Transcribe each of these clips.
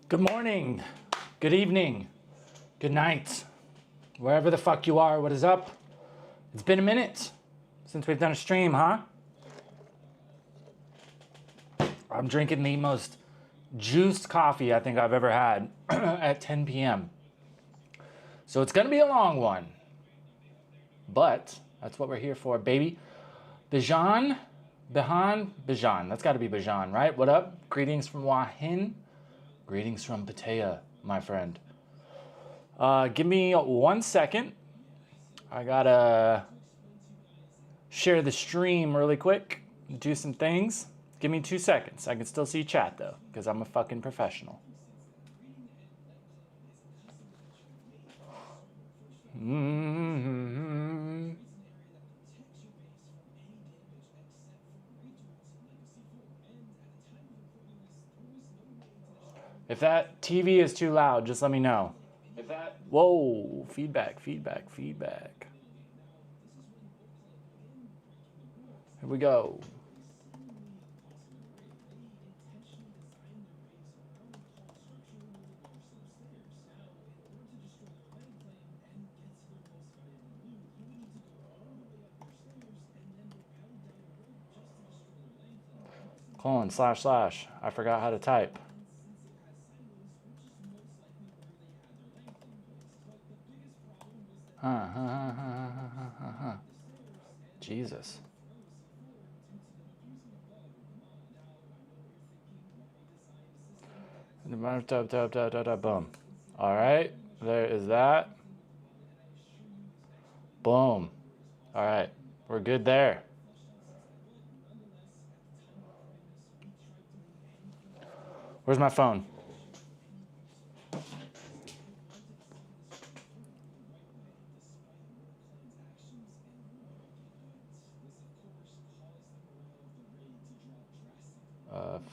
Good morning, good evening, good night, wherever the fuck you are, what is up? It's been a minute since we've done a stream, huh? I'm drinking the most juiced coffee I think I've ever had at 10 p.m. So it's gonna be a long one, but that's what we're here for, baby. Bijan, that's gotta be Bijan, right? What up? Greetings from Wahin. Greetings from Pattaya, my friend. Give me 1 second. I gotta share the stream really quick, do some things. Give me 2 seconds. I can still see chat though, because I'm a fucking professional. If that TV is too loud, just let me know. Whoa, feedback. Here we go. Colon / I forgot how to type. Jesus. Boom. All right, there is that. Boom. All right, we're good there. Where's my phone?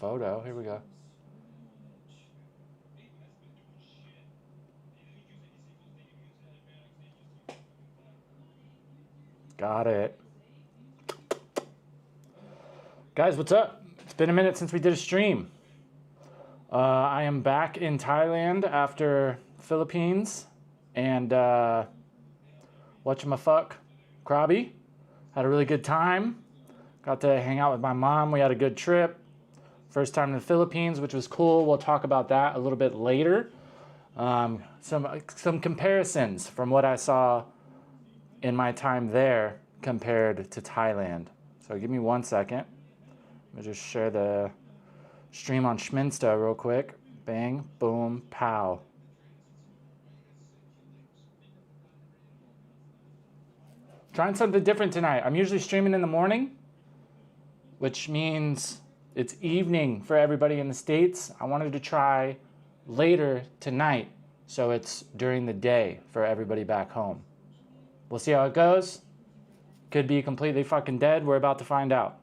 Photo, here we go. Got it. Guys, what's up? It's been a minute since we did a stream. I am back in Thailand after Philippines and whatchamafuck, Krabi. Had a really good time. Got to hang out with my mom. We had a good trip. First time in the Philippines, which was cool. We'll talk about that a little bit later. Some comparisons from what I saw in my time there compared to Thailand. So give me 1 second. Let me just share the stream on Schminsta real quick. Bang, boom, pow. Trying something different tonight. I'm usually streaming in the morning, which means it's evening for everybody in the States. I wanted to try later tonight, so it's during the day for everybody back home. We'll see how it goes. Could be completely fucking dead. We're about to find out.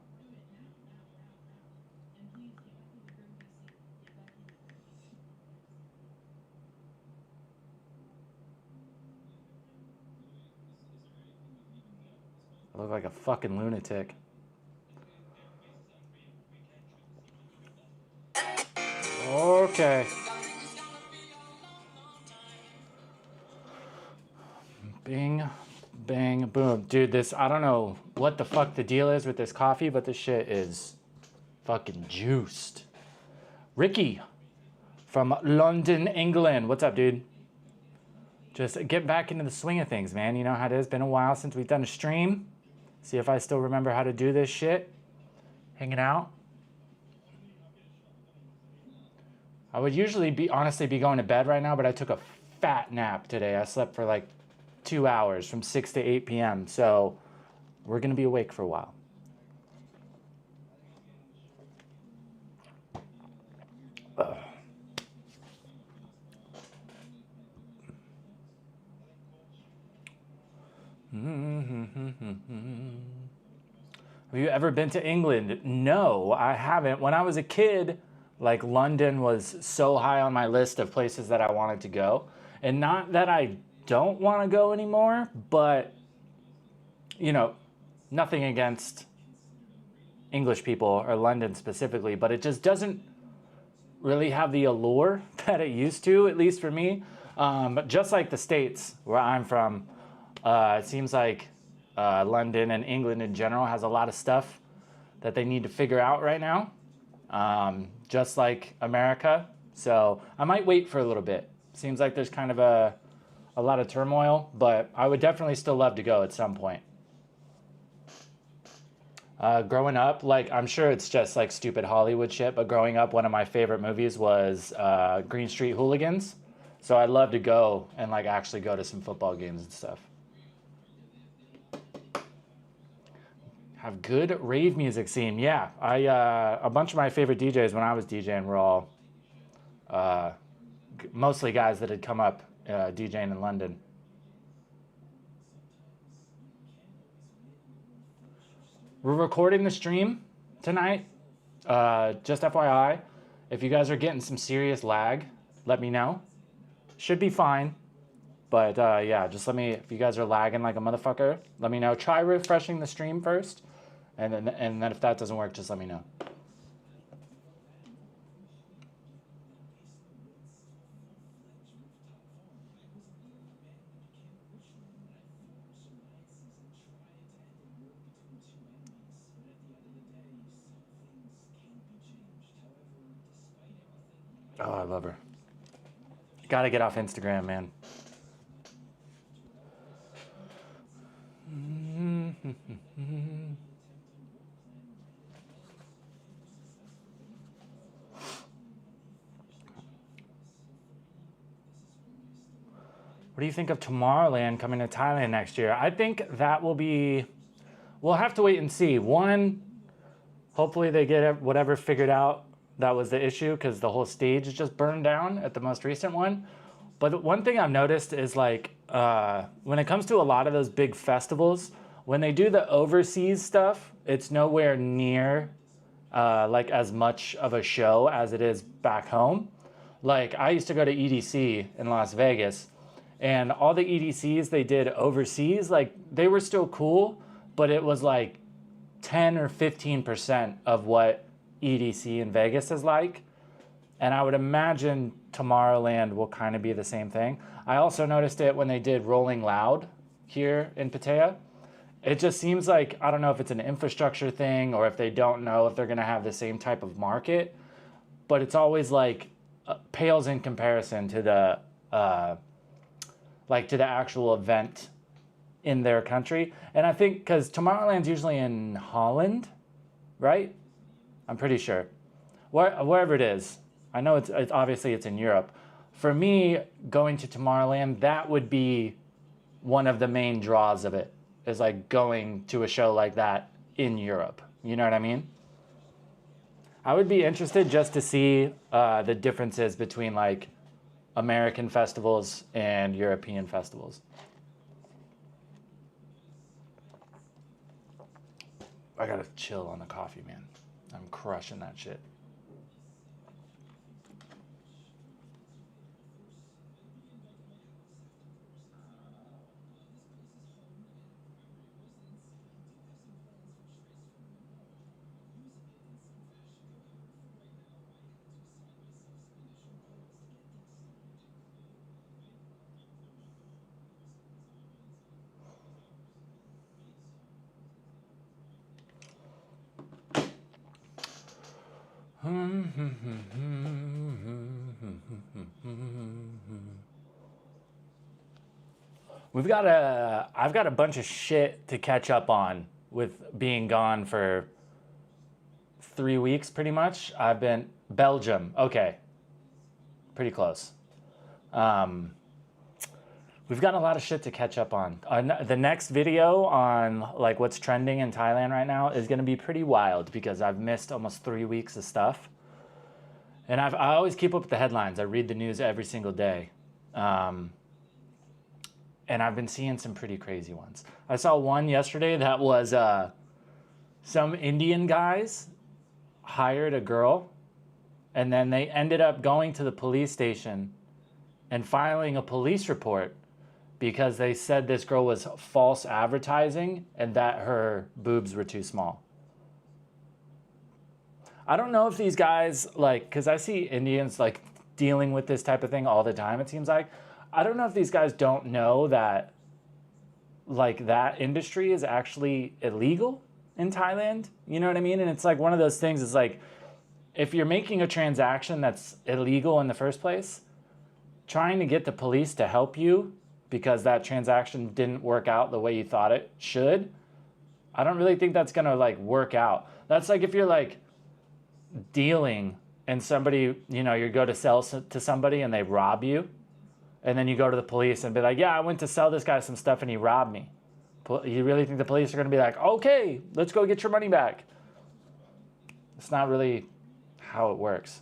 I look like a fucking lunatic. Okay. Bing, bang, boom. Dude, this, I don't know what the fuck the deal is with this coffee, but this shit is fucking juiced. Ricky from London, England. What's up, dude? Just get back into the swing of things, man. You know how it is. Been a while since we've done a stream. See if I still remember how to do this shit. Hanging out. I would usually honestly be going to bed right now, but I took a fat nap today. I slept for like 2 hours from 6 to 8 p.m. So we're gonna be awake for a while. Have you ever been to England? No, I haven't. When I was a kid, like London was so high on my list of places that I wanted to go. And not that I don't want to go anymore, but, you know, nothing against English people or London specifically, but it just doesn't really have the allure that it used to, at least for me. Just like the States where I'm from, it seems like London and England in general has a lot of stuff that they need to figure out right now, just like America. So I might wait for a little bit. Seems like there's kind of a lot of turmoil, but I would definitely still love to go at some point. Growing up, like, I'm sure it's just like stupid Hollywood shit, but growing up, one of my favorite movies was Green Street Hooligans. So I'd love to go and like actually go to some football games and stuff. Have good rave music scene. Yeah, a bunch of my favorite DJs when I was DJing were all mostly guys that had come up DJing in London. We're recording the stream tonight. Just FYI, if you guys are getting some serious lag, let me know. Should be fine. But yeah, just let me, if you guys are lagging like a motherfucker, let me know. Try refreshing the stream first. And then if that doesn't work, just let me know. Oh, I love her. Gotta get off Instagram, man. What do you think of Tomorrowland coming to Thailand next year? I think that will be, we'll have to wait and see. One, hopefully they get whatever figured out that was the issue, because the whole stage just burned down at the most recent one. But one thing I've noticed is like, when it comes to a lot of those big festivals, when they do the overseas stuff, it's nowhere near like as much of a show as it is back home. Like, I used to go to EDC in Las Vegas, and all the EDCs they did overseas, like, they were still cool, but it was like 10 or 15% of what EDC in Vegas is like. And I would imagine Tomorrowland will kind of be the same thing. I also noticed it when they did Rolling Loud here in Pattaya. It just seems like, I don't know if it's an infrastructure thing or if they don't know if they're going to have the same type of market, but it's always like pales in comparison to the like to the actual event in their country. And I think because Tomorrowland's usually in Holland, right? I'm pretty sure. Wherever it is. I know it's obviously it's in Europe. For me, going to Tomorrowland, that would be one of the main draws of it, is like going to a show like that in Europe. You know what I mean? I would be interested just to see the differences between like American festivals and European festivals. I gotta chill on the coffee, man. I'm crushing that shit. I've got a bunch of shit to catch up on with being gone for 3 weeks pretty much. I've been Belgium. Okay. Pretty close. We've got a lot of shit to catch up on. The next video on like what's trending in Thailand right now is going to be pretty wild because I've missed almost 3 weeks of stuff. And I always keep up with the headlines. I read the news every single day. And I've been seeing some pretty crazy ones. I saw one yesterday that was some Indian guys hired a girl, and then they ended up going to the police station and filing a police report because they said this girl was false advertising and that her boobs were too small. I don't know if these guys, like, because I see Indians, like, dealing with this type of thing all the time, it seems like. I don't know if these guys don't know that, like, that industry is actually illegal in Thailand. You know what I mean? And it's like one of those things, it's like, if you're making a transaction that's illegal in the first place, trying to get the police to help you because that transaction didn't work out the way you thought it should, I don't really think that's gonna like work out. That's like if you're like dealing and somebody, you know, you go to sell to somebody and they rob you, and then you go to the police and be like, yeah, I went to sell this guy some stuff and he robbed me. You really think the police are gonna be like, okay, let's go get your money back? It's not really how it works.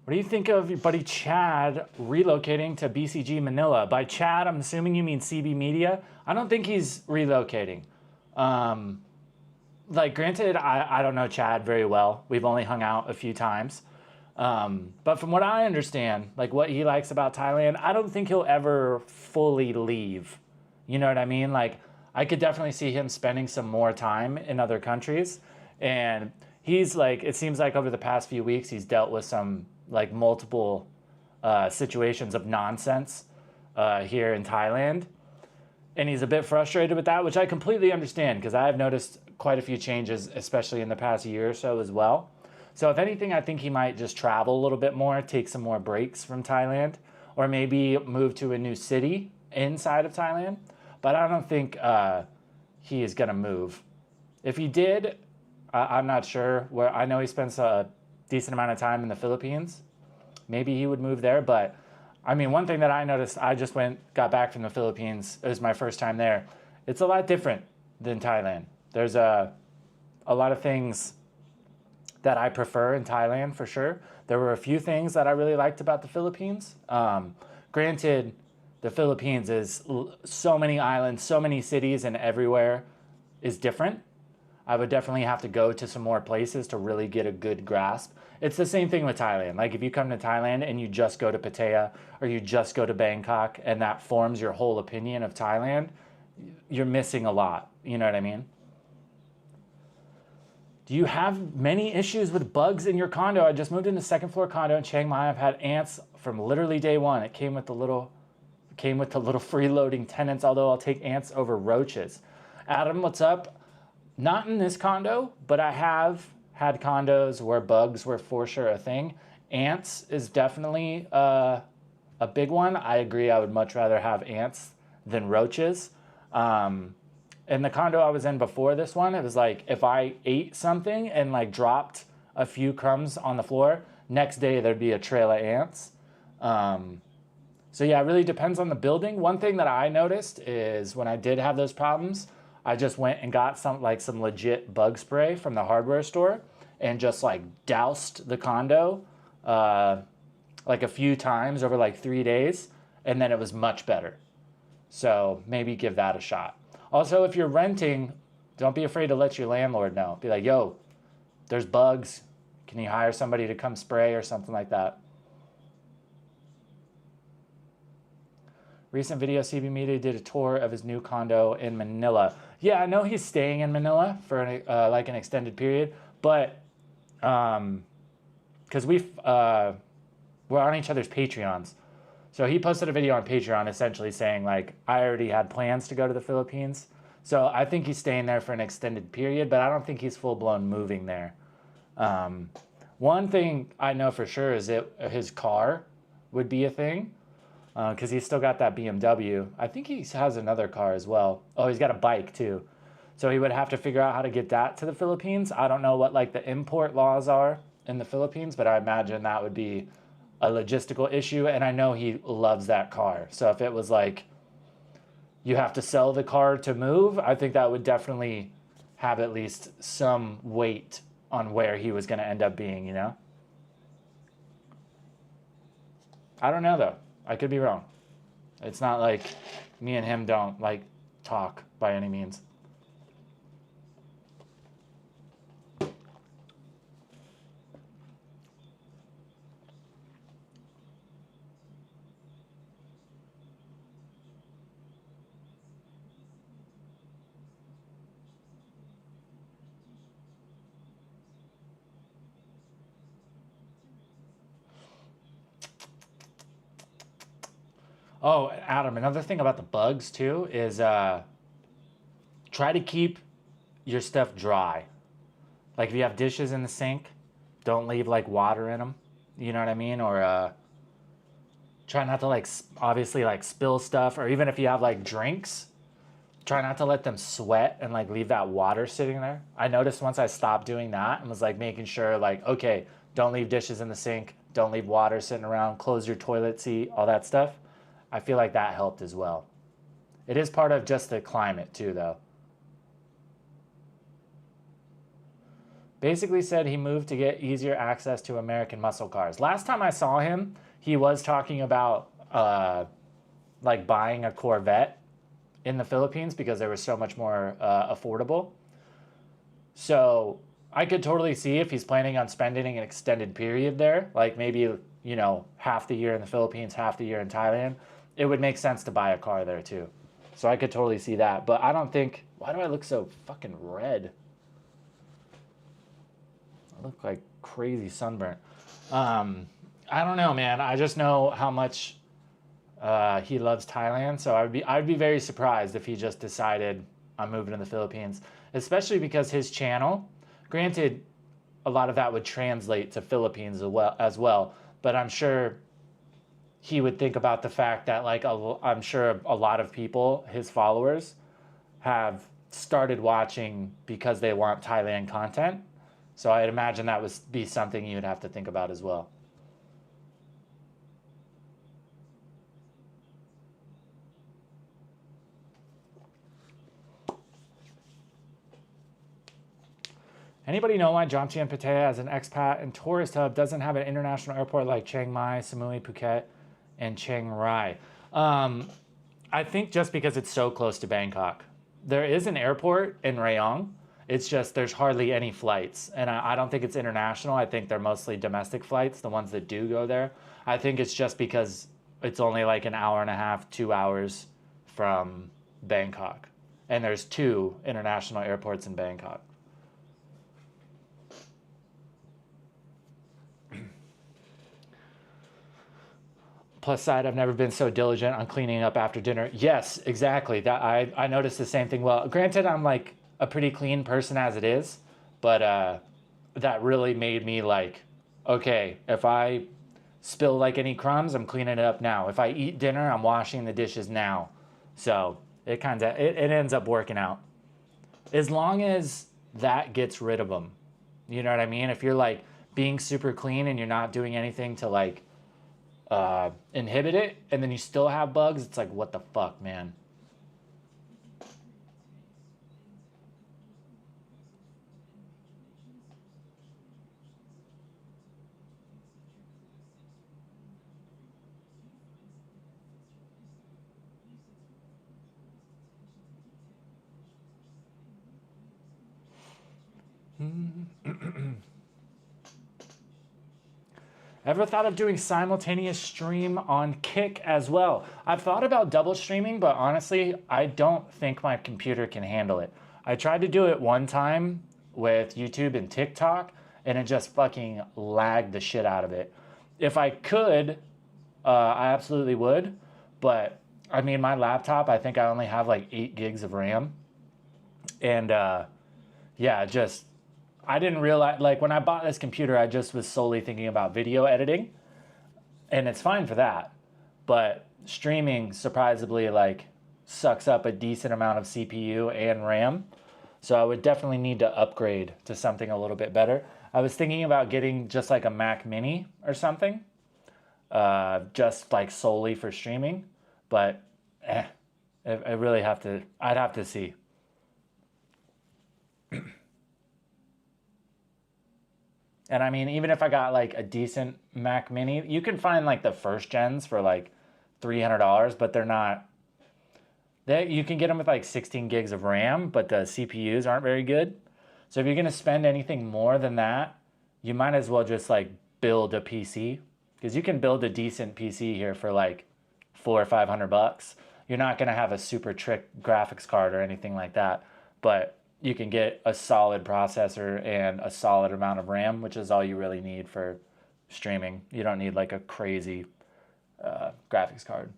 What do you think of your buddy Chad relocating to BCG Manila? By Chad, I'm assuming you mean CB Media. I don't think he's relocating. Like, granted, I don't know Chad very well. We've only hung out a few times. But from what I understand, like what he likes about Thailand, I don't think he'll ever fully leave. You know what I mean? Like, I could definitely see him spending some more time in other countries. And he's like, it seems like over the past few weeks, he's dealt with some like multiple situations of nonsense here in Thailand. And he's a bit frustrated with that, which I completely understand because I have noticed quite a few changes, especially in the past year or so as well. So if anything, I think he might just travel a little bit more, take some more breaks from Thailand, or maybe move to a new city inside of Thailand. But I don't think he is going to move. If he did, I'm not sure. Where I know he spends a decent amount of time in the Philippines. Maybe he would move there. But I mean, one thing that I noticed, I just got back from the Philippines. It was my first time there. It's a lot different than Thailand. There's a lot of things that I prefer in Thailand for sure. There were a few things that I really liked about the Philippines. Granted, the Philippines is so many islands, so many cities, and everywhere is different. I would definitely have to go to some more places to really get a good grasp. It's the same thing with Thailand. Like if you come to Thailand and you just go to Pattaya or you just go to Bangkok and that forms your whole opinion of Thailand, you're missing a lot. You know what I mean? Do you have many issues with bugs in your condo? I just moved into a second floor condo in Chiang Mai. I've had ants from literally day one. It came with the little freeloading tenants, although I'll take ants over roaches. Adam, what's up? Not in this condo, but I have had condos where bugs were for sure a thing. Ants is definitely a big one. I agree. I would much rather have ants than roaches. In the condo I was in before this one, it was like if I ate something and like dropped a few crumbs on the floor, next day there'd be a trail of ants. So yeah, it really depends on the building. One thing that I noticed is when I did have those problems, I just went and got some legit bug spray from the hardware store and just like doused the condo like a few times over like 3 days, and then it was much better. So maybe give that a shot. Also, if you're renting, don't be afraid to let your landlord know. Be like, yo, there's bugs. Can you hire somebody to come spray or something like that? Recent video, CB Media did a tour of his new condo in Manila. Yeah, I know he's staying in Manila for like an extended period, but because we're on each other's Patreons. So he posted a video on Patreon essentially saying, like, I already had plans to go to the Philippines. So I think he's staying there for an extended period, but I don't think he's full-blown moving there. One thing I know for sure is his car would be a thing because he's still got that BMW. I think he has another car as well. Oh, he's got a bike too. So he would have to figure out how to get that to the Philippines. I don't know what like the import laws are in the Philippines, but I imagine that would be a logistical issue, and I know he loves that car. So if it was like you have to sell the car to move, I think that would definitely have at least some weight on where he was going to end up being, you know? I don't know though. I could be wrong. It's not like me and him don't like talk by any means. Oh, Adam, another thing about the bugs too is try to keep your stuff dry. Like if you have dishes in the sink, don't leave like water in them. You know what I mean? Or try not to like obviously like spill stuff. Or even if you have like drinks, try not to let them sweat and like leave that water sitting there. I noticed once I stopped doing that and was like making sure like, okay, don't leave dishes in the sink, don't leave water sitting around, close your toilet seat, all that stuff. I feel like that helped as well. It is part of just the climate too, though. Basically said he moved to get easier access to American muscle cars. Last time I saw him, he was talking about like buying a Corvette in the Philippines because they were so much more affordable. So I could totally see if he's planning on spending an extended period there, like maybe, you know, half the year in the Philippines, half the year in Thailand, it would make sense to buy a car there too. So I could totally see that. But I don't think, why do I look so fucking red? I look like crazy sunburnt. I don't know, man. I just know how much he loves Thailand. So I'd be very surprised if he just decided I'm moving to the Philippines, especially because his channel, granted, a lot of that would translate to Philippines as well, but I'm sure he would think about the fact that like I'm sure a lot of people, his followers, have started watching because they want Thailand content. So I'd imagine that would be something you would have to think about as well. Anybody know why Jomtien Pattaya as an expat and tourist hub doesn't have an international airport like Chiang Mai, Samui, Phuket, and Chiang Rai? I think just because it's so close to Bangkok. There is an airport in Rayong. It's just there's hardly any flights. And I don't think it's international. I think they're mostly domestic flights, the ones that do go there. I think it's just because it's only like an hour and a half, 2 hours from Bangkok. And there's 2 international airports in Bangkok. Plus side, I've never been so diligent on cleaning up after dinner. Yes, exactly. That I noticed the same thing. Well, granted, I'm like a pretty clean person as it is, but that really made me like, okay, if I spill like any crumbs, I'm cleaning it up now. If I eat dinner, I'm washing the dishes now. So it ends up working out. As long as that gets rid of them. You know what I mean? If you're like being super clean and you're not doing anything to like inhibit it, and then you still have bugs, it's like, what the fuck, man? Ever thought of doing simultaneous stream on Kick as well? I've thought about double streaming, but honestly, I don't think my computer can handle it. I tried to do it one time with YouTube and TikTok, and it just fucking lagged the shit out of it. If I could, I absolutely would, but I mean, my laptop, I think I only have like 8 gigs of RAM. And yeah, just I didn't realize, like when I bought this computer, I just was solely thinking about video editing, and it's fine for that. But streaming surprisingly like sucks up a decent amount of CPU and RAM. So I would definitely need to upgrade to something a little bit better. I was thinking about getting just like a Mac Mini or something, just like solely for streaming, but I really have to, I'd have to see. And I mean, even if I got like a decent Mac Mini, you can find like the first gens for like $300, but they're not. You can get them with like 16 gigs of RAM, but the CPUs aren't very good. So if you're gonna spend anything more than that, you might as well just like build a PC, because you can build a decent PC here for like $400 or $500. You're not gonna have a super trick graphics card or anything like that, but you can get a solid processor and a solid amount of RAM, which is all you really need for streaming. You don't need like a crazy graphics card.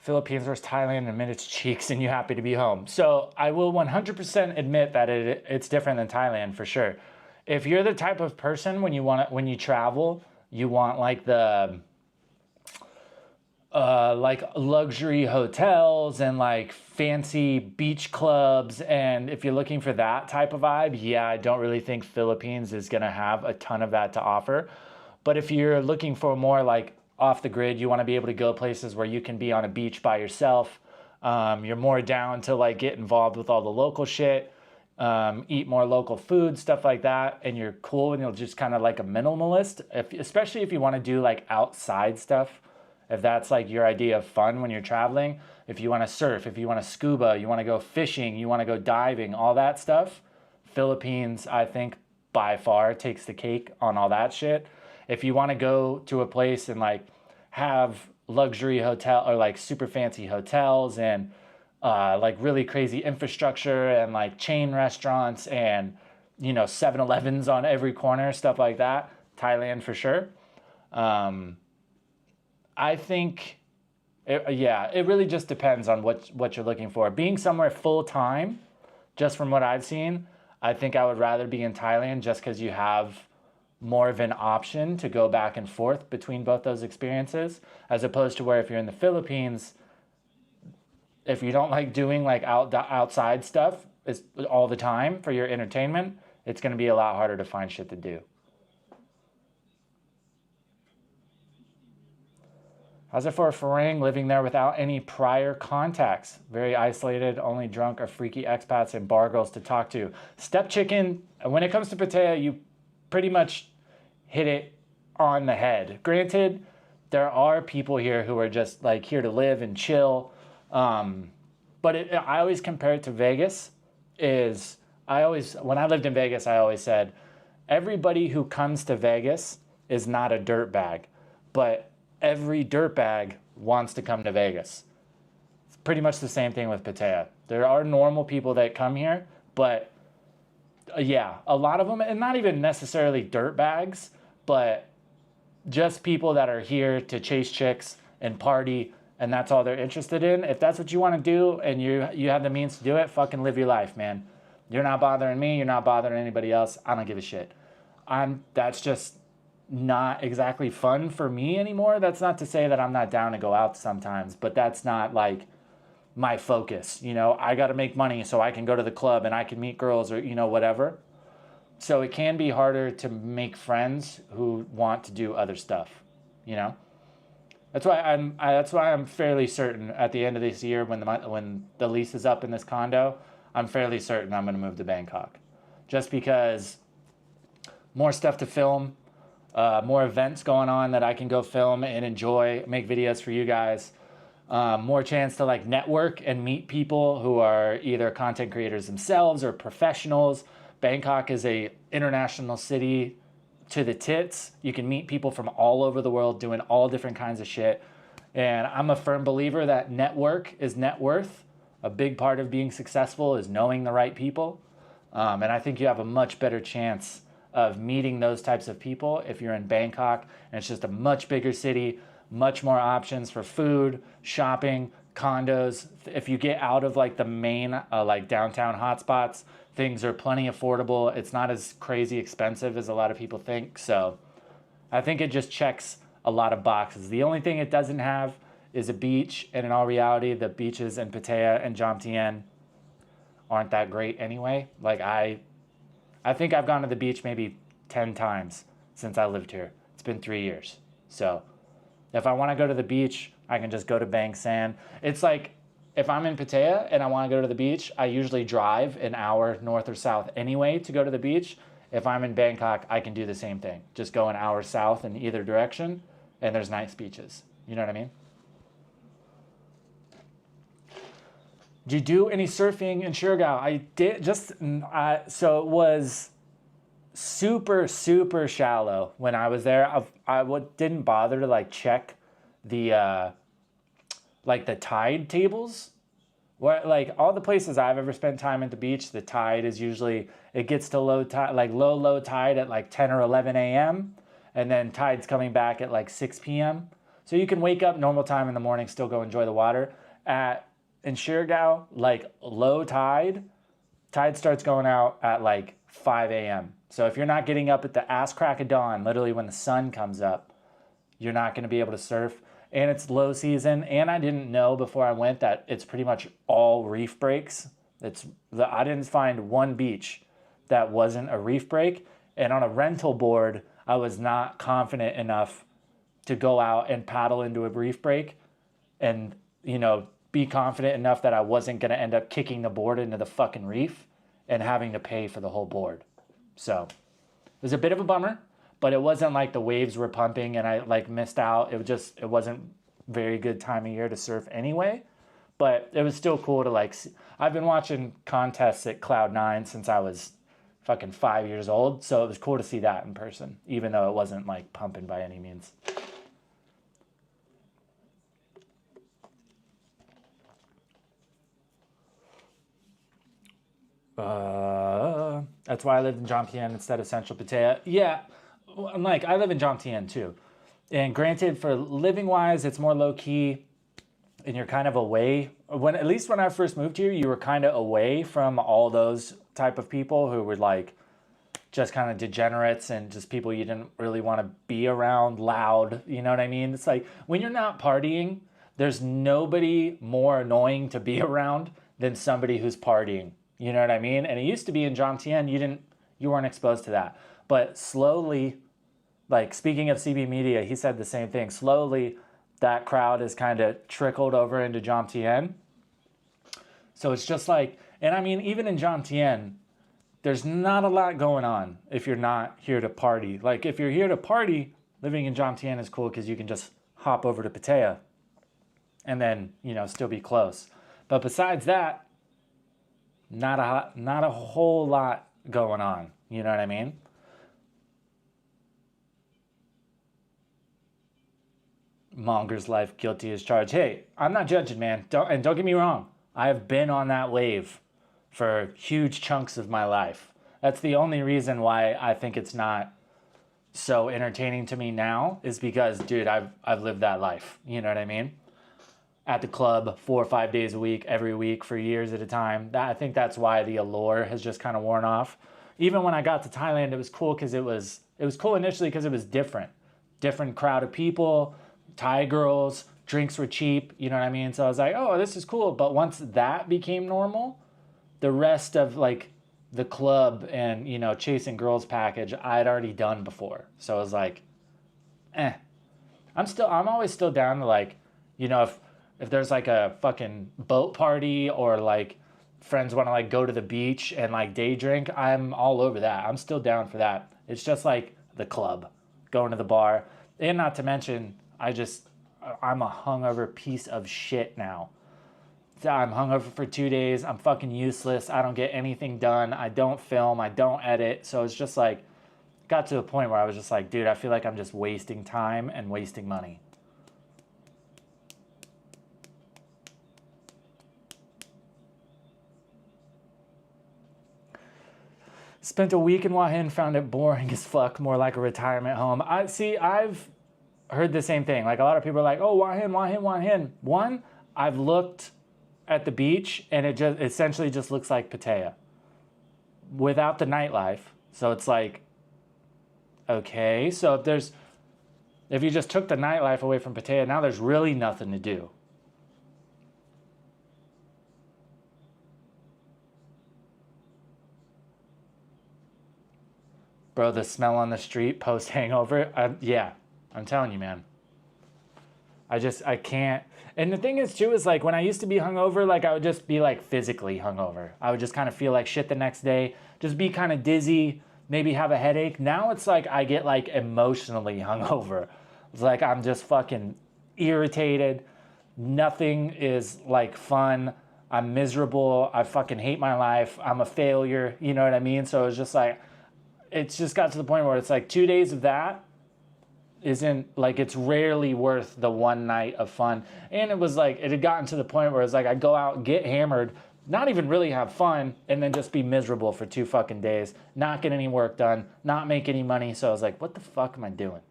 Philippines versus Thailand, admit its cheeks and you happy to be home. So I will 100% admit that it's different than Thailand for sure. If you're the type of person when you travel, you want like the like luxury hotels and like fancy beach clubs, and if you're looking for that type of vibe, yeah, I don't really think Philippines is gonna have a ton of that to offer. But if you're looking for more like off the grid, you want to be able to go places where you can be on a beach by yourself. You're more down to like get involved with all the local shit, eat more local food, stuff like that. And you're cool and you're just kind of like a minimalist, especially if you want to do like outside stuff. If that's like your idea of fun when you're traveling, if you want to surf, if you want to scuba, you want to go fishing, you want to go diving, all that stuff, Philippines, I think by far takes the cake on all that shit. If you want to go to a place and like have luxury hotel or like super fancy hotels and like really crazy infrastructure and like chain restaurants and, you know, 7-Elevens on every corner, stuff like that, Thailand for sure. I think, it really just depends on what you're looking for. Being somewhere full time, just from what I've seen, I think I would rather be in Thailand just because you have more of an option to go back and forth between both those experiences, as opposed to where if you're in the Philippines, if you don't like doing like outside stuff all the time for your entertainment, it's going to be a lot harder to find shit to do. How's it for a Farang living there without any prior contacts? Very isolated, only drunk or freaky expats and bar girls to talk to. Step chicken, when it comes to Pattaya, you pretty much hit it on the head. Granted, there are people here who are just like here to live and chill. But I always compare it to Vegas. When I lived in Vegas, I always said, everybody who comes to Vegas is not a dirtbag, but every dirtbag wants to come to Vegas. It's pretty much the same thing with Pattaya. There are normal people that come here, but yeah, a lot of them, and not even necessarily dirtbags, but just people that are here to chase chicks and party, and that's all they're interested in. If that's what you want to do and you have the means to do it, fucking live your life, man. You're not bothering me. You're not bothering anybody else. I don't give a shit. That's just not exactly fun for me anymore. That's not to say that I'm not down to go out sometimes, but that's not like my focus. You know, I got to make money so I can go to the club and I can meet girls or, you know, whatever. So it can be harder to make friends who want to do other stuff, you know? That's why I'm fairly certain at the end of this year when the lease is up in this condo, I'm fairly certain I'm going to move to Bangkok. Just because more stuff to film, more events going on that I can go film and enjoy, make videos for you guys. More chance to like network and meet people who are either content creators themselves or professionals. Bangkok is a international city to the tits. You can meet people from all over the world doing all different kinds of shit. And I'm a firm believer that network is net worth. A big part of being successful is knowing the right people. And I think you have a much better chance of meeting those types of people if you're in Bangkok. And it's just a much bigger city, much more options for food, shopping, condos. If you get out of like the main like downtown hotspots, things are plenty affordable. It's not as crazy expensive as a lot of people think. So I think it just checks a lot of boxes. The only thing it doesn't have is a beach. And in all reality, the beaches in Pattaya and Jomtien aren't that great anyway. Like I think I've gone to the beach maybe 10 times since I lived here. It's been 3 years. So if I want to go to the beach, I can just go to Bang San. It's like if I'm in Pattaya and I want to go to the beach, I usually drive an hour north or south anyway to go to the beach. If I'm in Bangkok, I can do the same thing. Just go an hour south in either direction, and there's nice beaches. You know what I mean? Did you do any surfing in Siargao? I did. So it was super, super shallow when I was there. I didn't bother to like check the like the tide tables. Where like all the places I've ever spent time at the beach, the tide is usually, it gets to low tide, like low tide at like 10 or 11 a.m. and then tide's coming back at like 6 p.m. So you can wake up normal time in the morning, still go enjoy the water. In Siargao, like low tide starts going out at like 5 a.m. So if you're not getting up at the ass crack of dawn, literally when the sun comes up, you're not going to be able to surf. And it's low season. And I didn't know before I went that it's pretty much all reef breaks. I didn't find one beach that wasn't a reef break. And on a rental board, I was not confident enough to go out and paddle into a reef break and, be confident enough that I wasn't going to end up kicking the board into the fucking reef and having to pay for the whole board. So it was a bit of a bummer, but it wasn't like the waves were pumping and I like missed out. It wasn't very good time of year to surf anyway, but it was still cool to like, I've been watching contests at Cloud9 since I was fucking 5 years old. So it was cool to see that in person, even though it wasn't like pumping by any means. That's why I lived in Jomtien instead of Central Pattaya. Yeah, I live in Jomtien too. And granted, for living wise, it's more low key and you're kind of away. At least when I first moved here, you were kind of away from all those type of people who were like just kind of degenerates and just people you didn't really want to be around, loud. You know what I mean? It's like when you're not partying, there's nobody more annoying to be around than somebody who's partying. You know what I mean? And it used to be in Jomtien, you weren't exposed to that. But slowly, like speaking of CB Media, he said the same thing. Slowly, that crowd has kind of trickled over into Jomtien. So it's just like, and I mean, even in Jomtien, there's not a lot going on if you're not here to party. Like if you're here to party, living in Jomtien is cool because you can just hop over to Pattaya and then, still be close. But besides that, not a whole lot going on. You know what I mean? Monger's life, guilty as charged. Hey, I'm not judging, man. Don't get me wrong. I have been on that wave for huge chunks of my life. That's the only reason why I think it's not so entertaining to me now is because, dude, I've lived that life. You know what I mean? At the club 4 or 5 days a week, every week for years at a time. I think that's why the allure has just kind of worn off. Even when I got to Thailand, it was cool because it was cool initially because it was different crowd of people, Thai girls, drinks were cheap. You know what I mean? So I was like, oh, this is cool. But once that became normal, the rest of like the club and chasing girls package I'd already done before. So I was like, I'm always still down to like, if there's like a fucking boat party or like friends want to like go to the beach and like day drink, I'm all over that. I'm still down for that. It's just like the club, going to the bar. And not to mention, I'm a hungover piece of shit now. I'm hungover for 2 days. I'm fucking useless. I don't get anything done. I don't film. I don't edit. So it's just like, got to a point where I was just like, dude, I feel like I'm just wasting time and wasting money. Spent a week in Hua Hin, found it boring as fuck, more like a retirement home. I've heard the same thing. Like a lot of people are like, oh, Hua Hin, Hua Hin, Hua Hin. One, I've looked at the beach and it just essentially just looks like Pattaya without the nightlife. So it's like, okay, so if you just took the nightlife away from Pattaya, now there's really nothing to do. Bro, the smell on the street post-hangover, I'm telling you, man. I can't. And the thing is, too, is like when I used to be hungover, like I would just be like physically hungover. I would just kind of feel like shit the next day, just be kind of dizzy, maybe have a headache. Now it's like I get like emotionally hungover. It's like I'm just fucking irritated. Nothing is like fun. I'm miserable. I fucking hate my life. I'm a failure. You know what I mean? So it's just like, it's just got to the point where it's like 2 days of that isn't like, it's rarely worth the one night of fun. And it was like, it had gotten to the point where it's like, I'd go out, get hammered, not even really have fun, and then just be miserable for 2 fucking days, not get any work done, not make any money. So I was like, what the fuck am I doing?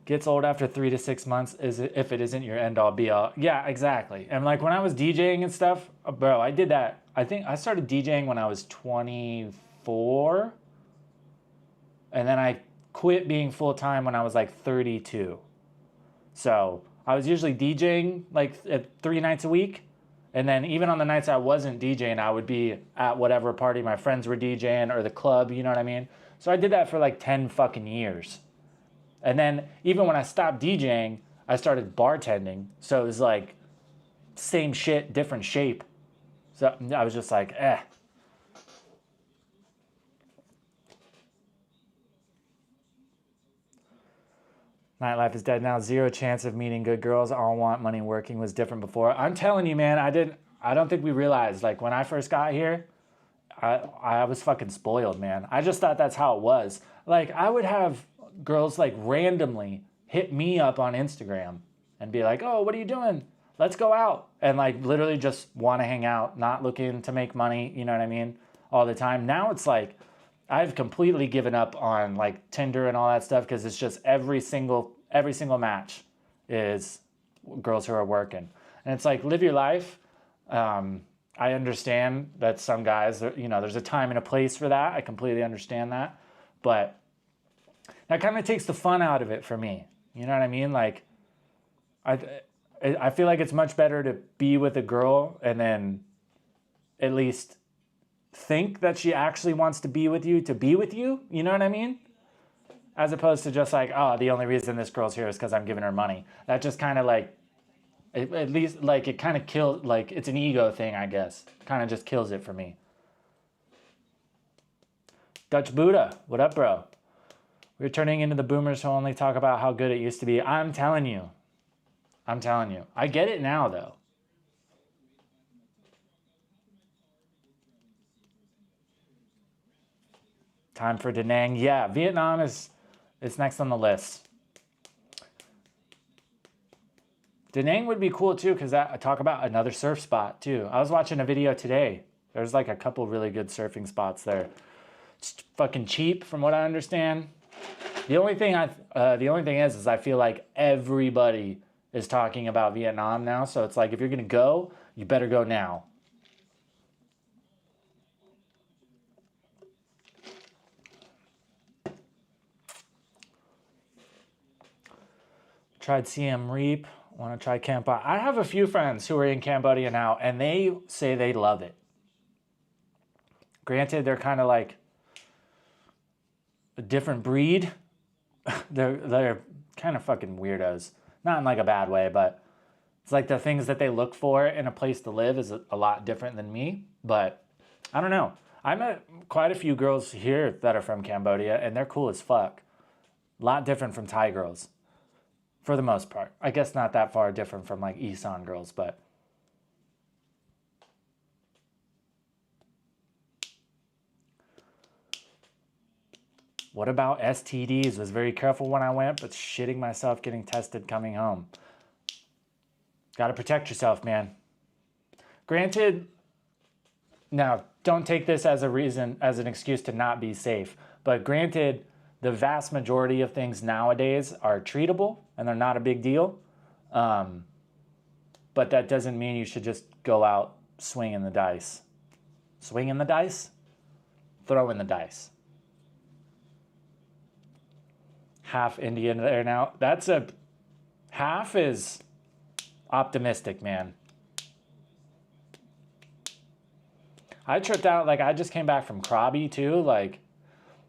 Gets old after 3 to 6 months if it isn't your end all be all. Yeah, exactly. And like when I was DJing and stuff, bro, I did that. I think I started DJing when I was 24. And then I quit being full time when I was like 32. So I was usually DJing like 3 nights a week. And then even on the nights I wasn't DJing, I would be at whatever party my friends were DJing or the club, you know what I mean? So I did that for like 10 fucking years. And then even when I stopped DJing, I started bartending. So it was like same shit, different shape. So I was just like, eh. Nightlife is dead now. Zero chance of meeting good girls. All want money. Working was different before. I'm telling you, man, I don't think we realized, like when I first got here, I was fucking spoiled, man. I just thought that's how it was. Like I would have girls like randomly hit me up on Instagram and be like, oh, what are you doing? Let's go out. And like literally just want to hang out, not looking to make money, you know what I mean? All the time. Now it's like, I've completely given up on like Tinder and all that stuff because it's just every single match is girls who are working. And it's like, live your life. I understand that some guys, you know, there's a time and a place for that. I completely understand that. But that kind of takes the fun out of it for me. You know what I mean? Like, I feel like it's much better to be with a girl and then at least think that she actually wants to be with you, you know what I mean? As opposed to just like, oh, the only reason this girl's here is because I'm giving her money. That just kind of like, at least like it kind of kills, like it's an ego thing, I guess. Kind of just kills it for me. Dutch Buddha, what up, bro? We're turning into the boomers who only talk about how good it used to be. I'm telling you. I get it now, though. Time for Da Nang. Yeah, Vietnam is next on the list. Da Nang would be cool, too, because I talk about another surf spot, too. I was watching a video today. There's like a couple really good surfing spots there. It's fucking cheap, from what I understand. The only thing is I feel like everybody is talking about Vietnam now. So it's like, if you're going to go, you better go now. Tried Siem Reap. Want to try Cambodia. I have a few friends who are in Cambodia now, and they say they love it. Granted, they're kind of like a different breed. They're kind of fucking weirdos. Not in like a bad way, but it's like the things that they look for in a place to live is a lot different than me. But I don't know. I met quite a few girls here that are from Cambodia, and they're cool as fuck. A lot different from Thai girls, for the most part. I guess not that far different from like Isan girls, but what about STDs? Was very careful when I went, but shitting myself getting tested coming home. Gotta protect yourself, man. Granted, now don't take this as an excuse to not be safe, but granted, the vast majority of things nowadays are treatable and they're not a big deal. But that doesn't mean you should just go out swinging the dice. Swinging the dice? Throwing the dice. Half Indian there now. Half is optimistic, man. I tripped out, like I just came back from Krabi too, like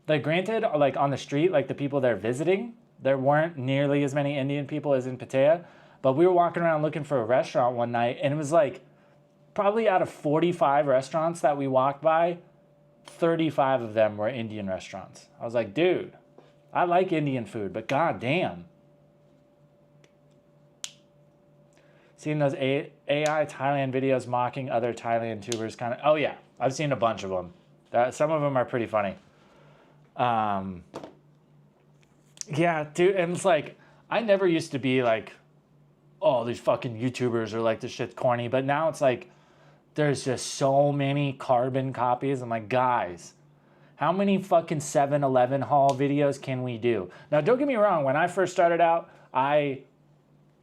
granted, like on the street, like the people they're visiting, there weren't nearly as many Indian people as in Pattaya, but we were walking around looking for a restaurant one night, and it was like, probably out of 45 restaurants that we walked by, 35 of them were Indian restaurants. I was like, dude, I like Indian food, but goddamn. Seen those AI Thailand videos mocking other Thailand tubers, kind of. Oh yeah, I've seen a bunch of them. Some of them are pretty funny. Yeah, dude, and it's like, I never used to be like, oh, these fucking YouTubers are like, this shit's corny, but now it's like, there's just so many carbon copies. I'm like, guys, How many fucking 7-Eleven haul videos can we do? Now, don't get me wrong. When I first started out, I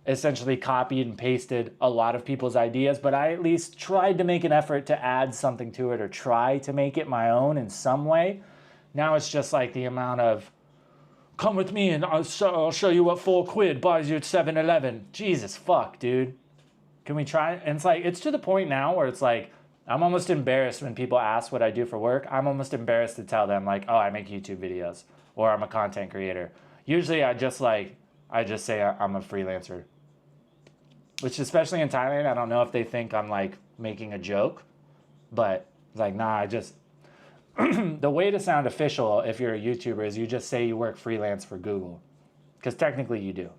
essentially copied and pasted a lot of people's ideas, but I at least tried to make an effort to add something to it or try to make it my own in some way. Now it's just like the amount of, come with me and I'll show you what 4 quid buys you at 7-Eleven. Jesus fuck, dude. Can we try? And it's like, it's to the point now where it's like, I'm almost embarrassed when people ask what I do for work. I'm almost embarrassed to tell them like, oh, I make YouTube videos or I'm a content creator. Usually I just say I'm a freelancer. Which, especially in Thailand, I don't know if they think I'm like making a joke, but it's like, nah, the way to sound official if you're a YouTuber is you just say you work freelance for Google, because technically you do.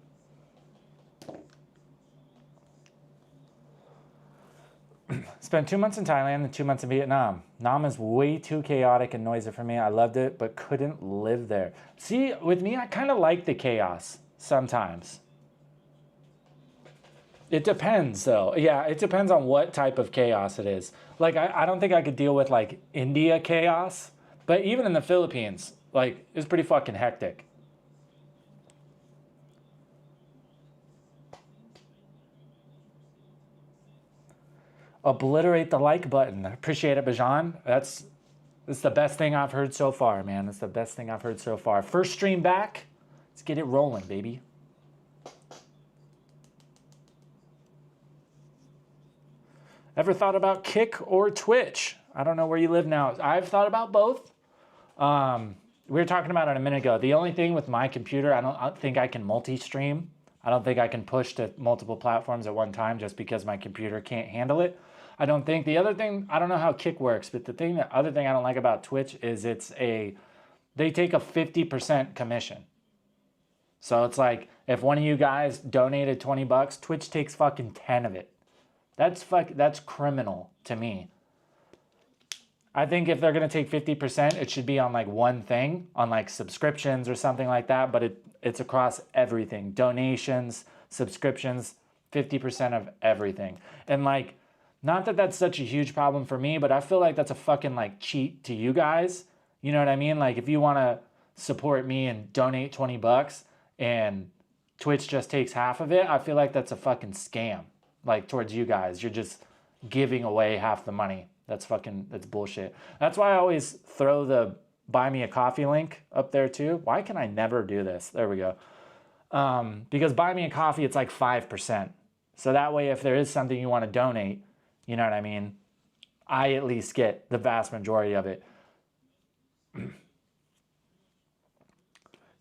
Spent 2 months in Thailand and 2 months in Vietnam. Nam is way too chaotic and noisy for me. I loved it, but couldn't live there. See, with me, I kind of like the chaos sometimes. It depends, though. Yeah, it depends on what type of chaos it is. Like, I don't think I could deal with, like, India chaos. But even in the Philippines, like, it's pretty fucking hectic. Obliterate the like button. I appreciate it, Bajan. That's the best thing I've heard so far, man. That's the best thing I've heard so far. First stream back. Let's get it rolling, baby. Ever thought about Kick or Twitch? I don't know where you live now. I've thought about both. We were talking about it a minute ago. The only thing with my computer, I don't think I can multi-stream. I don't think I can push to multiple platforms at one time just because my computer can't handle it. I don't think. The other thing, I don't know how Kick works, but the other thing I don't like about Twitch is they take a 50% commission. So it's like, if one of you guys donated 20 bucks, Twitch takes fucking 10 of it. That's criminal to me. I think if they're going to take 50%, it should be on like one thing, on like subscriptions or something like that, but it's across everything. Donations, subscriptions, 50% of everything. And like, not that that's such a huge problem for me, but I feel like that's a fucking like cheat to you guys. You know what I mean? Like, if you want to support me and donate 20 bucks and Twitch just takes half of it, I feel like that's a fucking scam. Like, towards you guys, you're just giving away half the money. That's bullshit. That's why I always throw the buy me a coffee link up there too. Why can I never do this? There we go. Because buy me a coffee, it's like 5%. So that way, if there is something you want to donate, you know what I mean? I at least get the vast majority of it.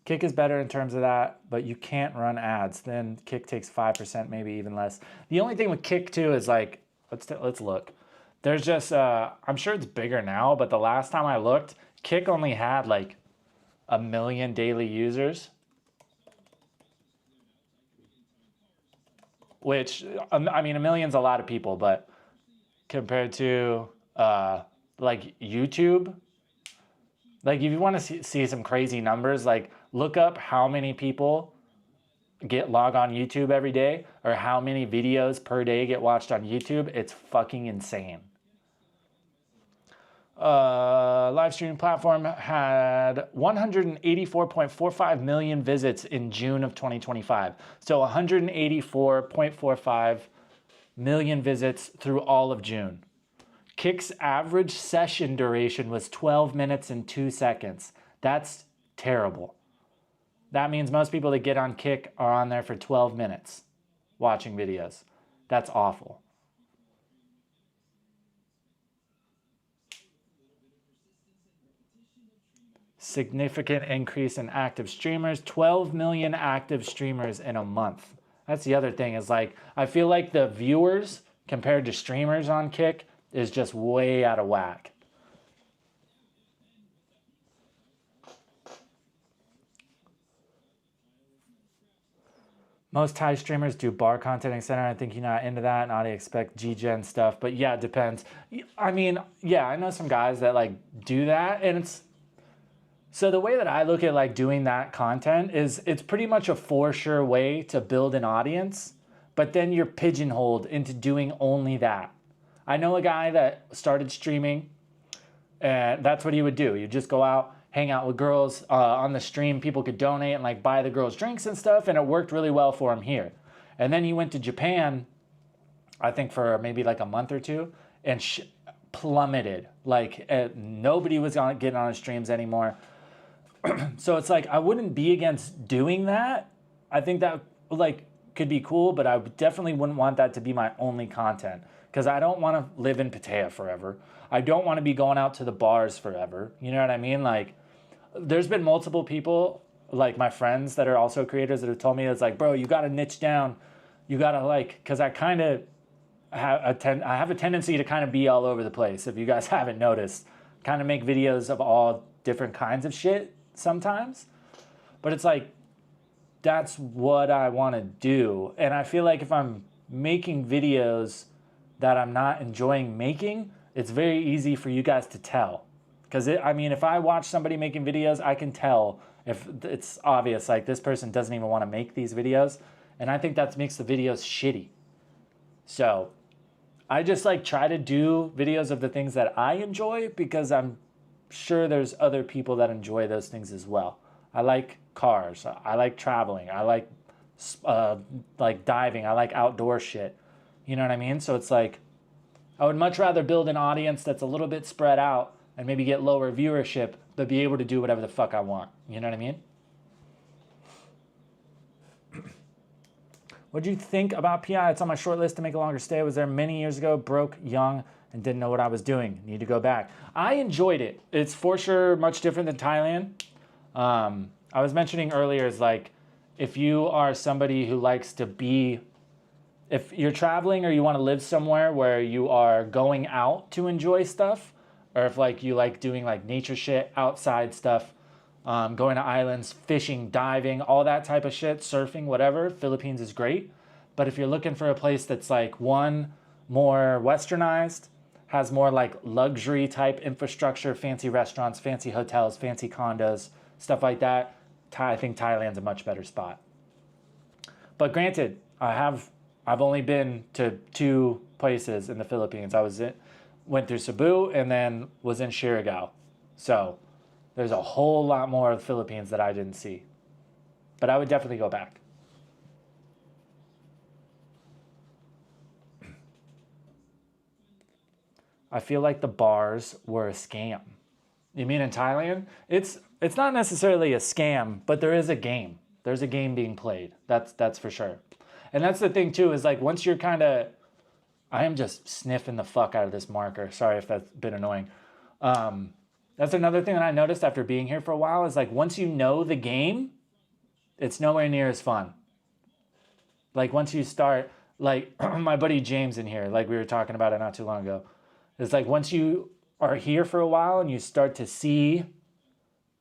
Kick is better in terms of that, but you can't run ads. Then Kick takes 5%, maybe even less. The only thing with Kick too is like, let's look. There's just, I'm sure it's bigger now, but the last time I looked, Kick only had like 1 million daily users. Which, I mean, 1 million's a lot of people, but compared to like YouTube, like if you want to see some crazy numbers, like look up how many people log on YouTube every day or how many videos per day get watched on YouTube. It's fucking insane. Live streaming platform had 184.45 million visits in June of 2025. So 184.45 million visits through all of June. Kick's average session duration was 12 minutes and 2 seconds. That's terrible. That means most people that get on Kick are on there for 12 minutes watching videos. That's awful. Significant increase in active streamers, 12 million active streamers in a month. That's the other thing is like, I feel like the viewers compared to streamers on Kick is just way out of whack. Most Thai streamers do bar content, etc. I think you're not into that, and I expect G-Gen stuff. But yeah, it depends. I mean, yeah, I know some guys that like do that, and it's... So the way that I look at like doing that content is it's pretty much a for sure way to build an audience, but then you're pigeonholed into doing only that. I know a guy that started streaming And that's what he would do. You'd just go out, hang out with girls on the stream. People could donate and like buy the girls drinks and stuff. And it worked really well for him here. And then he went to Japan, I think for maybe like a month or two, and plummeted. Like nobody was getting on his streams anymore. So it's like, I wouldn't be against doing that. I think that like could be cool, but I definitely wouldn't want that to be my only content, because I don't want to live in Pattaya forever. I don't want to be going out to the bars forever. You know what I mean? Like, there's been multiple people, like my friends that are also creators, that have told me, it's like, bro, you got to niche down. You got to like, because I kind of I have a tendency to kind of be all over the place. If you guys haven't noticed, kind of make videos of all different kinds of shit sometimes. But it's like, that's what I want to do. And I feel like if I'm making videos that I'm not enjoying making, it's very easy for you guys to tell. Because I mean, if I watch somebody making videos, I can tell if it's obvious, like this person doesn't even want to make these videos. And I think that makes the videos shitty. So I just like try to do videos of the things that I enjoy, because I'm sure there's other people that enjoy those things as well. I like cars. I like traveling. I like diving. I like outdoor shit. You know what I mean? So it's like, I would much rather build an audience that's a little bit spread out and maybe get lower viewership, but be able to do whatever the fuck I want. You know what I mean? What do you think about PI? It's on my short list to make a longer stay. I was there many years ago, broke, young, and didn't know what I was doing. Need to go back. I enjoyed it. It's for sure much different than Thailand. I was mentioning earlier, is like, if you are somebody who likes to be, if you're traveling or you want to live somewhere where you are going out to enjoy stuff, or if like you like doing like nature shit, outside stuff, going to islands, fishing, diving, all that type of shit, surfing, whatever, Philippines is great. But if you're looking for a place that's like, one, more westernized, has more like luxury type infrastructure, fancy restaurants, fancy hotels, fancy condos, stuff like that, I think Thailand's a much better spot. But granted, I've only been to 2 places in the Philippines. Went through Cebu and then was in Surigao. So there's a whole lot more of the Philippines that I didn't see. But I would definitely go back. I feel like the bars were a scam. You mean in Thailand? It's not necessarily a scam, but there is a game. There's a game being played. That's for sure. And that's the thing too, is like, once you're kind of, I am just sniffing the fuck out of this marker. Sorry if that's been annoying. That's another thing that I noticed after being here for a while, is like, once you know the game, it's nowhere near as fun. Like once you start, like my buddy James in here, like we were talking about it not too long ago. It's like, once you are here for a while and you start to see,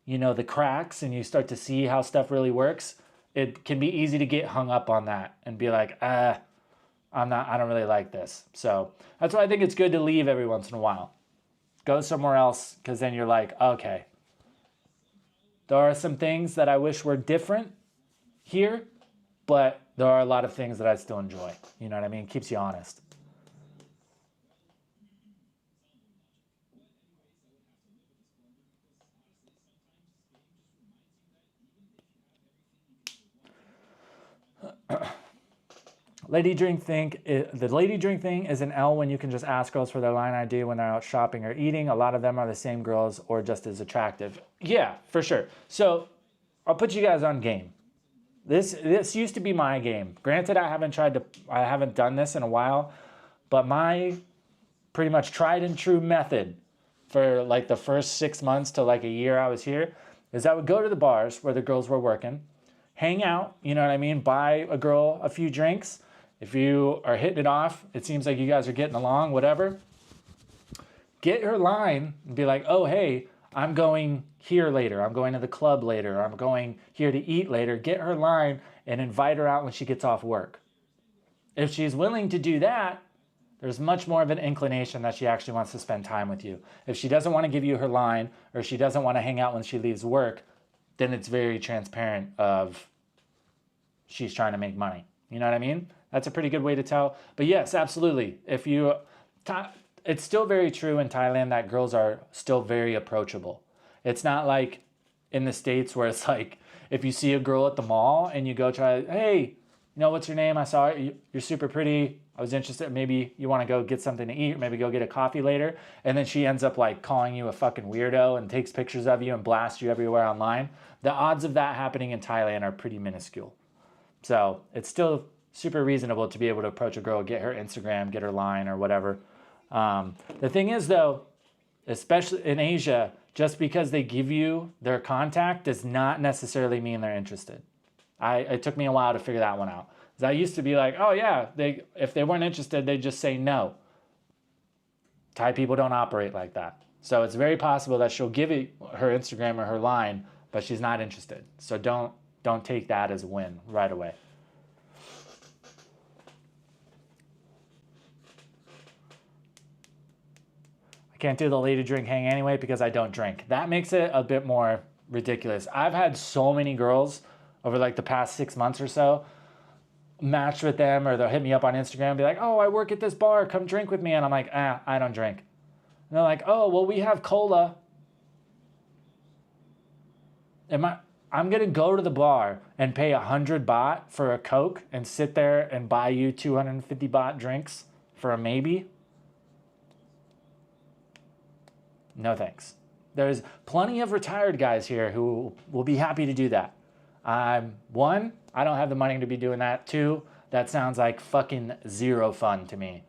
you know, the cracks, and you start to see how stuff really works, it can be easy to get hung up on that and be like, I don't really like this. So that's why I think it's good to leave every once in a while. Go somewhere else, because then you're like, okay, there are some things that I wish were different here, but there are a lot of things that I still enjoy. You know what I mean? Keeps you honest. The lady drink thing is an L when you can just ask girls for their line ID when they're out shopping or eating. A lot of them are the same girls or just as attractive. Yeah, for sure. So I'll put you guys on game. This used to be my game. Granted, I haven't done this in a while, but my pretty much tried and true method for like the first 6 months to like a year I was here is I would go to the bars where the girls were working, hang out, you know what I mean? Buy a girl a few drinks. If you are hitting it off, it seems like you guys are getting along, whatever. Get her line and be like, oh, hey, I'm going here later. I'm going to the club later. I'm going here to eat later. Get her line and invite her out when she gets off work. If she's willing to do that, there's much more of an inclination that she actually wants to spend time with you. If she doesn't want to give you her line, or she doesn't want to hang out when she leaves work, then it's very transparent of she's trying to make money. You know what I mean? That's a pretty good way to tell. But yes, absolutely. If you, it's still very true in Thailand that girls are still very approachable. It's not like in the States where it's like, if you see a girl at the mall and you go try, hey, you know, what's your name? I saw it. You're super pretty. I was interested. Maybe you want to go get something to eat, or maybe go get a coffee later. And then she ends up like calling you a fucking weirdo and takes pictures of you and blasts you everywhere online. The odds of that happening in Thailand are pretty minuscule. So it's still super reasonable to be able to approach a girl, get her Instagram, get her line or whatever. The thing is though, especially in Asia, just because they give you their contact does not necessarily mean they're interested. It took me a while to figure that one out. Because I used to be like, oh yeah, if they weren't interested, they'd just say no. Thai people don't operate like that. So it's very possible that she'll give it her Instagram or her line, but she's not interested. So don't take that as a win right away. Can't do the lady drink hang anyway because I don't drink. That makes it a bit more ridiculous. I've had so many girls over like the past 6 months or so match with them, or they'll hit me up on Instagram and be like, oh, I work at this bar, come drink with me. And I'm like, I don't drink. And they're like, oh, well, we have cola. I'm going to go to the bar and pay 100 baht for a Coke and sit there and buy you 250 baht drinks for a maybe? No thanks. There's plenty of retired guys here who will be happy to do that. One, I don't have the money to be doing that. Two, that sounds like fucking zero fun to me.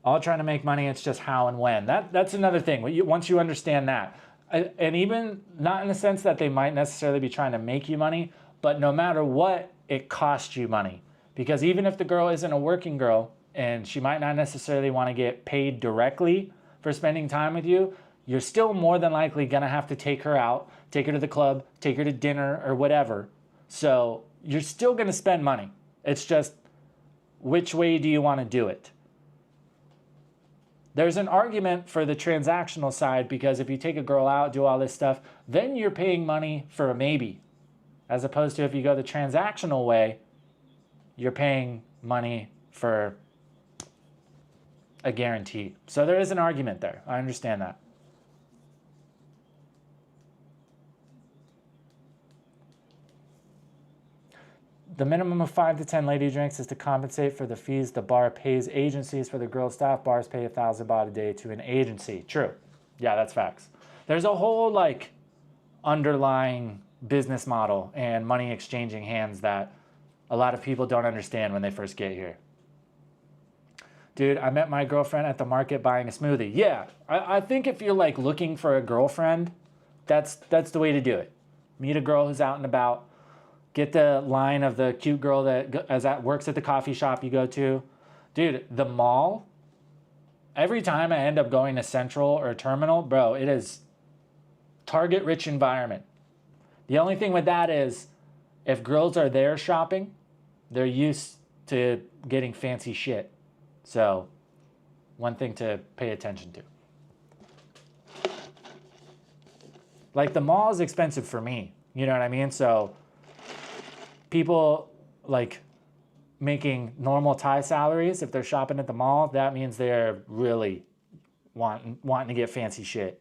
All trying to make money, it's just how and when. That's another thing. Once you understand that, and even not in the sense that they might necessarily be trying to make you money, but no matter what, it costs you money. Because even if the girl isn't a working girl, and she might not necessarily want to get paid directly for spending time with you, you're still more than likely going to have to take her out, take her to the club, take her to dinner or whatever. So you're still going to spend money. It's just, which way do you want to do it? There's an argument for the transactional side, because if you take a girl out, do all this stuff, then you're paying money for a maybe. As opposed to if you go the transactional way, you're paying money for a guarantee. So there is an argument there. I understand that. The minimum of 5 to 10 lady drinks is to compensate for the fees the bar pays agencies for the girl staff. Bars pay 1,000 baht a day to an agency. True. Yeah, that's facts. There's a whole like underlying business model and money exchanging hands that a lot of people don't understand when they first get here. Dude, I met my girlfriend at the market buying a smoothie. Yeah, I think if you're like looking for a girlfriend, that's the way to do it. Meet a girl who's out and about. Get the line of the cute girl that works at the coffee shop you go to. Dude, the mall, every time I end up going to Central or Terminal, bro, it is target-rich environment. The only thing with that is if girls are there shopping, they're used to getting fancy shit. So, one thing to pay attention to. Like, the mall is expensive for me. You know what I mean? So, people, like, making normal Thai salaries, if they're shopping at the mall, that means they're really wanting to get fancy shit.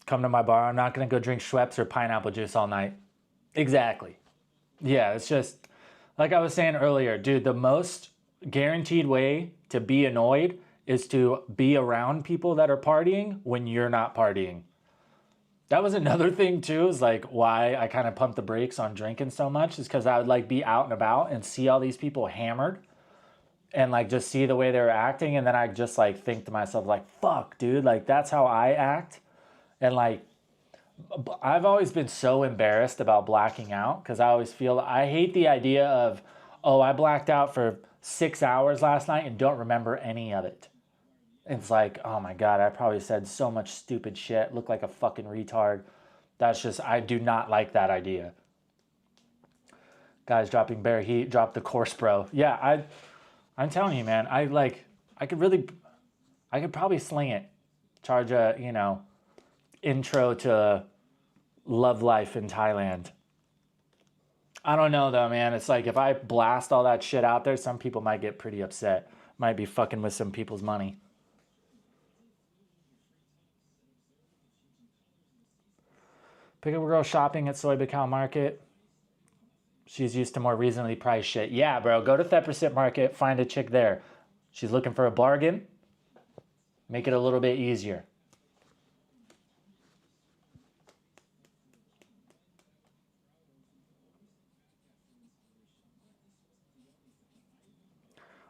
Come to my bar, I'm not going to go drink Schweppes or pineapple juice all night. Exactly. Yeah, it's just, like I was saying earlier, dude, the most guaranteed way to be annoyed is to be around people that are partying when you're not partying. That was another thing too, is like why I kind of pumped the brakes on drinking so much, is because I would like be out and about and see all these people hammered and like just see the way they were acting, and then I just like think to myself like, fuck, dude, like that's how I act. And like, I've always been so embarrassed about blacking out, because I always feel, I hate the idea of, oh, I blacked out for 6 hours last night and don't remember any of it. It's like, oh my God, I probably said so much stupid shit, look like a fucking retard. That's just, I do not like that idea. Guys dropping bare heat, drop the course, bro. Yeah, I'm telling you, man, I could probably sling it. Charge a, you know, intro to love life in Thailand. I don't know though, man. It's like if I blast all that shit out there, some people might get pretty upset. Might be fucking with some people's money. Pick up a girl shopping at Soy Bacow Market. She's used to more reasonably priced shit. Yeah, bro. Go to Theppersit Market. Find a chick there. She's looking for a bargain. Make it a little bit easier.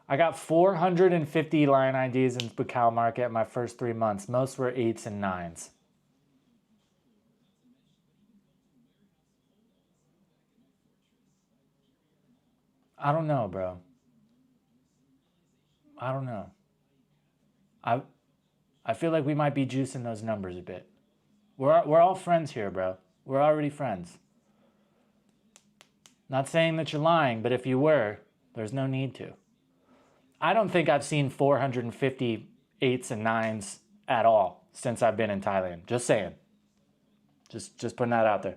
I got 450 line IDs in Bacow Market in my first 3 months. Most were 8s and 9s. I don't know, bro. I don't know. I feel like we might be juicing those numbers a bit. We're all friends here, bro. We're already friends. Not saying that you're lying, but if you were, there's no need to. I don't think I've seen 450 8s and 9s at all since I've been in Thailand. Just saying. Just putting that out there.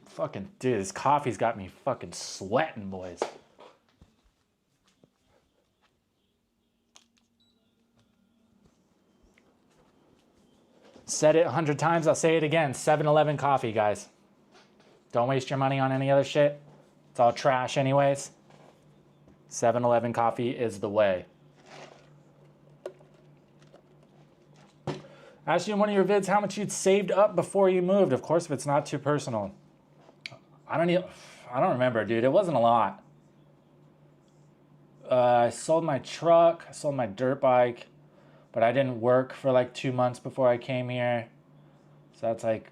Fucking dude, this coffee's got me fucking sweating, boys. Said it 100 times, I'll say it again. 7-Eleven coffee, guys. Don't waste your money on any other shit. It's all trash anyways. 7-Eleven coffee is the way. Asked you in one of your vids how much you'd saved up before you moved. Of course, if it's not too personal. I don't remember, dude. It wasn't a lot. I sold my truck. I sold my dirt bike. But I didn't work for like 2 months before I came here. So that's like,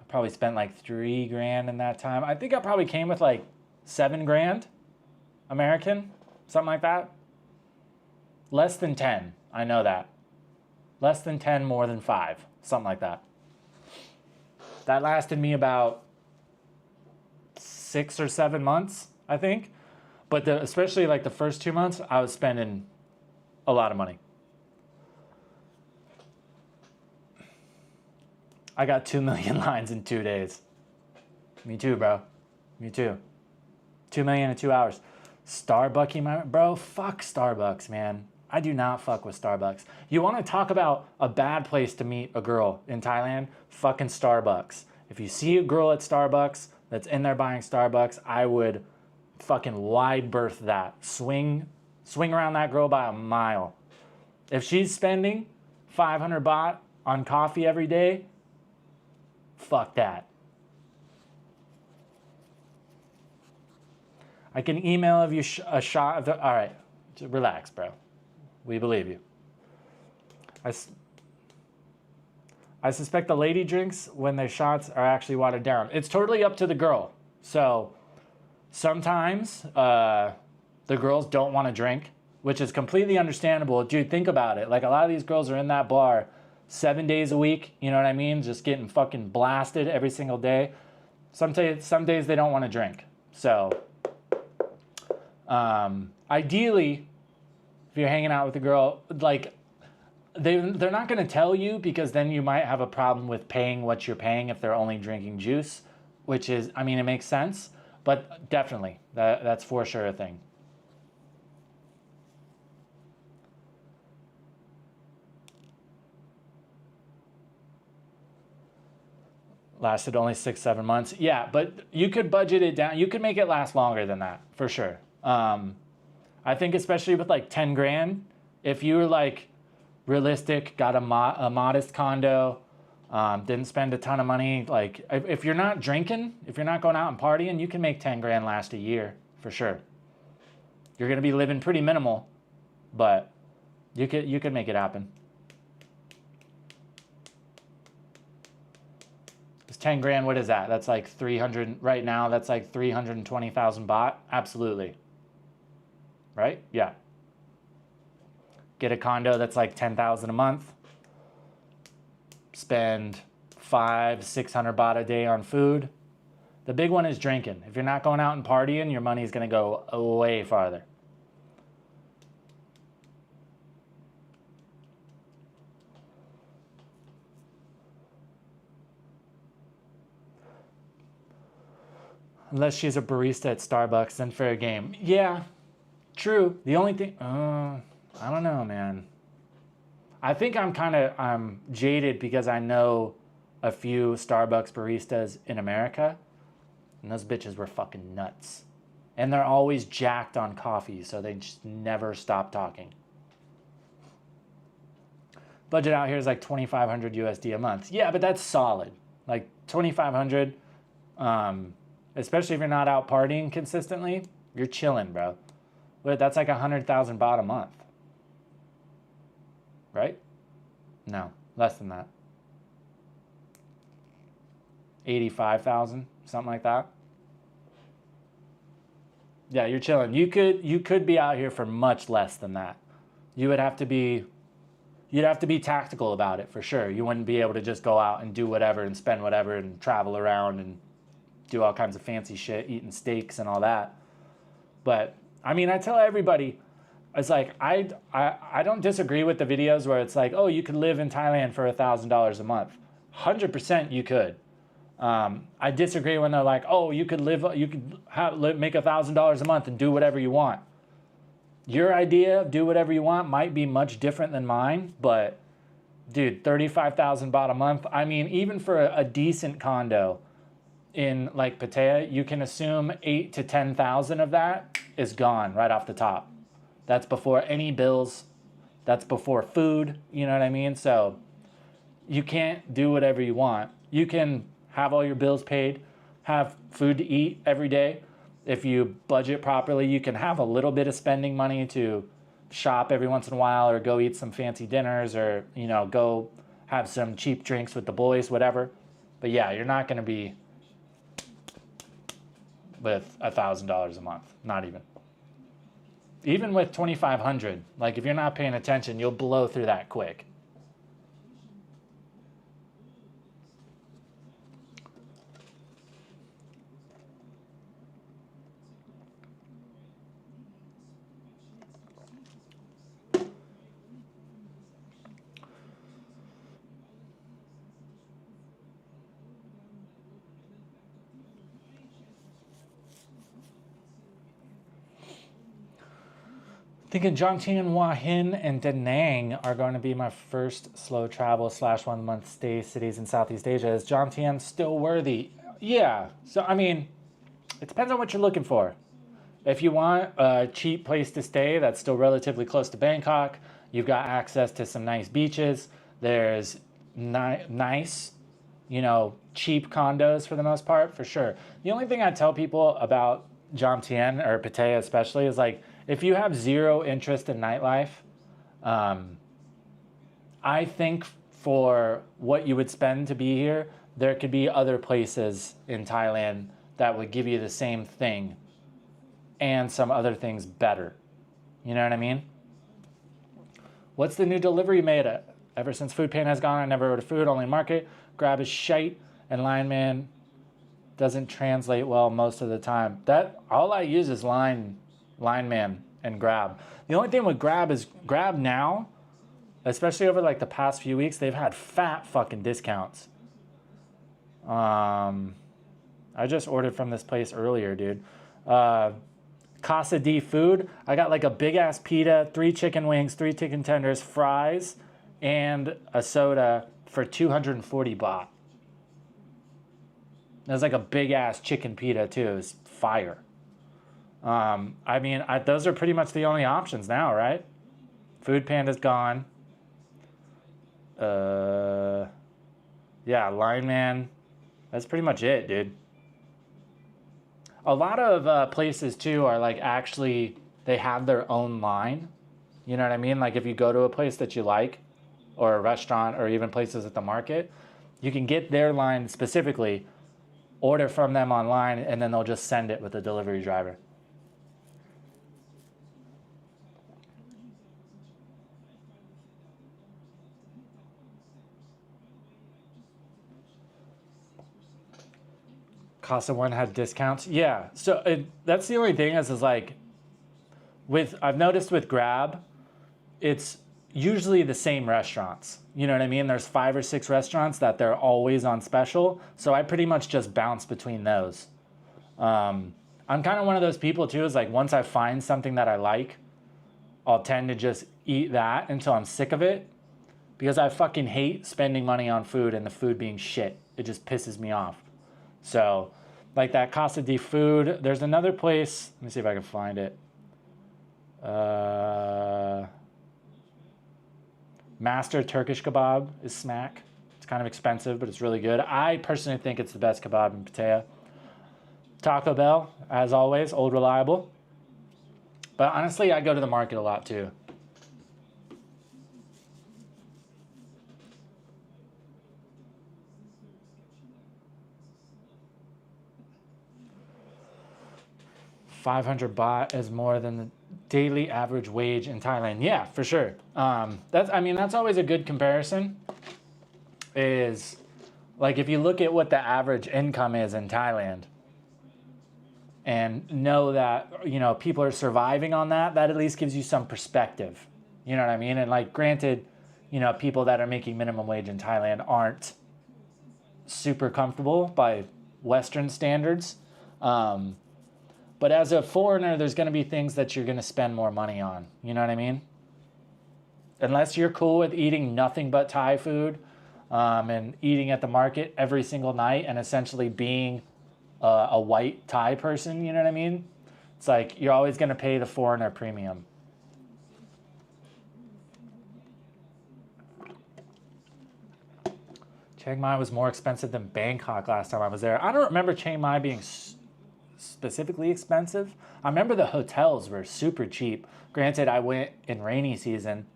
I probably spent like $3,000 in that time. I think I probably came with like $7,000 American, something like that. Less than 10, I know that. Less than 10, more than 5, something like that. That lasted me about 6 or 7 months, I think. But especially like the first 2 months, I was spending a lot of money. I got 2 million lines in 2 days. Me too, bro. Me too. 2 million in 2 hours. Starbucks, bro, fuck Starbucks, man. I do not fuck with Starbucks. You want to talk about a bad place to meet a girl in Thailand? Fucking Starbucks. If you see a girl at Starbucks that's in there buying Starbucks, I would fucking wide berth that. Swing around that girl by a mile. If she's spending 500 baht on coffee every day, fuck that. I can email you a shot of the... All right, just relax, bro. We believe you. I suspect the lady drinks when their shots are actually watered down. It's totally up to the girl. So sometimes the girls don't want to drink, which is completely understandable. Dude, think about it. Like a lot of these girls are in that bar 7 days a week. You know what I mean? Just getting fucking blasted every single day. Some days they don't want to drink. So ideally, if you're hanging out with a girl, like they're not going to tell you, because then you might have a problem with paying what you're paying if they're only drinking juice, which is, I mean, it makes sense, but definitely that's for sure a thing. Lasted only 6-7 months. Yeah, but you could budget it down. You could make it last longer than that, for sure. I think especially with like 10 grand, if you were like realistic, got a modest condo, didn't spend a ton of money, like if you're not drinking, if you're not going out and partying, you can make 10 grand last a year, for sure. You're going to be living pretty minimal, but you could make it happen. 10 grand, what is that? That's like 300, right now, that's like 320,000 baht. Absolutely. Right? Yeah. Get a condo that's like 10,000 a month. Spend 500-600 baht a day on food. The big one is drinking. If you're not going out and partying, your money's going to go way farther. Unless she's a barista at Starbucks, then fair game. Yeah, true. The only thing, I don't know, man. I think I'm jaded because I know a few Starbucks baristas in America, and those bitches were fucking nuts. And they're always jacked on coffee, so they just never stop talking. Budget out here is like 2,500 USD a month. Yeah, but that's solid. Like 2,500, especially if you're not out partying consistently, you're chilling, bro. But that's like 100,000 baht a month. Right? No, less than that. 85,000, something like that. Yeah, you're chilling. You could be out here for much less than that. You'd have to be tactical about it for sure. You wouldn't be able to just go out and do whatever and spend whatever and travel around and do all kinds of fancy shit, eating steaks and all that. But I mean, I tell everybody, it's like I don't disagree with the videos where it's like, oh, you could live in Thailand for $1,000 a month. 100% you could. I disagree when they're like, oh, you could make $1,000 a month and do whatever you want. Your idea of do whatever you want might be much different than mine, but dude, 35,000 baht a month. I mean, even for a decent condo in like Pattaya, you can assume 8 to 10,000 of that is gone right off the top. That's before any bills. That's before food. You know what I mean? So you can't do whatever you want. You can have all your bills paid, have food to eat every day. If you budget properly, you can have a little bit of spending money to shop every once in a while or go eat some fancy dinners or, you know, go have some cheap drinks with the boys, whatever. But yeah, you're not going to be with $1,000 a month. Not even. Even with 2,500, like if you're not paying attention, you'll blow through that quick. Thinking Jomtien, Hua Hin, and Da Nang are going to be my first slow travel / 1 month stay cities in Southeast Asia. Is Jomtien still worthy? Yeah. So, I mean, it depends on what you're looking for. If you want a cheap place to stay that's still relatively close to Bangkok, you've got access to some nice beaches. There's nice, you know, cheap condos for the most part, for sure. The only thing I tell people about Jomtien or Pattaya especially is like, if you have zero interest in nightlife, I think for what you would spend to be here, there could be other places in Thailand that would give you the same thing and some other things better. You know what I mean? What's the new delivery made at? Ever since Food Pan has gone, I never ordered food, only market. Grab is shite, and Line Man doesn't translate well most of the time. That all I use is Line Man and Grab. The only thing with Grab is Grab now, especially over like the past few weeks, they've had fat fucking discounts. I just ordered from this place earlier, dude. Casa D Food. I got like a big ass pita, 3 chicken wings, 3 chicken tenders, fries, and a soda for 240 baht. There's like a big ass chicken pita too. It's fire. I mean, those are pretty much the only options now, right? Food Panda's gone. Yeah, Line Man. That's pretty much it, dude. A lot of places too are like actually, they have their own line. You know what I mean? Like if you go to a place that you like, or a restaurant, or even places at the market, you can get their line specifically, order from them online, and then they'll just send it with a delivery driver. Casa One had discounts. Yeah. So that's the only thing is like, I've noticed with Grab, it's usually the same restaurants. You know what I mean? There's 5 or 6 restaurants that they're always on special. So I pretty much just bounce between those. I'm kind of one of those people too, is like once I find something that I like, I'll tend to just eat that until I'm sick of it. Because I fucking hate spending money on food and the food being shit. It just pisses me off. So, like that Casa de Food. There's another place. Let me see if I can find it. Master Turkish Kebab is smack. It's kind of expensive, but it's really good. I personally think it's the best kebab in Pattaya. Taco Bell, as always, old reliable. But honestly, I go to the market a lot too. $500 is more than the daily average wage in Thailand. Yeah, for sure. That's always a good comparison. Is like if you look at what the average income is in Thailand, and know that people are surviving on that, that at least gives you some perspective. You know what I mean? And like, granted, people that are making minimum wage in Thailand aren't super comfortable by Western standards. But as a foreigner, there's going to be things that you're going to spend more money on. You know what I mean? Unless you're cool with eating nothing but Thai food and eating at the market every single night and essentially being a white Thai person, you know what I mean? It's like you're always going to pay the foreigner premium. Chiang Mai was more expensive than Bangkok last time I was there. I don't remember Chiang Mai being specifically expensive. I remember the hotels were super cheap. Granted, I went in rainy season.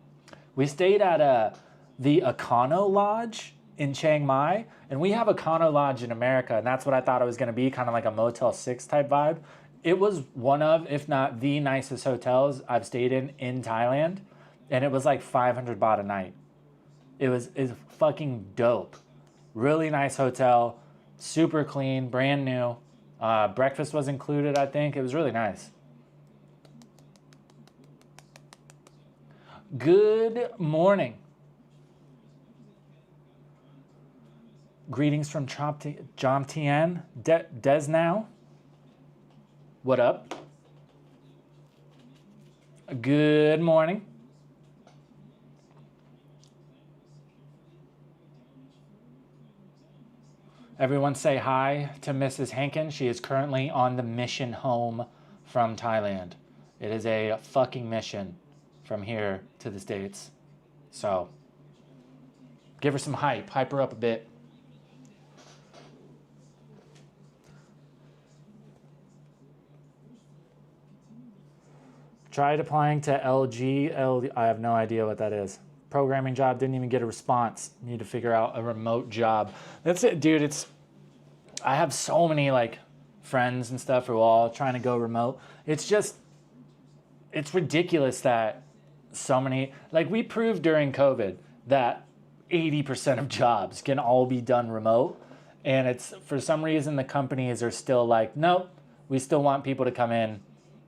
We stayed at the Econo Lodge in Chiang Mai, and we have a Condo Lodge in America, and that's what I thought it was going to be, kind of like a Motel 6 type vibe. It was one of, if not the nicest hotels I've stayed in Thailand, and it was like 500 baht a night. It's fucking dope. Really nice hotel, super clean, brand new. Breakfast was included, I think. It was really nice. Good morning. Greetings from Jomtien. Des now. What up? Good morning. Everyone say hi to Mrs. Hankin. She is currently on the mission home from Thailand. It is a fucking mission from here to the States. So, give her some hype. Hype her up a bit. Tried applying to LG. I have no idea what that is. Programming job, didn't even get a response. Need to figure out a remote job. That's it, dude. I have so many like friends and stuff who are all trying to go remote. It's ridiculous that so many, like we proved during COVID that 80% of jobs can all be done remote. And it's, for some reason, the companies are still like, nope, we still want people to come in.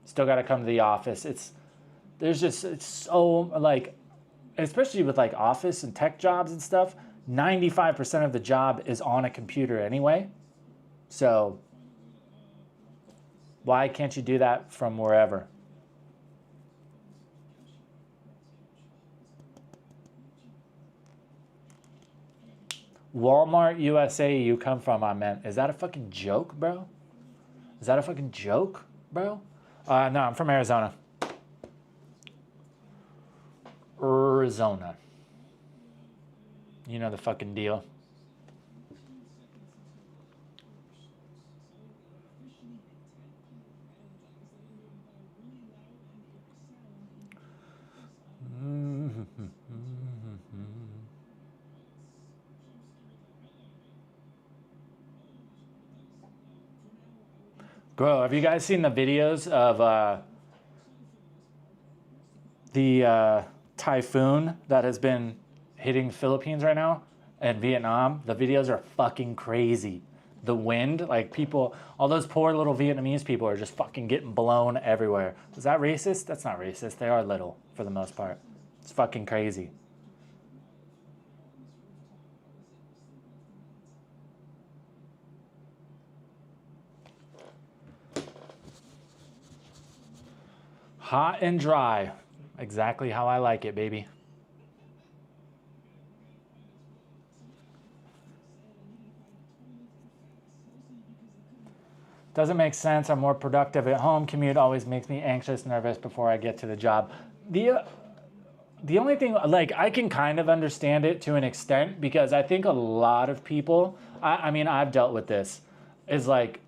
Still got to come to the office. It's so like, especially with like office and tech jobs and stuff, 95% of the job is on a computer anyway. So why can't you do that from wherever? Walmart USA you come from, I meant. Is that a fucking joke, bro? Is that a fucking joke, bro? No, I'm from Arizona. Arizona. You know the fucking deal. Bro, have you guys seen the videos of the typhoon that has been hitting the Philippines right now and Vietnam? The videos are fucking crazy. the wind, like people, all those poor little Vietnamese people are just fucking getting blown everywhere. Is that racist? That's not racist. They are little for the most part. It's fucking crazy. Hot and dry. Exactly how I like it, baby. Doesn't make sense. I'm more productive at home. Commute always makes me anxious, nervous before I get to the job. The only thing, like, I can kind of understand it to an extent because I think a lot of people, I mean, I've dealt with this, is like,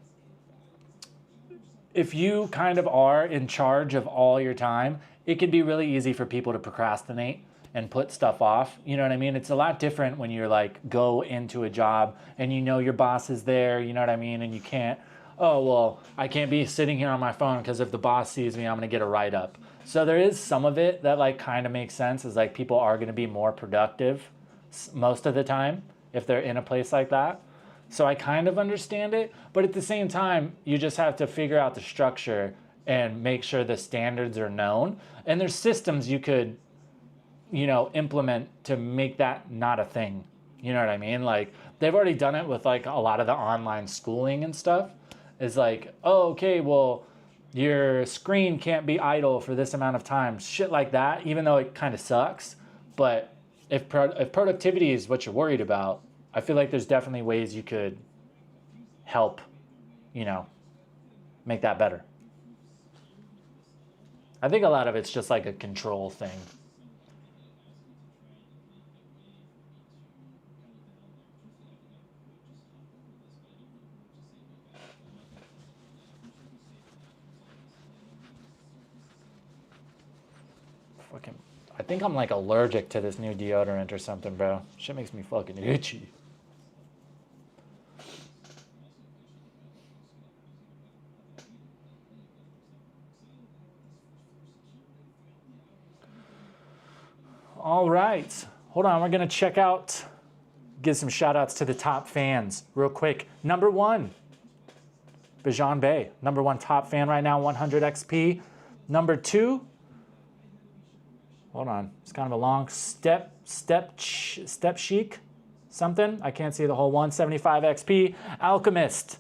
if you kind of are in charge of all your time, it can be really easy for people to procrastinate and put stuff off. You know what I mean? It's a lot different when you're like, go into a job and you know your boss is there, you know what I mean? And you can't, oh, well, I can't be sitting here on my phone because if the boss sees me, I'm going to get a write-up. So there is some of it that like kind of makes sense, is like people are going to be more productive most of the time if they're in a place like that. So I kind of understand it, but at the same time, you just have to figure out the structure and make sure the standards are known. And there's systems you could, you know, implement to make that not a thing. You know what I mean? Like they've already done it with like a lot of the online schooling and stuff. It's like, oh, okay, well, your screen can't be idle for this amount of time. Shit like that, even though it kind of sucks. But if productivity is what you're worried about, I feel like there's definitely ways you could help, you know, make that better. I think a lot of it's just like a control thing. Fucking, I think I'm like allergic to this new deodorant or something, bro. Shit makes me fucking itchy. All right. Hold on. We're going to check out, give some shout outs to the top fans real quick. Number 1, Bijan Bay. Number 1 top fan right now, 100 XP. Number 2, hold on. It's kind of a long step chic something. I can't see the whole one. 75 XP. Alchemist.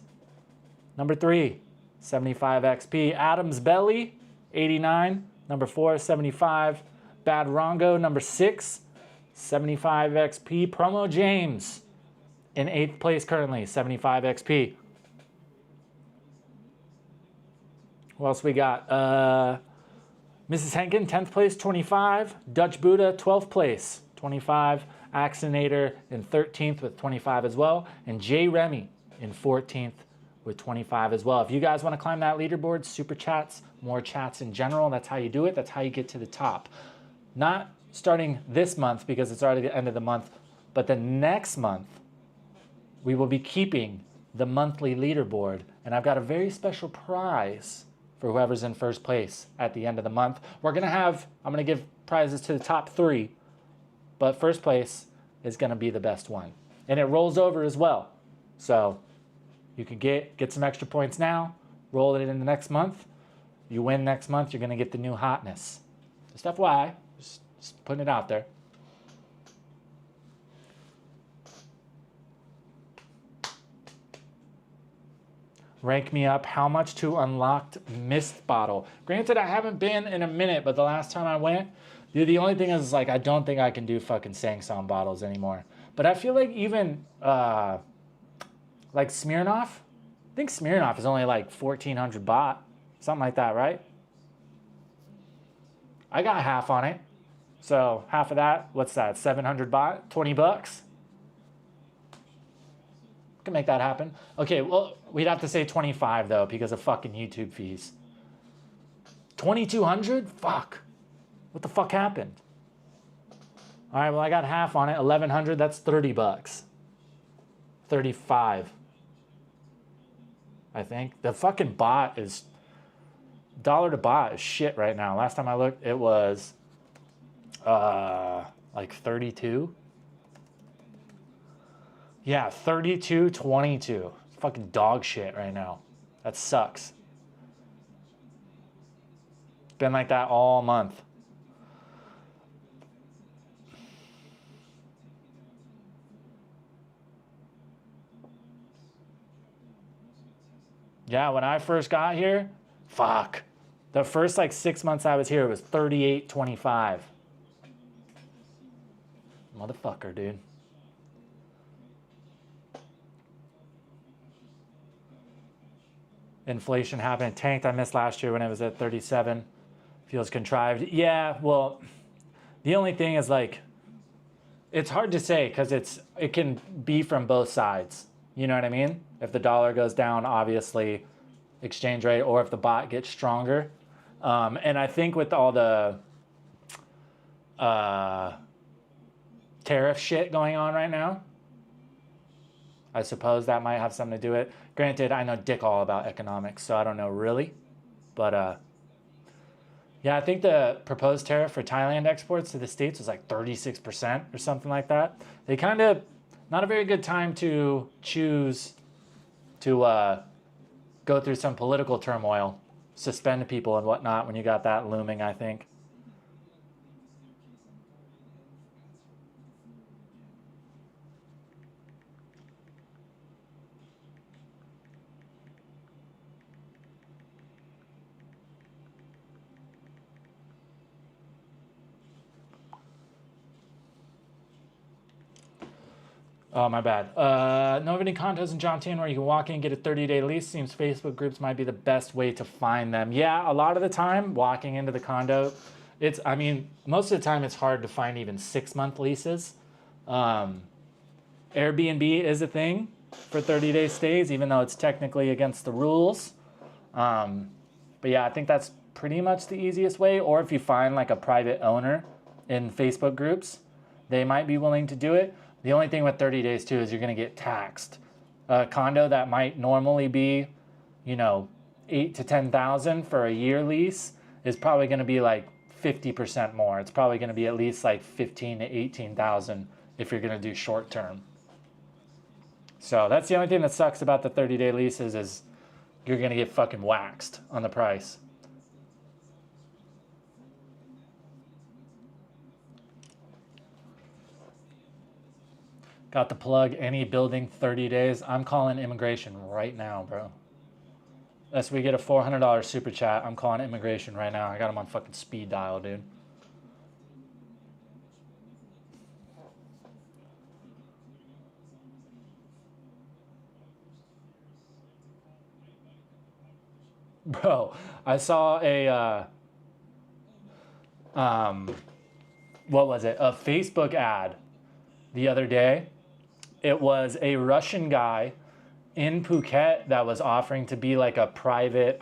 Number 3, 75 XP. Adam's Belly, 89. Number 4, 75. Bad Rongo, number 6, 75 XP. Promo James in 8th place currently, 75 XP. Who else we got? Mrs. Henkin, 10th place, 25. Dutch Buddha, 12th place, 25. Axinator in 13th with 25 as well. And Jay Remy in 14th with 25 as well. If you guys want to climb that leaderboard, super chats, more chats in general, that's how you do it. That's how you get to the top. Not starting this month because it's already the end of the month, but the next month we will be keeping the monthly leaderboard, and I've got a very special prize for whoever's in first place at the end of the month. I'm gonna give prizes to the top 3, but first place is gonna be the best one, and it rolls over as well. So you can get some extra points now, roll it in the next month. You win next month, you're gonna get the new hotness. Just FYI. Just putting it out there. Rank me up. How much to unlocked mist bottle? Granted, I haven't been in a minute, but the last time I went, the only thing is like I don't think I can do fucking Sangsong bottles anymore. But I feel like even like Smirnoff, I think Smirnoff is only like 1,400 baht, something like that, right? I got half on it. So half of that, what's that, 700 baht, 20 bucks? Can make that happen. Okay, well, we'd have to say 25 though because of fucking YouTube fees. 2,200? Fuck. What the fuck happened? All right, well, I got half on it, 1,100, that's 30 bucks. 35, I think. The fucking baht is, dollar to baht is shit right now. Last time I looked, it was like 32. Yeah, 32.22. fucking dog shit right now. That sucks. It's been like that all month. Yeah, when I first got here, fuck. The first like 6 months I was here, it was 38.25. Motherfucker, dude. Inflation happened. Tanked. I missed last year when it was at 37. Feels contrived. Yeah, well, the only thing is like, it's hard to say because it can be from both sides. You know what I mean? If the dollar goes down, obviously, exchange rate, or if the baht gets stronger. And I think with all the tariff shit going on right now, I suppose that might have something to do with it. Granted, I know dick all about economics, so I don't know really. But yeah, I think the proposed tariff for Thailand exports to the States was like 36% or something like that. They kind of, not a very good time to choose to go through some political turmoil, suspend people and whatnot when you got that looming, I think. Oh, my bad. Know of any condos in John where you can walk in, get a 30-day lease? Seems Facebook groups might be the best way to find them. Yeah, a lot of the time, walking into the condo, I mean, most of the time it's hard to find even 6-month leases. Airbnb is a thing for 30-day stays, even though it's technically against the rules. But yeah, I think that's pretty much the easiest way. Or if you find like a private owner in Facebook groups, they might be willing to do it. The only thing with 30 days too is you're going to get taxed. A condo that might normally be, you know, 8 to 10,000 for a year lease is probably going to be like 50% more. It's probably going to be at least like 15 to 18,000 if you're going to do short term. So that's the only thing that sucks about the 30-day leases is you're going to get fucking waxed on the price. Got the plug, any building, 30 days. I'm calling immigration right now, bro. Unless we get a $400 super chat, I'm calling immigration right now. I got them on fucking speed dial, dude. Bro, I saw a, what was it? A Facebook ad the other day. It was a Russian guy in Phuket that was offering to be like a private,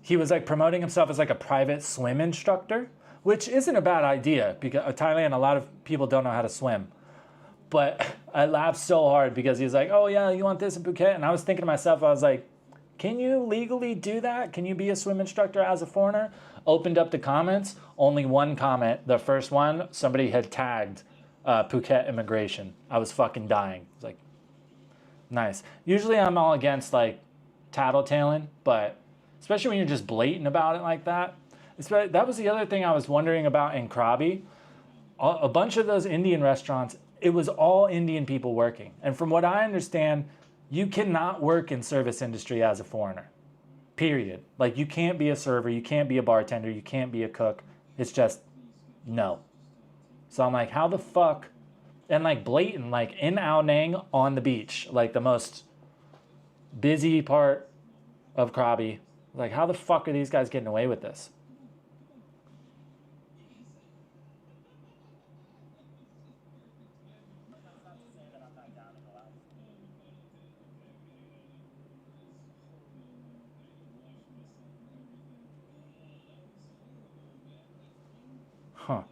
he was like promoting himself as like a private swim instructor, which isn't a bad idea because in Thailand, a lot of people don't know how to swim. But I laughed so hard because he was like, oh yeah, you want this in Phuket? And I was thinking to myself, I was like, can you legally do that? Can you be a swim instructor as a foreigner? Opened up the comments, only one comment. The first one, somebody had tagged Phuket immigration. I was fucking dying. I was like, nice. Usually I'm all against like tattletaling, but especially when you're just blatant about it like that. That was the other thing I was wondering about in Krabi. A bunch of those Indian restaurants, it was all Indian people working. And from what I understand, you cannot work in service industry as a foreigner. Period. Like you can't be a server, you can't be a bartender, you can't be a cook. It's just no. So I'm like, how the fuck? And like blatant, like in Ao Nang on the beach, like the most busy part of Krabi. Like, how the fuck are these guys getting away with this? Huh.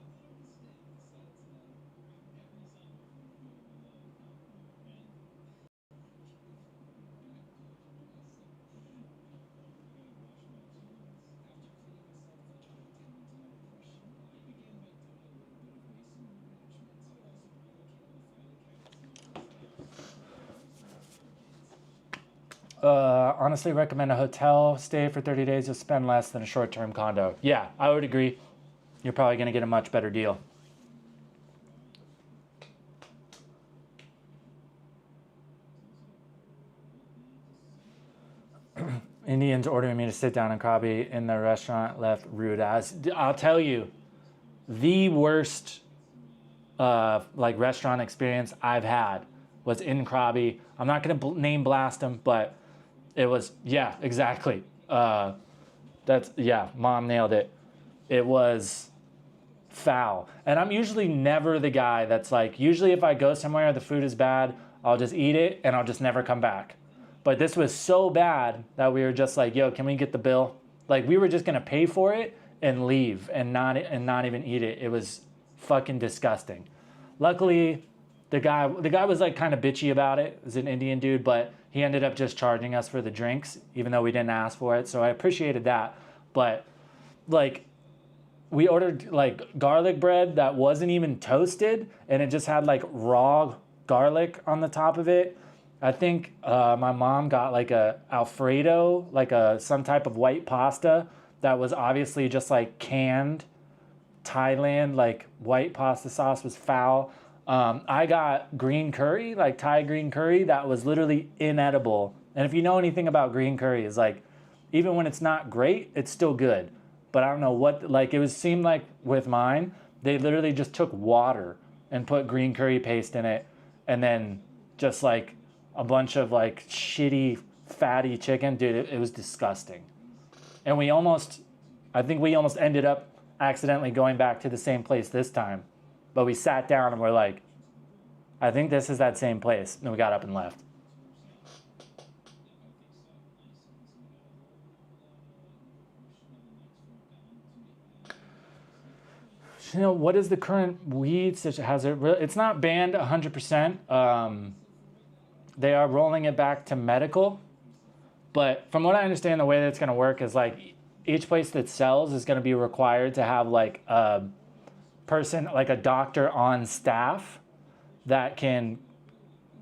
Honestly, recommend a hotel stay for 30 days. You'll spend less than a short-term condo. Yeah, I would agree. You're probably going to get a much better deal. Indians ordering me to sit down in Krabi in the restaurant, left rude ass. I'll tell you, the worst like restaurant experience I've had was in Krabi. I'm not going to name blast them, but it was, yeah, exactly. Mom nailed it. It was foul. And I'm usually never the guy that's like, usually if I go somewhere, the food is bad, I'll just eat it and I'll just never come back. But this was so bad that we were just like, yo, can we get the bill? Like we were just gonna pay for it and leave and not even eat it. It was fucking disgusting. Luckily, the guy was like kind of bitchy about it. It was an Indian dude, but he ended up just charging us for the drinks, even though we didn't ask for it. So I appreciated that. But like we ordered like garlic bread that wasn't even toasted and it just had like raw garlic on the top of it. I think my mom got like a Alfredo, like some type of white pasta that was obviously just like canned Thailand, like white pasta sauce was foul. I got green curry, like Thai green curry, that was literally inedible. And if you know anything about green curry, it's like, even when it's not great, it's still good. But I don't know what, like seemed like with mine, they literally just took water and put green curry paste in it. And then just like a bunch of like shitty, fatty chicken. Dude, it was disgusting. And I think we almost ended up accidentally going back to the same place this time. But we sat down and we're like, I think this is that same place. And we got up and left. You know, what is the current weed situation? It's not banned 100%. They are rolling it back to medical. But from what I understand, the way that it's going to work is like each place that sells is going to be required to have like a person, like a doctor on staff that can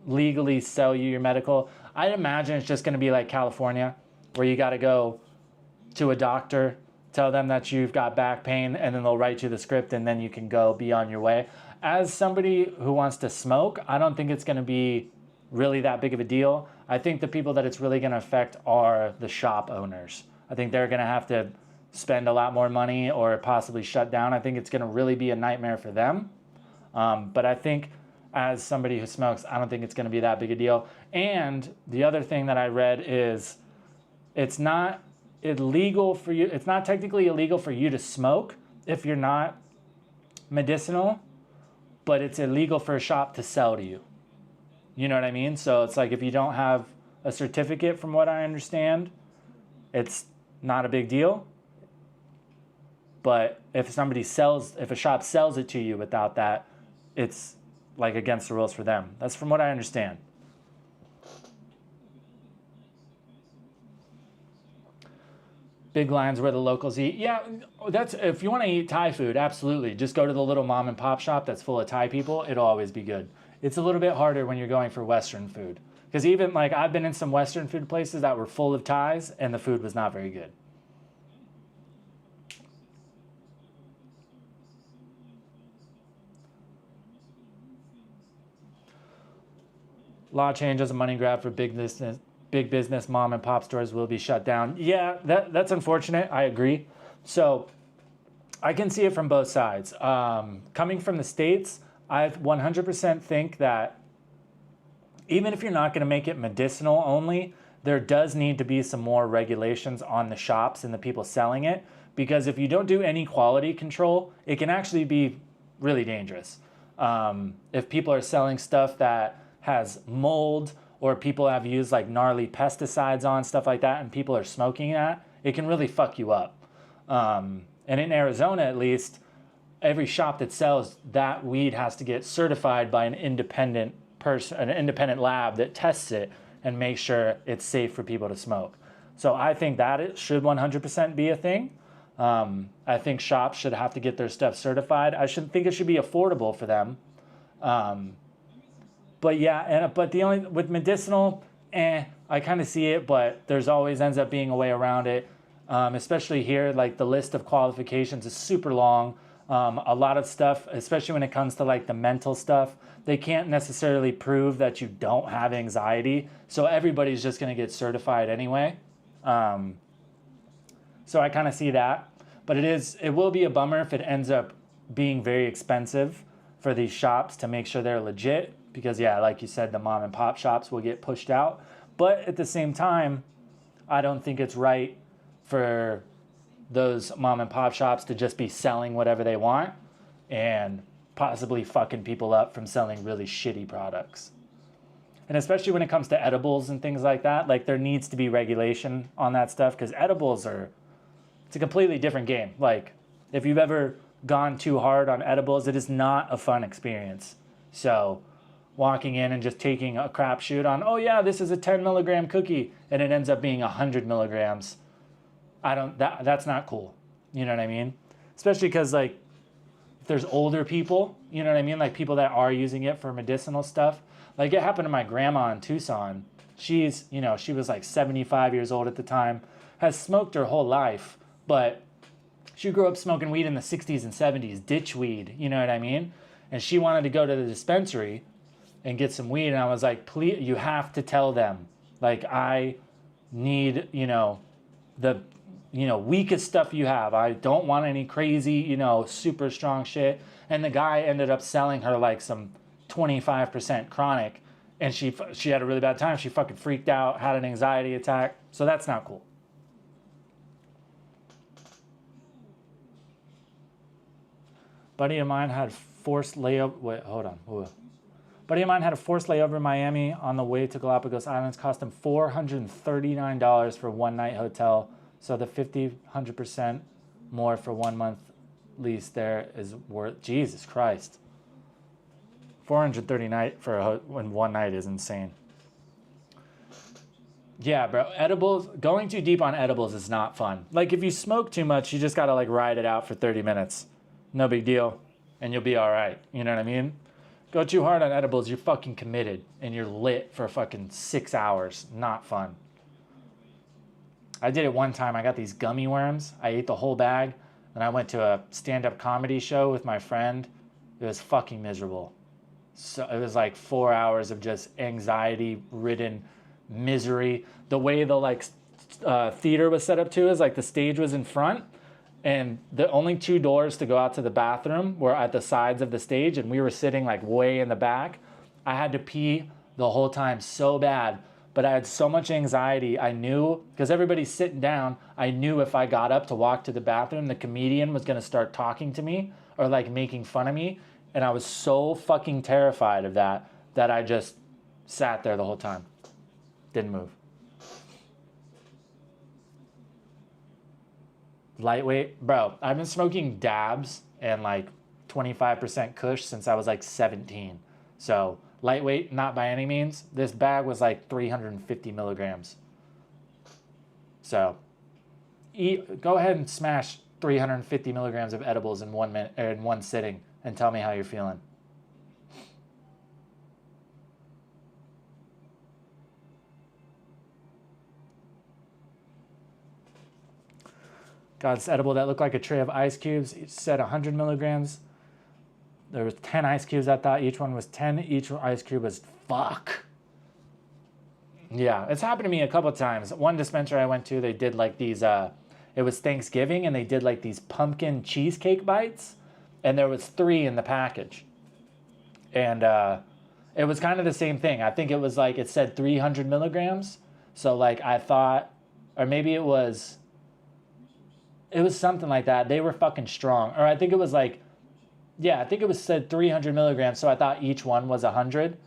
legally sell you your medical. I'd imagine it's just going to be like California, where you got to go to a doctor, tell them that you've got back pain, and then they'll write you the script, and then you can go be on your way. As somebody who wants to smoke, I don't think it's going to be really that big of a deal. I think the people that it's really going to affect are the shop owners. I think they're going to have to spend a lot more money or possibly shut down. I think it's going to really be a nightmare for them. But I think as somebody who smokes, I don't think it's going to be that big a deal. And the other thing that I read is it's not illegal for you. It's not technically illegal for you to smoke if you're not medicinal, but it's illegal for a shop to sell to you. You know what I mean? So it's like if you don't have a certificate, from what I understand, it's not a big deal. But if a shop sells it to you without that, it's like against the rules for them. That's from what I understand. Big lines where the locals eat. Yeah, that's if you want to eat Thai food, absolutely. Just go to the little mom and pop shop that's full of Thai people. It'll always be good. It's a little bit harder when you're going for Western food. Because even like I've been in some Western food places that were full of Thais and the food was not very good. Law changes, a money grab for big business mom and pop stores will be shut down. Yeah, that's unfortunate. I agree. So I can see it from both sides. Coming from the States, I 100% think that even if you're not going to make it medicinal only, there does need to be some more regulations on the shops and the people selling it. Because if you don't do any quality control, it can actually be really dangerous. If people are selling stuff that has mold, or people have used like gnarly pesticides on stuff like that, and people are smoking that, it can really fuck you up. And in Arizona, at least, every shop that sells that weed has to get certified by an independent person, an independent lab that tests it and makes sure it's safe for people to smoke. So I think that it should 100% be a thing. I think shops should have to get their stuff certified. I should think it should be affordable for them. But yeah, but the only with medicinal, I kind of see it, but there's always ends up being a way around it. Especially here, like the list of qualifications is super long. A lot of stuff, especially when it comes to like the mental stuff, they can't necessarily prove that you don't have anxiety. So everybody's just going to get certified anyway. So I kind of see that, but it will be a bummer if it ends up being very expensive for these shops to make sure they're legit, because yeah, like you said, the mom and pop shops will get pushed out. But at the same time, I don't think it's right for those mom and pop shops to just be selling whatever they want and possibly fucking people up from selling really shitty products. And especially when it comes to edibles and things like that, like there needs to be regulation on that stuff, because edibles it's a completely different game. Like if you've ever gone too hard on edibles, it is not a fun experience. So walking in and just taking a crapshoot on, oh yeah, this is a 10 milligram cookie, and it ends up being 100 milligrams. That's not cool. You know what I mean? Especially because like if there's older people, you know what I mean? Like people that are using it for medicinal stuff. Like it happened to my grandma in Tucson. She was like 75 years old at the time, has smoked her whole life, but she grew up smoking weed in the 60s and 70s, ditch weed, you know what I mean? And she wanted to go to the dispensary and get some weed. And I was like, please, you have to tell them, like, I need, the, weakest stuff you have. I don't want any crazy, super strong shit. And the guy ended up selling her like some 25% chronic. And she had a really bad time. She fucking freaked out, had an anxiety attack. So that's not cool. Buddy of mine had forced layover. Wait, hold on. Ooh. Buddy of mine had a forced layover in Miami on the way to Galapagos Islands. Cost him $439 for one night hotel. So the 100% more for 1 month lease there is worth. Jesus Christ. $439 for one night is insane. Yeah, bro. Edibles. Going too deep on edibles is not fun. Like if you smoke too much, you just gotta like ride it out for 30 minutes. No big deal, and you'll be all right. You know what I mean? Go too hard on edibles, you're fucking committed, and you're lit for fucking 6 hours. Not fun. I did it one time. I got these gummy worms. I ate the whole bag, and I went to a stand-up comedy show with my friend. It was fucking miserable. So it was like 4 hours of just anxiety-ridden misery. The way the theater was set up too is like the stage was in front, and the only two doors to go out to the bathroom were at the sides of the stage, and we were sitting like way in the back. I had to pee the whole time so bad, but I had so much anxiety. I knew, because everybody's sitting down, I knew if I got up to walk to the bathroom, the comedian was going to start talking to me or like making fun of me. And I was so fucking terrified of that I just sat there the whole time. Didn't move. Lightweight, bro, I've been smoking dabs and like 25% kush since I was like 17. So lightweight, not by any means. This bag was like 350 milligrams. So go ahead and smash 350 milligrams of edibles in 1 minute, or in one sitting, and tell me how you're feeling. Got this edible that looked like a tray of ice cubes. Each said 100 milligrams. There was 10 ice cubes. I thought each one was 10. Each ice cube was fuck. Yeah, it's happened to me a couple of times. One dispensary I went to, they did like these, it was Thanksgiving, and they did like these pumpkin cheesecake bites. And there was 3 in the package. And it was kind of the same thing. I think it was like, it said 300 milligrams. So like I thought, or maybe it was something like that. They were fucking strong. Or I think it was like, yeah, I think it was said 300 milligrams. So I thought each one was 100.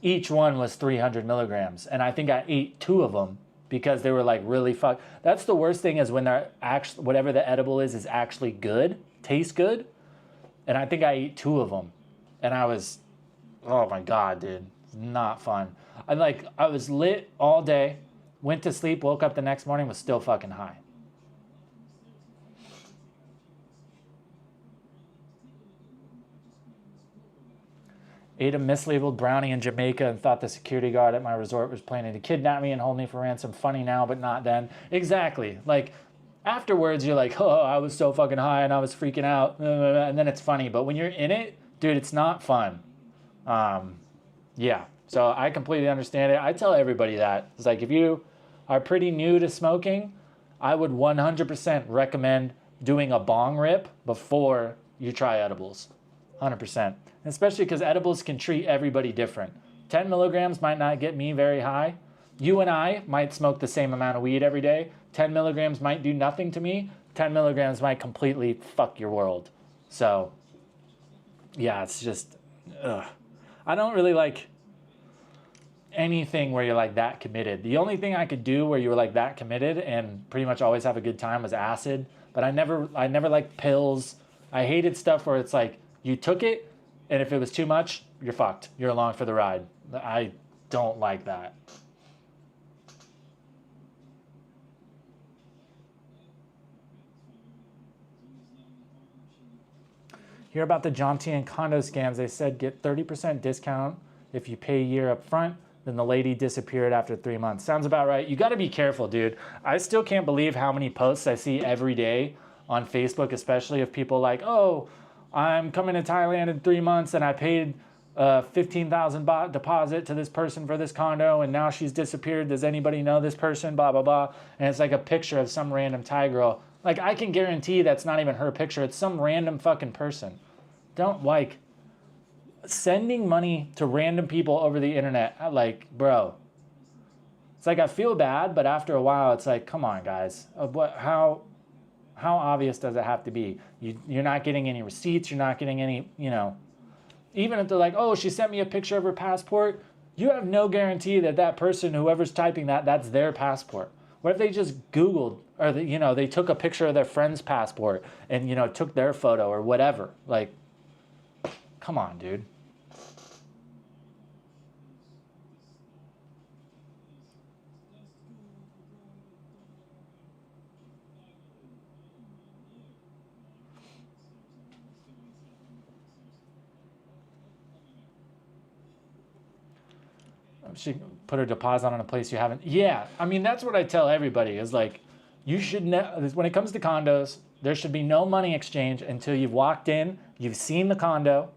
Each one was 300 milligrams. And I think I ate 2 of them because they were like really fuck. That's the worst thing, is when they're actually, whatever the edible is actually good, tastes good. And I think I ate 2 of them. And I was, oh my God, dude. Not fun. I was lit all day, went to sleep, woke up the next morning, was still fucking high. Ate a mislabeled brownie in Jamaica and thought the security guard at my resort was planning to kidnap me and hold me for ransom. Funny now, but not then. Exactly. Like, afterwards, you're like, oh, I was so fucking high and I was freaking out. And then it's funny. But when you're in it, dude, it's not fun. Yeah. So I completely understand it. I tell everybody that. It's like, if you are pretty new to smoking, I would 100% recommend doing a bong rip before you try edibles. 100%. Especially because edibles can treat everybody different. 10 milligrams might not get me very high. You and I might smoke the same amount of weed every day. 10 milligrams might do nothing to me. 10 milligrams might completely fuck your world. So, yeah, it's just, ugh. I don't really like anything where you're like that committed. The only thing I could do where you were like that committed and pretty much always have a good time was acid. But I never liked pills. I hated stuff where it's like, you took it, and if it was too much, you're fucked. You're along for the ride. I don't like that. Hear about the Jaunty and condo scams. They said get 30% discount if you pay a year up front. Then the lady disappeared after 3 months. Sounds about right. You got to be careful, dude. I still can't believe how many posts I see every day on Facebook, especially of people like, oh, I'm coming to Thailand in 3 months and I paid 15,000 baht deposit to this person for this condo and now she's disappeared. Does anybody know this person? Blah, blah, blah. And it's like a picture of some random Thai girl. Like, I can guarantee that's not even her picture. It's some random fucking person. Don't, like, sending money to random people over the internet. Like, bro. It's like I feel bad, but after a while it's like, come on, guys. How obvious does it have to be? You're not getting any receipts. You're not getting any, you know. Even if they're like, oh, she sent me a picture of her passport, you have no guarantee that that person, whoever's typing that, that's their passport. What if they just Googled, or they took a picture of their friend's passport and, took their photo or whatever? Like, come on, dude. She put her deposit on a place you haven't. Yeah, I mean, that's what I tell everybody is like, you should when it comes to condos, there should be no money exchange until you've walked in, you've seen the condo,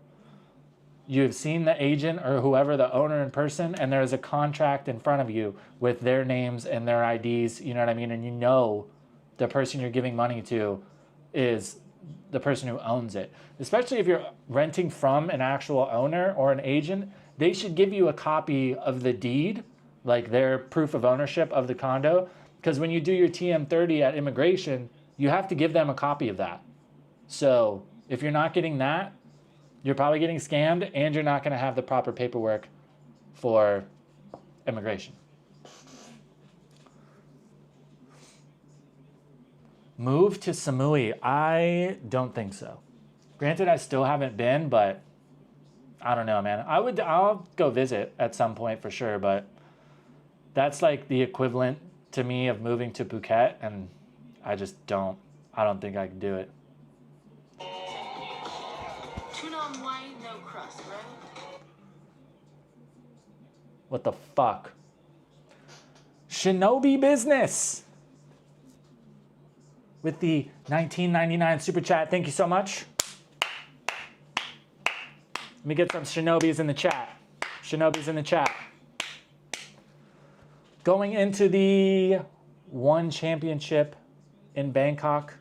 you've seen the agent or whoever, the owner in person, and there is a contract in front of you with their names and their IDs, you know what I mean? And you know the person you're giving money to is the person who owns it. Especially if you're renting from an actual owner or an agent, they should give you a copy of the deed, like their proof of ownership of the condo, because when you do your TM30 at immigration, you have to give them a copy of that. So if you're not getting that, you're probably getting scammed and you're not going to have the proper paperwork for immigration. Move to Samui? I don't think so. Granted, I still haven't been, but I don't know, man. I'll go visit at some point for sure, but that's like the equivalent to me of moving to Phuket, and I don't think I can do it. Tuna on white, no crust, right? What the fuck? Shinobi Business with the $19.99 super chat. Thank you so much. Let me get some Shinobis in the chat. Shinobis in the chat. Going into the One Championship in Bangkok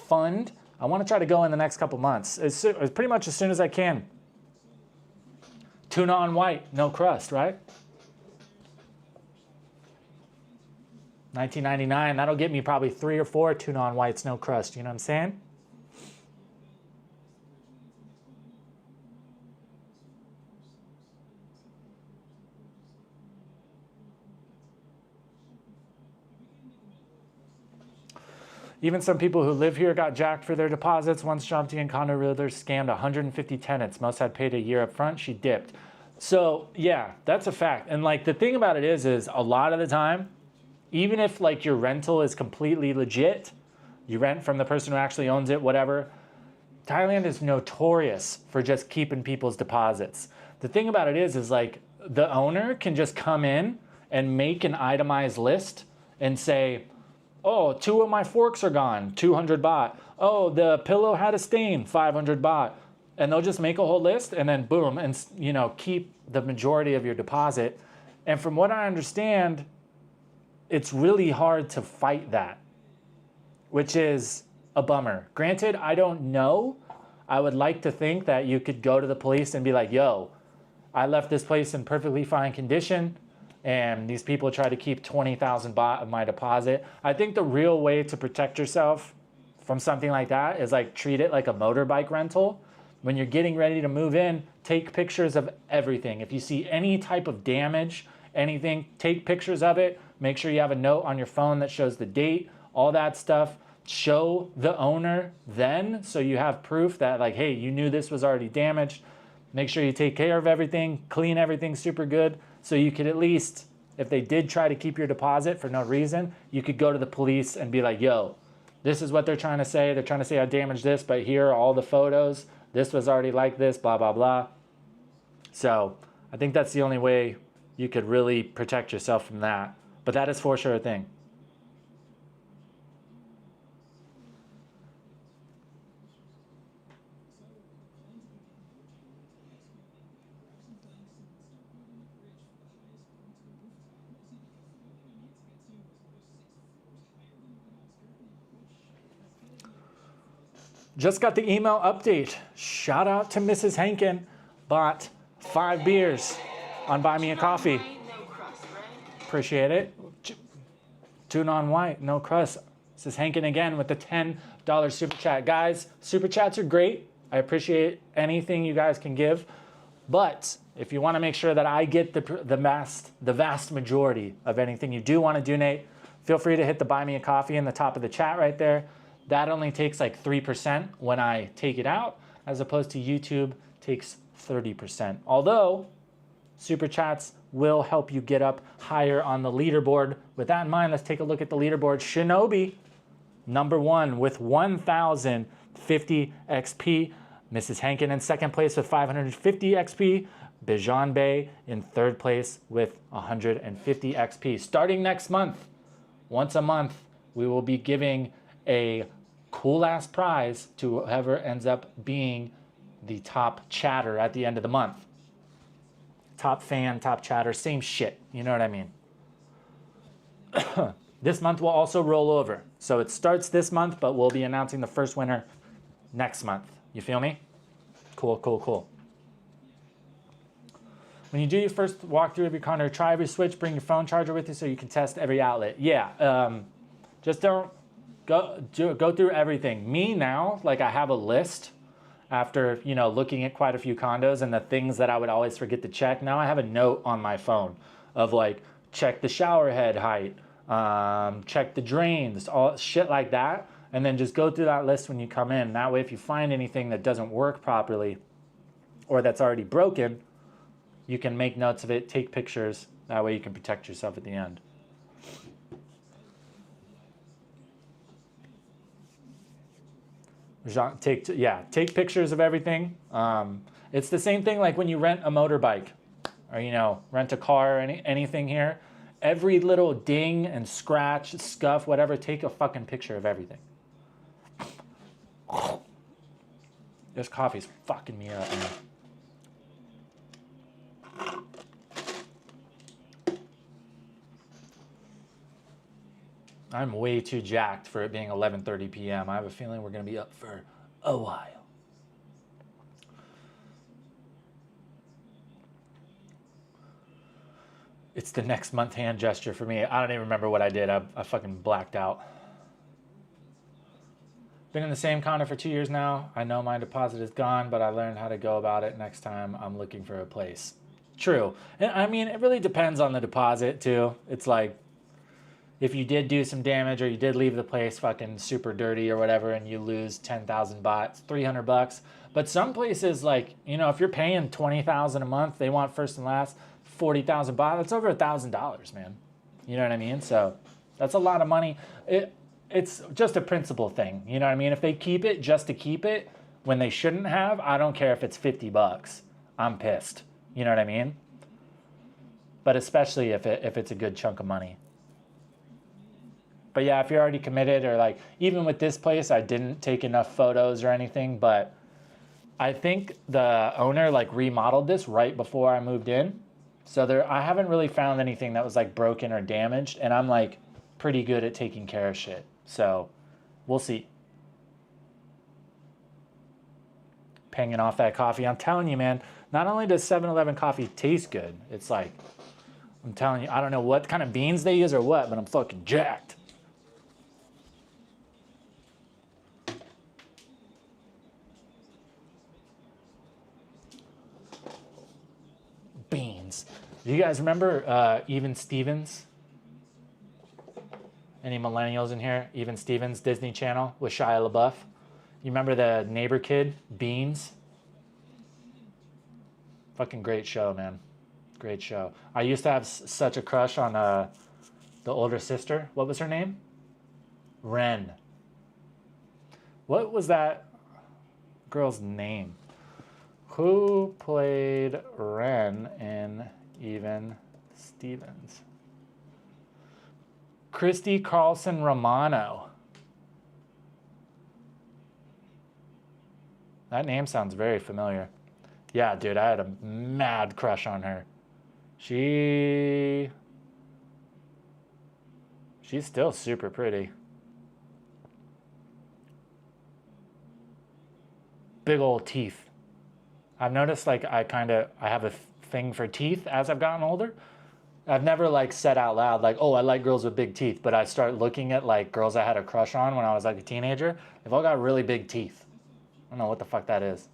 fund. I want to try to go in the next couple months. It's pretty much as soon as I can. Tuna on white, no crust, right? $19.99. That'll get me probably 3 or 4 tuna on whites, no crust. You know what I'm saying? Even some people who live here got jacked for their deposits. Once Shanti and condo realtors scammed 150 tenants. Most had paid a year up front. She dipped. So yeah, that's a fact. And like the thing about it is a lot of the time, even if like your rental is completely legit, you rent from the person who actually owns it, whatever, Thailand is notorious for just keeping people's deposits. The thing about it is like the owner can just come in and make an itemized list and say, oh, 2 of my forks are gone, 200 baht. Oh, the pillow had a stain, 500 baht. And they'll just make a whole list and then boom, and you know, keep the majority of your deposit. And from what I understand, it's really hard to fight that, which is a bummer. Granted, I don't know. I would like to think that you could go to the police and be like, yo, I left this place in perfectly fine condition and these people try to keep 20,000 baht of my deposit. I think the real way to protect yourself from something like that is like treat it like a motorbike rental. When you're getting ready to move in, take pictures of everything. If you see any type of damage, anything, take pictures of it. Make sure you have a note on your phone that shows the date, all that stuff. Show the owner then so you have proof that like, hey, you knew this was already damaged. Make sure you take care of everything, clean everything super good, so you could at least, if they did try to keep your deposit for no reason, you could go to the police and be like, yo, this is what they're trying to say. They're trying to say I damaged this, but here are all the photos. This was already like this, blah, blah, blah. So I think that's the only way you could really protect yourself from that. But that is for sure a thing. Just got the email update. Shout out to Mrs. Henkin. Bought 5 beers on Buy Me a Coffee. No crust, right? Appreciate it. Tuna on white, no crust. Mrs. Henkin again with the $10 super chat. Guys, super chats are great. I appreciate anything you guys can give. But if you want to make sure that I get the vast majority of anything you do want to donate, feel free to hit the Buy Me a Coffee in the top of the chat right there. That only takes like 3% when I take it out, as opposed to YouTube takes 30%. Although, super chats will help you get up higher on the leaderboard. With that in mind, let's take a look at the leaderboard. Shinobi, #1 with 1,050 XP. Mrs. Henkin in second place with 550 XP. Bijan Bay in third place with 150 XP. Starting next month, once a month, we will be giving a cool ass prize to whoever ends up being the top chatter at the end of the month. Top fan, top chatter, same shit. You know what I mean? This month will also roll over. So it starts this month, but we'll be announcing the first winner next month. You feel me? Cool, cool, cool. When you do your first walkthrough of your condo, try every switch, bring your phone charger with you so you can test every outlet. Yeah, just don't go through everything. Me now, like I have a list after, you know, looking at quite a few condos and the things that I would always forget to check. Now I have a note on my phone of like, check the shower head height, check the drains, all shit like that. And then just go through that list when you come in. That way, if you find anything that doesn't work properly or that's already broken, you can make notes of it, take pictures. That way you can protect yourself at the end. Take pictures of everything. It's the same thing like when you rent a motorbike or, you know, rent a car or anything here. Every little ding and scratch, scuff, whatever, take a fucking picture of everything. This coffee's fucking me up, man. I'm way too jacked for it being 11:30 p.m. I have a feeling we're going to be up for a while. It's the next month hand gesture for me. I don't even remember what I did. I fucking blacked out. Been in the same condo for 2 years now. I know my deposit is gone, but I learned how to go about it next time I'm looking for a place. True. And I mean, it really depends on the deposit too. It's like, if you did do some damage or you did leave the place fucking super dirty or whatever and you lose 10,000 baht, $300. But some places, like, you know, if you're paying 20,000 a month, they want first and last 40,000 baht. That's over $1,000, man. You know what I mean? So that's a lot of money. It's just a principle thing. You know what I mean? If they keep it just to keep it when they shouldn't have, I don't care if it's $50. I'm pissed. You know what I mean? But especially if it's a good chunk of money. But yeah, if you're already committed, or like even with this place, I didn't take enough photos or anything, but I think the owner like remodeled this right before I moved in. So I haven't really found anything that was like broken or damaged, and I'm like pretty good at taking care of shit. So we'll see. Pinging off that coffee. I'm telling you, man, not only does 7-Eleven coffee taste good, it's like, I'm telling you, I don't know what kind of beans they use or what, but I'm fucking jacked. Beans. Do you guys remember Even Stevens? Any millennials in here? Even Stevens, Disney Channel with Shia LaBeouf. You remember the neighbor kid, Beans? Fucking great show, man. Great show. I used to have such a crush on the older sister. What was her name? Ren. What was that girl's name? Who played Ren in Even Stevens? Christy Carlson Romano. That name sounds very familiar. Yeah, dude, I had a mad crush on her. She's still super pretty. Big old teeth. I've noticed like I have a thing for teeth as I've gotten older. I've never like said out loud like, oh, I like girls with big teeth, but I start looking at like girls I had a crush on when I was like a teenager. They've all got really big teeth. I don't know what the fuck that is.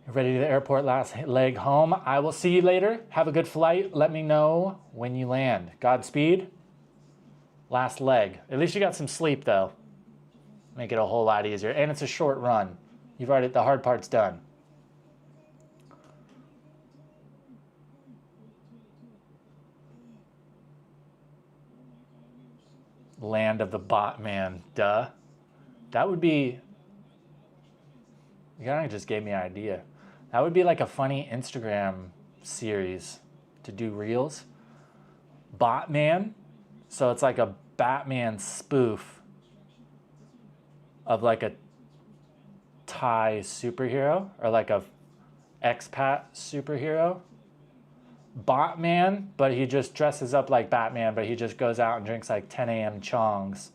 Ready to the airport, last leg home. I will see you later. Have a good flight. Let me know when you land. Godspeed. Last leg. At least you got some sleep though. Make it a whole lot easier. And it's a short run. You've already, the hard part's done. Land of the Bot Man. Duh. That would be... You kind of just gave me an idea. That would be like a funny Instagram series to do reels. Botman. So it's like a Batman spoof of like a Thai superhero or like a expat superhero. Botman, but he just dresses up like Batman, but he just goes out and drinks like 10 a.m. chongs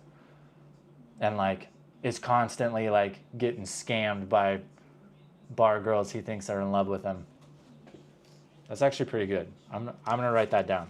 and like is constantly like getting scammed by bar girls he thinks are in love with him. That's actually pretty good. I'm gonna write that down.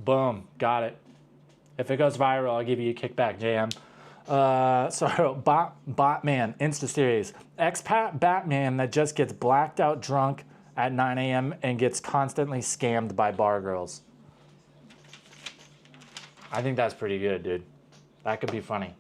Boom, got it. If it goes viral, I'll give you a kickback, JM. So Botman, Insta series. Expat Batman that just gets blacked out drunk at 9 a.m. and gets constantly scammed by bar girls. I think that's pretty good, dude. That could be funny.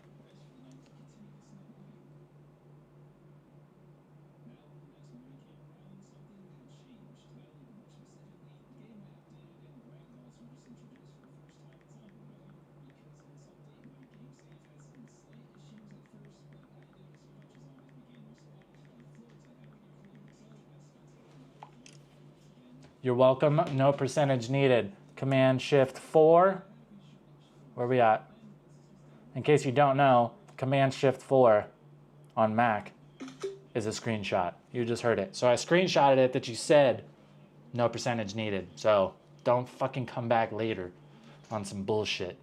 You're welcome. No percentage needed. Command Shift 4. Where are we at? In case you don't know, Command Shift 4 on Mac is a screenshot. You just heard it. So I screenshotted it that you said no percentage needed. So don't fucking come back later on some bullshit.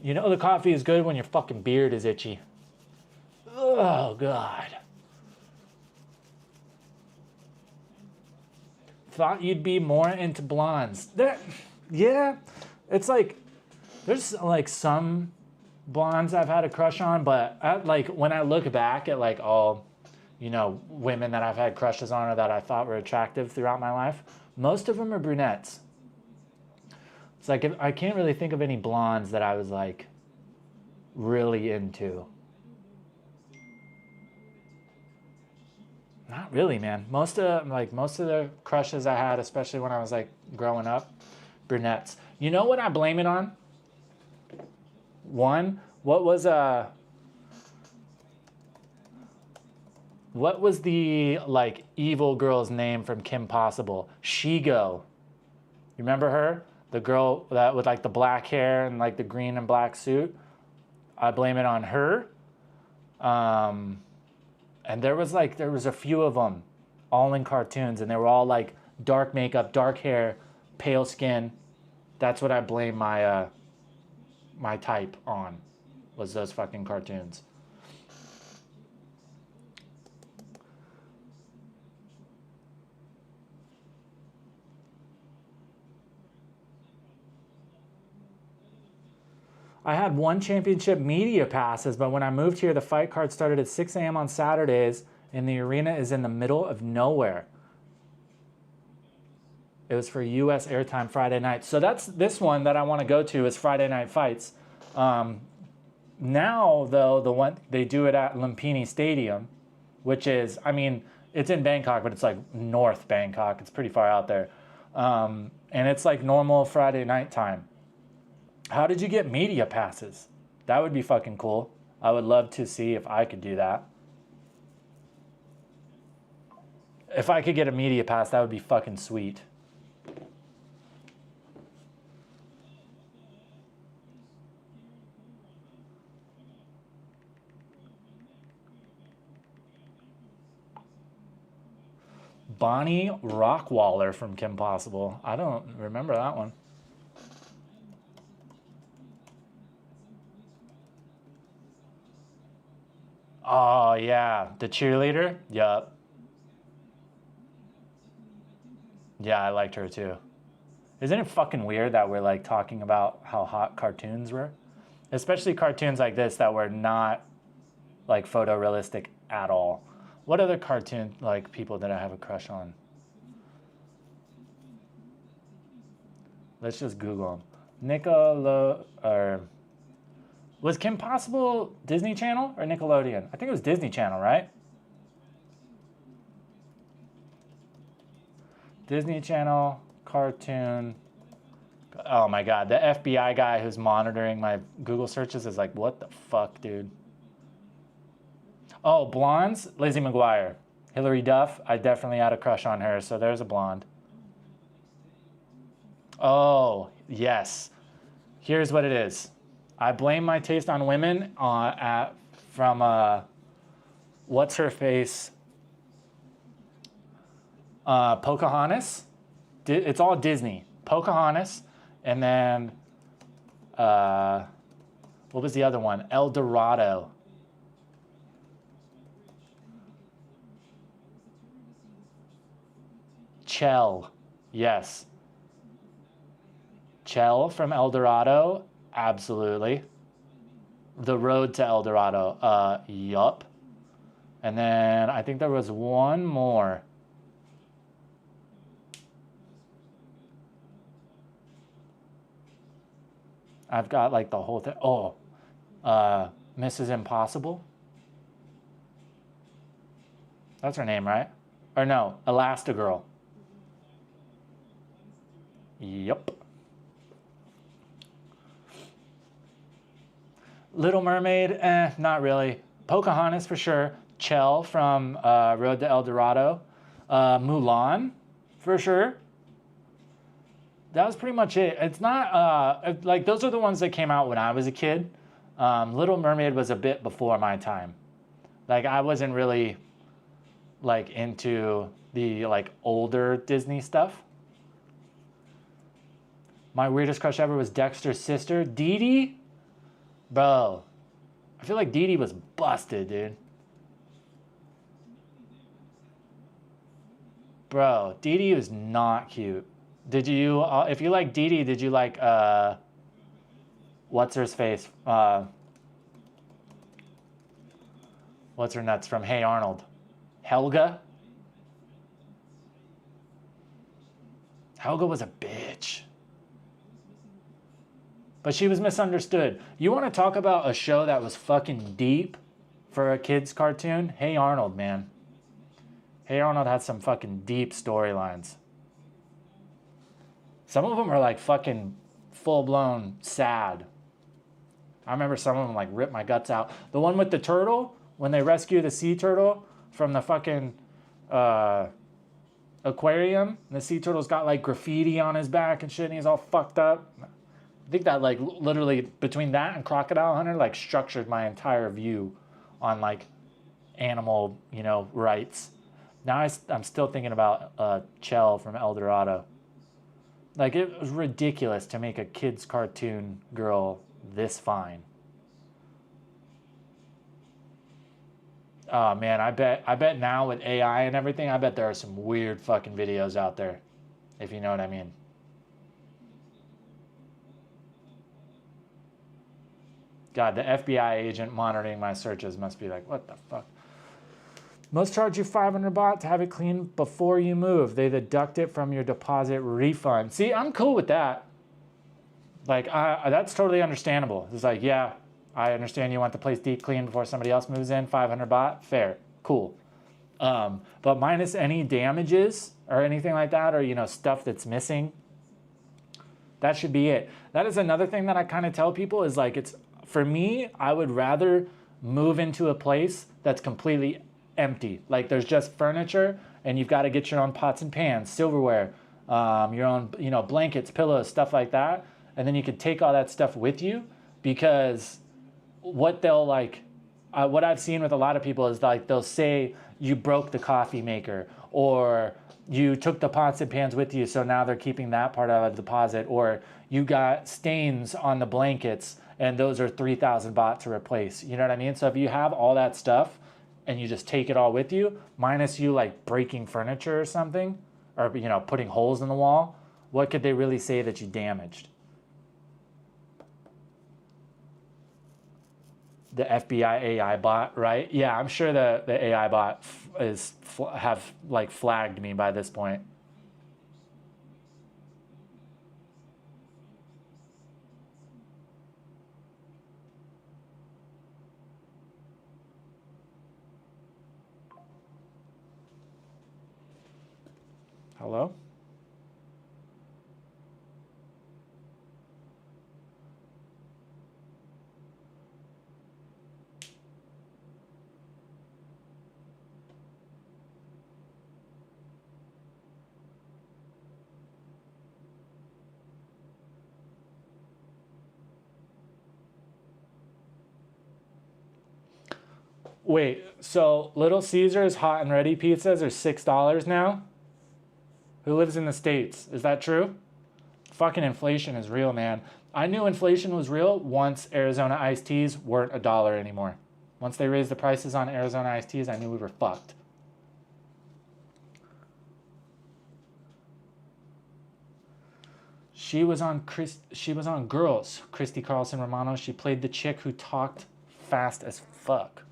You know the coffee is good when your fucking beard is itchy. Oh, God. Thought you'd be more into blondes. Yeah, it's like, there's like some blondes I've had a crush on, but like when I look back at like all, you know, women that I've had crushes on or that I thought were attractive throughout my life, most of them are brunettes. It's like I can't really think of any blondes that I was like really into. Not really, man. Most of the crushes I had, especially when I was like growing up, brunettes. You know what I blame it on? One, what was the like evil girl's name from Kim Possible? Shigo. You remember her? The girl that with like the black hair and like the green and black suit. I blame it on her. And there was a few of them, all in cartoons, and they were all like dark makeup, dark hair, pale skin. That's what I blame my my type on, was those fucking cartoons. I had one championship media passes, but when I moved here, the fight card started at 6 a.m. on Saturdays, and the arena is in the middle of nowhere. It was for U.S. airtime Friday night. So that's this one that I want to go to is Friday night fights. Now, though, the one they do it at Lumpini Stadium, which is, I mean, it's in Bangkok, but it's like North Bangkok. It's pretty far out there. And it's like normal Friday night time. How did you get media passes? That would be fucking cool. I would love to see if I could do that. If I could get a media pass, that would be fucking sweet. Bonnie Rockwaller from Kim Possible. I don't remember that one. Oh, yeah. The cheerleader? Yup. Yeah, I liked her too. Isn't it fucking weird that we're like talking about how hot cartoons were? Especially cartoons like this that were not like photorealistic at all. What other cartoon like people did I have a crush on? Let's just Google them. Was Kim Possible Disney Channel or Nickelodeon? I think it was Disney Channel, right? Disney Channel, cartoon. Oh my God, the FBI guy who's monitoring my Google searches is like, what the fuck, dude? Oh, blondes? Lizzie McGuire. Hilary Duff, I definitely had a crush on her, so there's a blonde. Oh, yes. Here's what it is. I blame my taste on women from what's her face? Pocahontas. It's all Disney. Pocahontas, and then what was the other one? El Dorado. Chell, yes. Chell from El Dorado. Absolutely. The Road to El Dorado. Yup. And then I think there was one more. I've got like the whole thing. Oh, Mrs. Impossible. That's her name, right? Or no, Elastigirl. Yup. Little Mermaid, not really. Pocahontas for sure. Chell from Road to El Dorado. Mulan, for sure. That was pretty much it. It's not, like, those are the ones that came out when I was a kid. Little Mermaid was a bit before my time. Like, I wasn't really, like, into the, like, older Disney stuff. My weirdest crush ever was Dexter's sister, Dee Dee. Bro, I feel like Dee Dee was busted, dude. Bro, Dee Dee was not cute. Did you, if you like Dee Dee, did you like, what's her face? What's her nuts from Hey Arnold? Helga? Helga was a bitch. But she was misunderstood. You want to talk about a show that was fucking deep for a kid's cartoon? Hey Arnold, man. Hey Arnold had some fucking deep storylines. Some of them are like fucking full-blown sad. I remember some of them like ripped my guts out. The one with the turtle, when they rescue the sea turtle from the fucking aquarium, and the sea turtle's got like graffiti on his back and shit, and he's all fucked up. I think that like literally between that and Crocodile Hunter like structured my entire view on like animal, you know, rights. Now I'm still thinking about Chell from El Dorado. Like, it was ridiculous to make a kid's cartoon girl this fine. Oh man, I bet now with AI and everything, I bet there are some weird fucking videos out there, if you know what I mean. God, the FBI agent monitoring my searches must be like, what the fuck? Most charge you 500 baht to have it cleaned before you move. They deduct it from your deposit refund. See, I'm cool with that. Like, that's totally understandable. It's like, yeah, I understand you want the place deep cleaned before somebody else moves in. 500 baht, fair, cool. But minus any damages or anything like that, or, you know, stuff that's missing, that should be it. That is another thing that I kind of tell people is like, it's, for me, I would rather move into a place that's completely empty. Like there's just furniture and you've got to get your own pots and pans, silverware, your own, you know, blankets, pillows, stuff like that. And then you could take all that stuff with you, because what they'll like, what I've seen with a lot of people is like, they'll say you broke the coffee maker, or you took the pots and pans with you, so now they're keeping that part out of the deposit, or you got stains on the blankets and those are 3,000 baht to replace. You know what I mean? So if you have all that stuff and you just take it all with you, minus you like breaking furniture or something, or, you know, putting holes in the wall, what could they really say that you damaged? The FBI AI bot, right? Yeah, I'm sure the AI bot have like flagged me by this point. Hello? Wait, so Little Caesars hot and ready pizzas are $6 now? Who lives in the States? Is that true? Fucking inflation is real, man. I knew inflation was real once Arizona iced teas weren't $1 anymore. Once they raised the prices on Arizona iced teas, I knew we were fucked. She was on Girls. Christy Carlson Romano. She played the chick who talked fast as fuck.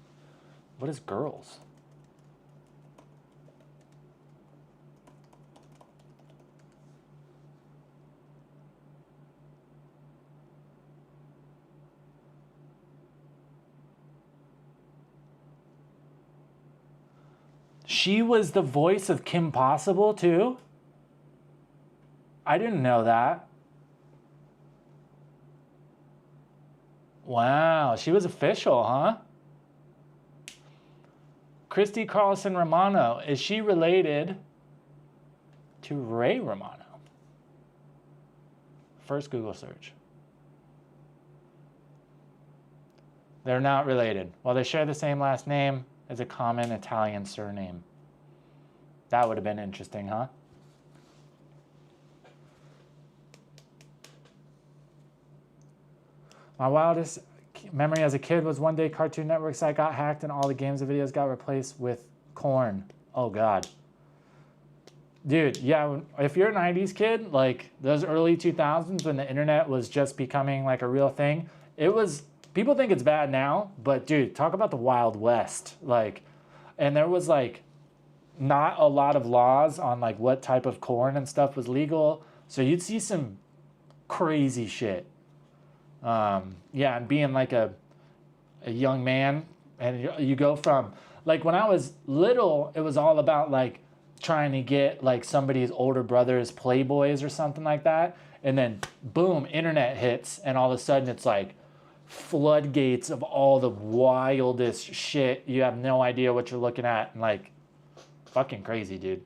What is Girls? She was the voice of Kim Possible too? I didn't know that. Wow, she was official, huh? Christy Carlson Romano, is she related to Ray Romano? First Google search. They're not related. Well, they share the same last name as a common Italian surname. That would have been interesting, huh? My memory as a kid was one day Cartoon Network site got hacked and all the games and videos got replaced with corn. Oh, God. Dude, yeah, if you're a 90s kid, like those early 2000s when the internet was just becoming like a real thing, it was, people think it's bad now, but dude, talk about the Wild West. Like, and there was like not a lot of laws on like what type of corn and stuff was legal. So you'd see some crazy shit. Yeah, and being like a young man, and you go from, like when I was little, it was all about like trying to get like somebody's older brother's Playboys or something like that. And then boom, internet hits, and all of a sudden it's like floodgates of all the wildest shit. You have no idea what you're looking at, and like fucking crazy, dude.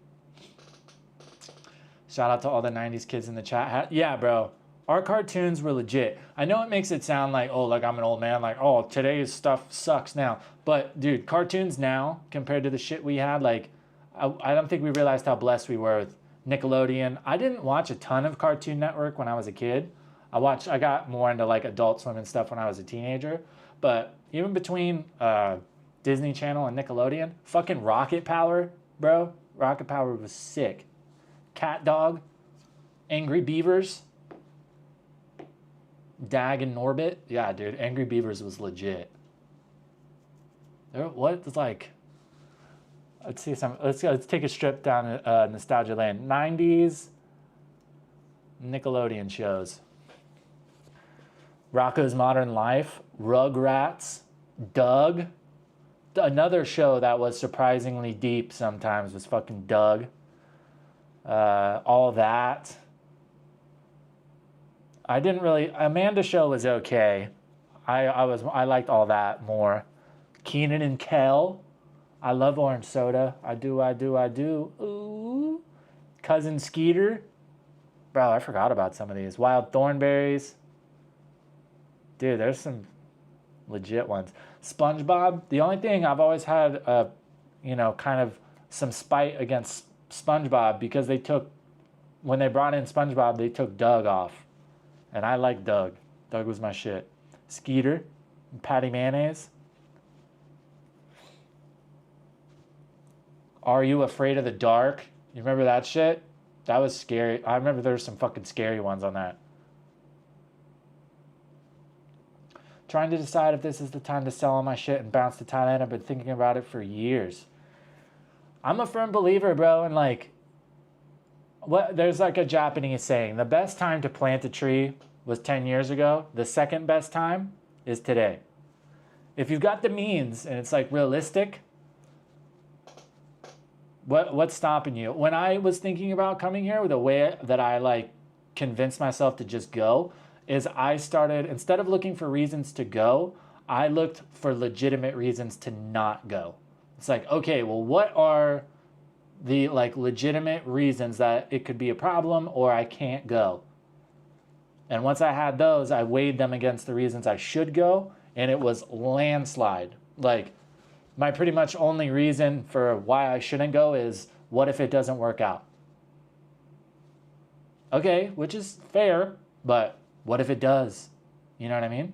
Shout out to all the 90s kids in the chat. Yeah, bro. Our cartoons were legit. I know it makes it sound like, oh, like I'm an old man, like, oh, today's stuff sucks now. But dude, cartoons now compared to the shit we had, like, I don't think we realized how blessed we were with Nickelodeon. I didn't watch a ton of Cartoon Network when I was a kid. I got more into like Adult Swim and stuff when I was a teenager. But even between Disney Channel and Nickelodeon, fucking Rocket Power, bro. Rocket Power was sick. Cat Dog, Angry Beavers, Dag and Norbit. Yeah, dude, Angry Beavers was legit. What is like... Let's see some. Let's take a strip down nostalgia lane. 90s Nickelodeon shows. Rocko's Modern Life, Rugrats, Doug. Another show that was surprisingly deep sometimes was fucking Doug. All that. I didn't really. Amanda Show was okay. I liked All That more. Keenan and Kel. I love orange soda. I do. Ooh. Cousin Skeeter. Bro, I forgot about some of these. Wild Thornberries. Dude, there's some legit ones. SpongeBob. The only thing I've always had, kind of some spite against SpongeBob because when they brought in SpongeBob, they took Doug off. And I like Doug. Doug was my shit. Skeeter. Patty Mayonnaise. Are You Afraid of the Dark? You remember that shit? That was scary. I remember there were some fucking scary ones on that. Trying to decide if this is the time to sell all my shit and bounce to Thailand. I've been thinking about it for years. I'm a firm believer, bro, and like, there's like a Japanese saying, the best time to plant a tree was 10 years ago. The second best time is today. If you've got the means and it's like realistic, what's stopping you? When I was thinking about coming here, the way that I like convinced myself to just go is I started, instead of looking for reasons to go, I looked for legitimate reasons to not go. It's like, okay, well, what are the like legitimate reasons that it could be a problem or I can't go? And once I had those, I weighed them against the reasons I should go, and it was landslide. Like, my pretty much only reason for why I shouldn't go is, what if it doesn't work out? Okay, which is fair, but what if it does? You know what I mean?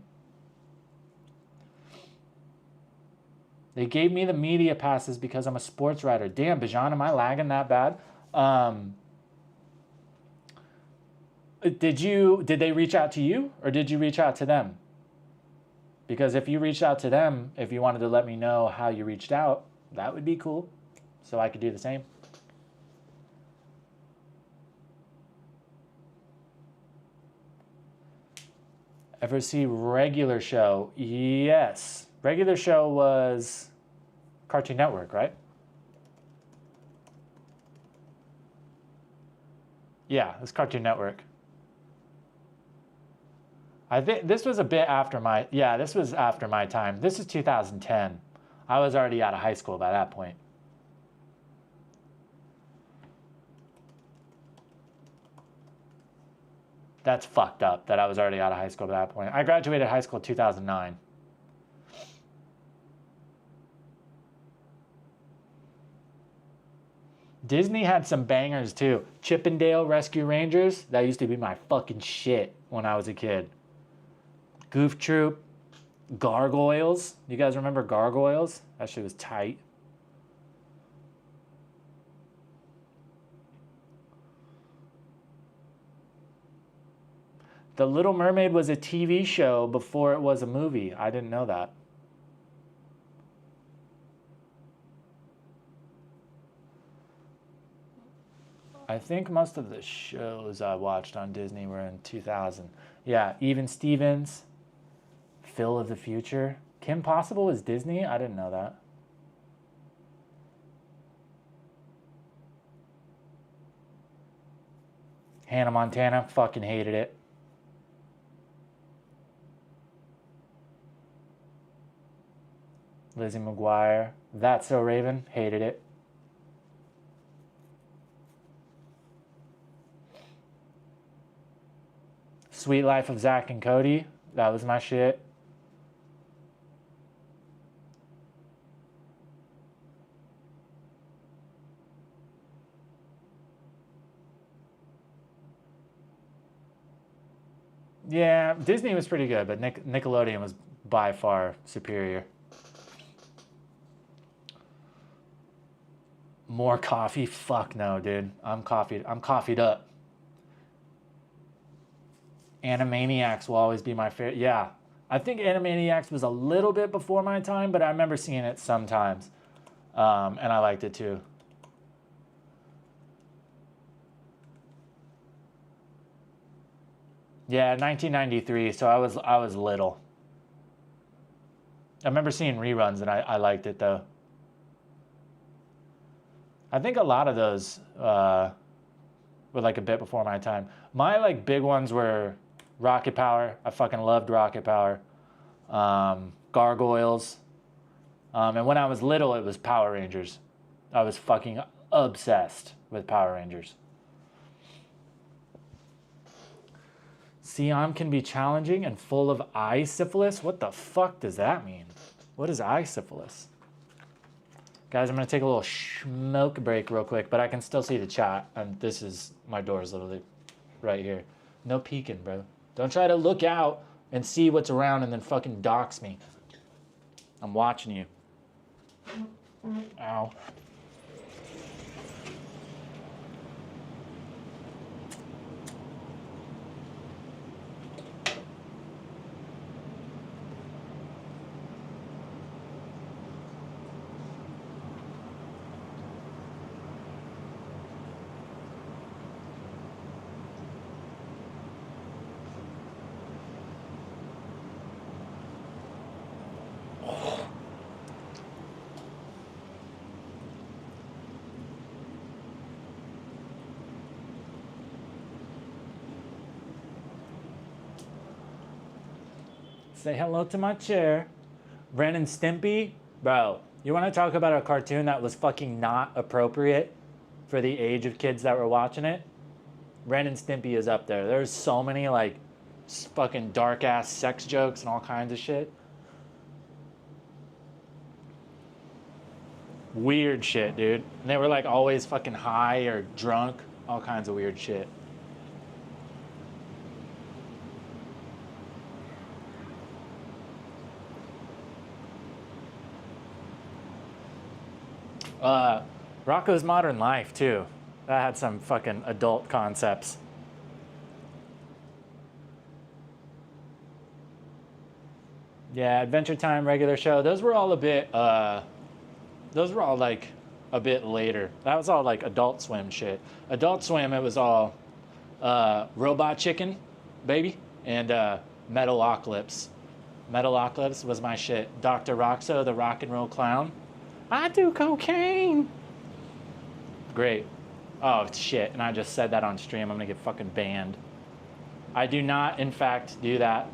They gave me the media passes because I'm a sports writer. Damn, Bijan, am I lagging that bad? Did they reach out to you, or did you reach out to them? Because if you reached out to them, if you wanted to let me know how you reached out, that would be cool. So I could do the same. Ever see Regular Show? Yes. Regular Show was Cartoon Network, right? Yeah, it's Cartoon Network. I think this was a bit after this was after my time. This is 2010. I was already out of high school by that point. That's fucked up that I was already out of high school by that point. I graduated high school in 2009. Disney had some bangers too. Chippendale Rescue Rangers, that used to be my fucking shit when I was a kid. Goof Troop, Gargoyles. You guys remember Gargoyles? That shit was tight. The Little Mermaid was a TV show before it was a movie. I didn't know that. I think most of the shows I watched on Disney were in 2000. Yeah, Even Stevens, Phil of the Future. Kim Possible is Disney? I didn't know that. Hannah Montana, fucking hated it. Lizzie McGuire, That's So Raven, hated it. Sweet Life of Zach and Cody, that was my shit. Yeah, Disney was pretty good, but Nickelodeon was by far superior. More coffee? Fuck no, dude. I'm coffeeed up. Animaniacs will always be my favorite. Yeah, I think Animaniacs was a little bit before my time, but I remember seeing it sometimes, and I liked it too. Yeah, 1993. So I was little. I remember seeing reruns, and I liked it though. I think a lot of those were like a bit before my time. My like big ones were Rocket Power. I fucking loved Rocket Power. Gargoyles. And when I was little, it was Power Rangers. I was fucking obsessed with Power Rangers. Siam can be challenging and full of eye syphilis. What the fuck does that mean? What is eye syphilis? Guys, I'm going to take a little smoke break real quick, but I can still see the chat. And this is, my door is literally right here. No peeking, bro. Don't try to look out and see what's around and then fucking dox me. I'm watching you. Ow. Say hello to my chair. Ren and Stimpy? Bro, you want to talk about a cartoon that was fucking not appropriate for the age of kids that were watching it? Ren and Stimpy is up there. There's so many like fucking dark ass sex jokes and all kinds of shit. Weird shit, dude. And they were like always fucking high or drunk. All kinds of weird shit. Rocco's Modern Life, too. That had some fucking adult concepts. Yeah, Adventure Time, regular show. Those were all like a bit later. That was all like Adult Swim shit. Adult Swim, it was all Robot Chicken, baby, and Metalocalypse. Metalocalypse was my shit. Dr. Roxo, the rock and roll clown. I do cocaine. Great. Oh, shit. And I just said that on stream. I'm going to get fucking banned. I do not, in fact, do that.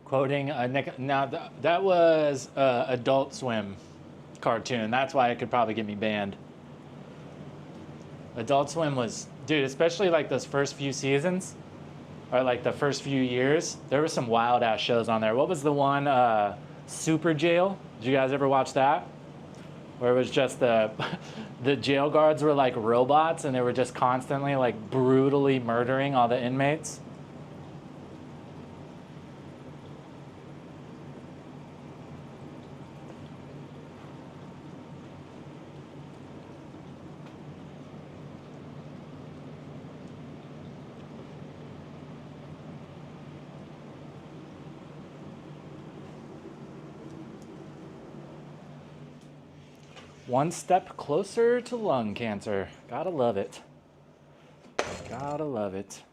Quoting now that was Adult Swim cartoon. That's why it could probably get me banned. Adult Swim was, dude, especially like those first few seasons or like the first few years. There were some wild ass shows on there. What was the one? Super Jail. Did you guys ever watch that? Where it was just the jail guards were like robots and they were just constantly like brutally murdering all the inmates. One step closer to lung cancer. Gotta love it. Gotta love it.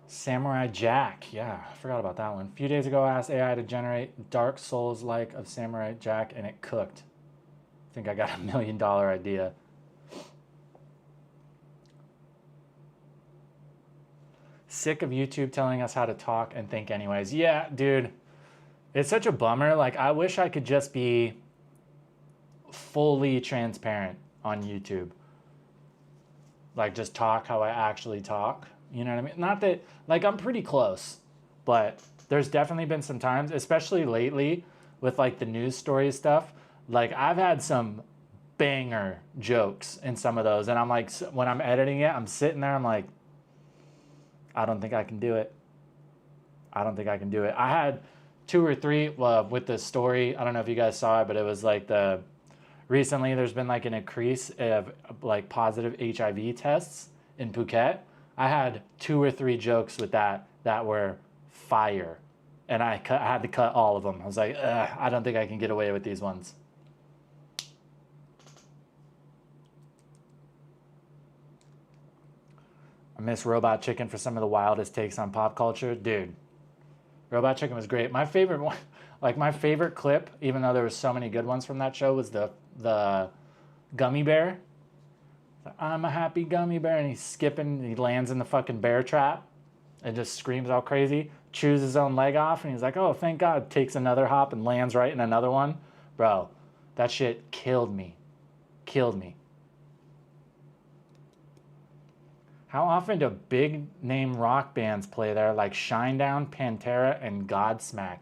Samurai Jack. Yeah, I forgot about that one. A few days ago, I asked AI to generate Dark Souls-like of Samurai Jack, and it cooked. I think I got $1 million idea. Sick of YouTube telling us how to talk and think anyways. Yeah, dude. It's such a bummer. Like, I wish I could just be fully transparent on YouTube. Like, just talk how I actually talk. You know what I mean? Not that, like, I'm pretty close. But there's definitely been some times, especially lately, with, like, the news story stuff. Like, I've had some banger jokes in some of those. And I'm like, when I'm editing it, I'm sitting there, I'm like, I don't think I can do it. I don't think I can do it. I had 2 or 3 with the story. I don't know if you guys saw it, but it was like recently there's been like an increase of like positive HIV tests in Phuket. I had 2 or 3 jokes with that were fire. And I had to cut all of them. I was like, I don't think I can get away with these ones. I miss Robot Chicken for some of the wildest takes on pop culture. Dude, Robot Chicken was great. My favorite one, like my favorite clip, even though there were so many good ones from that show, was the gummy bear. I'm a happy gummy bear, and he's skipping, and he lands in the fucking bear trap and just screams all crazy, chews his own leg off, and he's like, oh, thank God, takes another hop and lands right in another one. Bro, that shit killed me. Killed me. How often do big name rock bands play there, like Shinedown, Pantera, and Godsmack?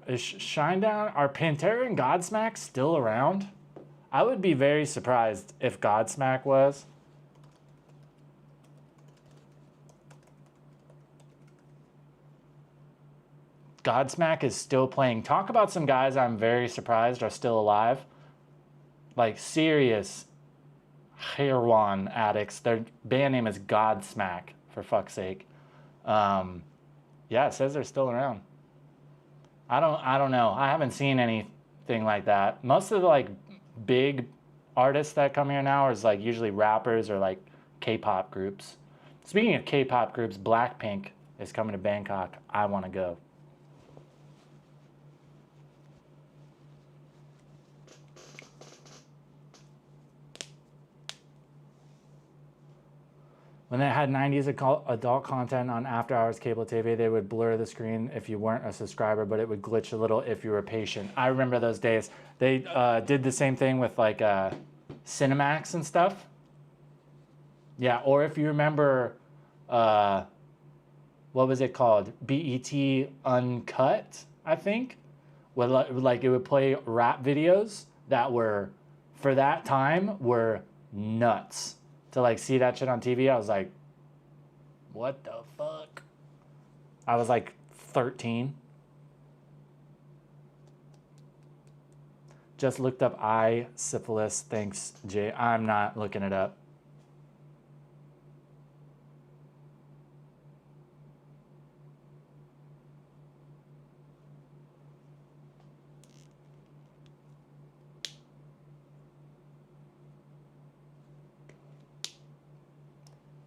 Is Shinedown, are Pantera and Godsmack still around? I would be very surprised if Godsmack was. Godsmack is still playing. Talk about some guys I'm very surprised are still alive. Like serious heroin addicts. Their band name is Godsmack, for fuck's sake. Yeah, it says they're still around. I don't know. I haven't seen anything like that. Most of the like big artists that come here now is like usually rappers or like K-pop groups. Speaking of K-pop groups, Blackpink is coming to Bangkok. I want to go. When they had 90s adult content on After Hours cable TV, they would blur the screen if you weren't a subscriber, but it would glitch a little if you were patient. I remember those days. They did the same thing with like Cinemax and stuff. Yeah, or if you remember, what was it called? BET Uncut, I think. Like it would play rap videos that were, for that time, were nuts. To like see that shit on TV, I was like, what the fuck? I was like 13. Just looked up eye syphilis. Thanks, Jay. I'm not looking it up.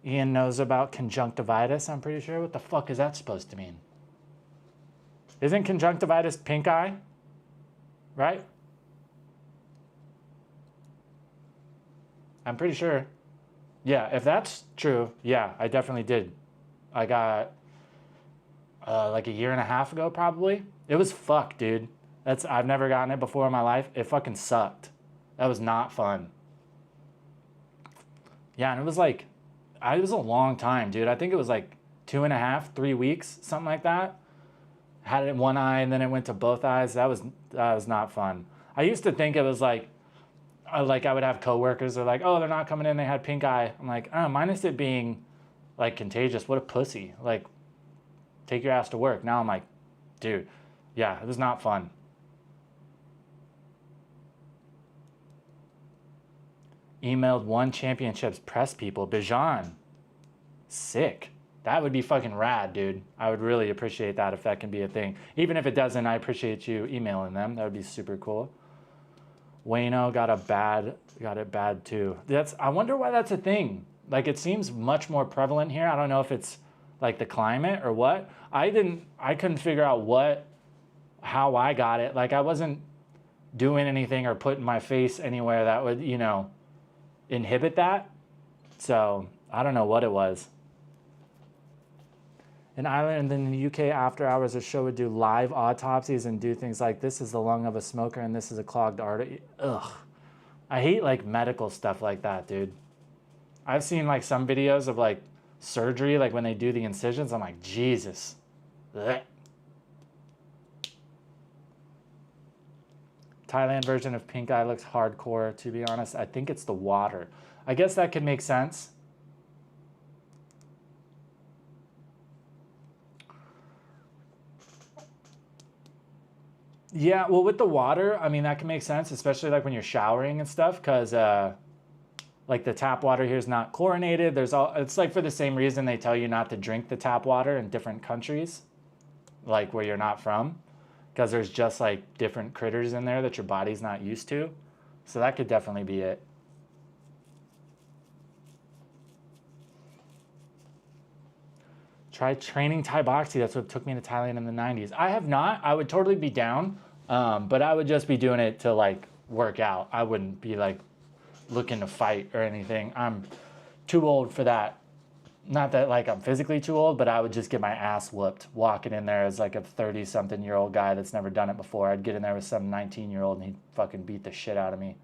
Ian knows about conjunctivitis, I'm pretty sure. What the fuck is that supposed to mean? Isn't conjunctivitis pink eye? Right? I'm pretty sure. Yeah, if that's true, yeah, I definitely did. I got like a year and a half ago, probably. It was fucked, dude. I've never gotten it before in my life. It fucking sucked. That was not fun. Yeah, and it was like, it was a long time, dude. I think it was like 2.5, 3 weeks, something like that. Had it in one eye and then it went to both eyes. That was not fun. I used to think it was like I would have coworkers. They're like, oh, they're not coming in. They had pink eye. I'm like, oh, minus it being like contagious. What a pussy. Like, take your ass to work. Now I'm like, dude, yeah, it was not fun. Emailed one championships press people. Bijan. Sick. That would be fucking rad, dude. I would really appreciate that if that can be a thing. Even if it doesn't, I appreciate you emailing them. That would be super cool. Wayno got it bad too. I wonder why that's a thing. Like, it seems much more prevalent here. I don't know if it's like the climate or what. I couldn't figure out how I got it. Like, I wasn't doing anything or putting my face anywhere that would, inhibit that. So I don't know what it was. In Ireland and in the UK, after hours, a show would do live autopsies and do things like, this is the lung of a smoker and this is a clogged artery. Ugh. I hate like medical stuff like that, dude. I've seen like some videos of like surgery, like when they do the incisions. I'm like, Jesus. Blech. Thailand version of pink eye looks hardcore, to be honest. I think it's the water. I guess that could make sense. Yeah, well, with the water, I mean, that can make sense, especially like when you're showering and stuff, because like the tap water here is not chlorinated. It's like for the same reason they tell you not to drink the tap water in different countries, like where you're not from, because there's just like different critters in there that your body's not used to. So that could definitely be it. Try training Thai boxing. That's what took me to Thailand in the 90s. I have not. I would totally be down, but I would just be doing it to like work out. I wouldn't be like looking to fight or anything. I'm too old for that. Not that like I'm physically too old, but I would just get my ass whooped walking in there as like a 30-something-year-old guy that's never done it before. I'd get in there with some 19-year-old and he'd fucking beat the shit out of me.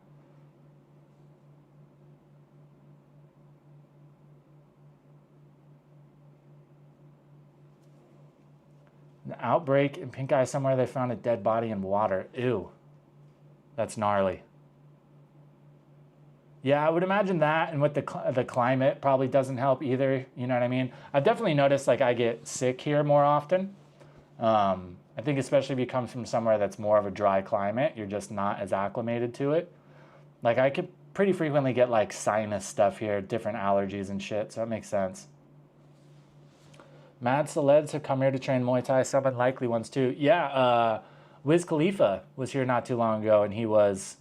An outbreak in Pink Eye somewhere, they found a dead body in water. Ew. That's gnarly. Yeah, I would imagine that, and with the climate probably doesn't help either. You know what I mean? I've definitely noticed like I get sick here more often. I think especially if you come from somewhere that's more of a dry climate, you're just not as acclimated to it. Like I could pretty frequently get like sinus stuff here, different allergies and shit, so it makes sense. Mad celebs have come here to train Muay Thai, some unlikely ones too. Yeah, Wiz Khalifa was here not too long ago, and he was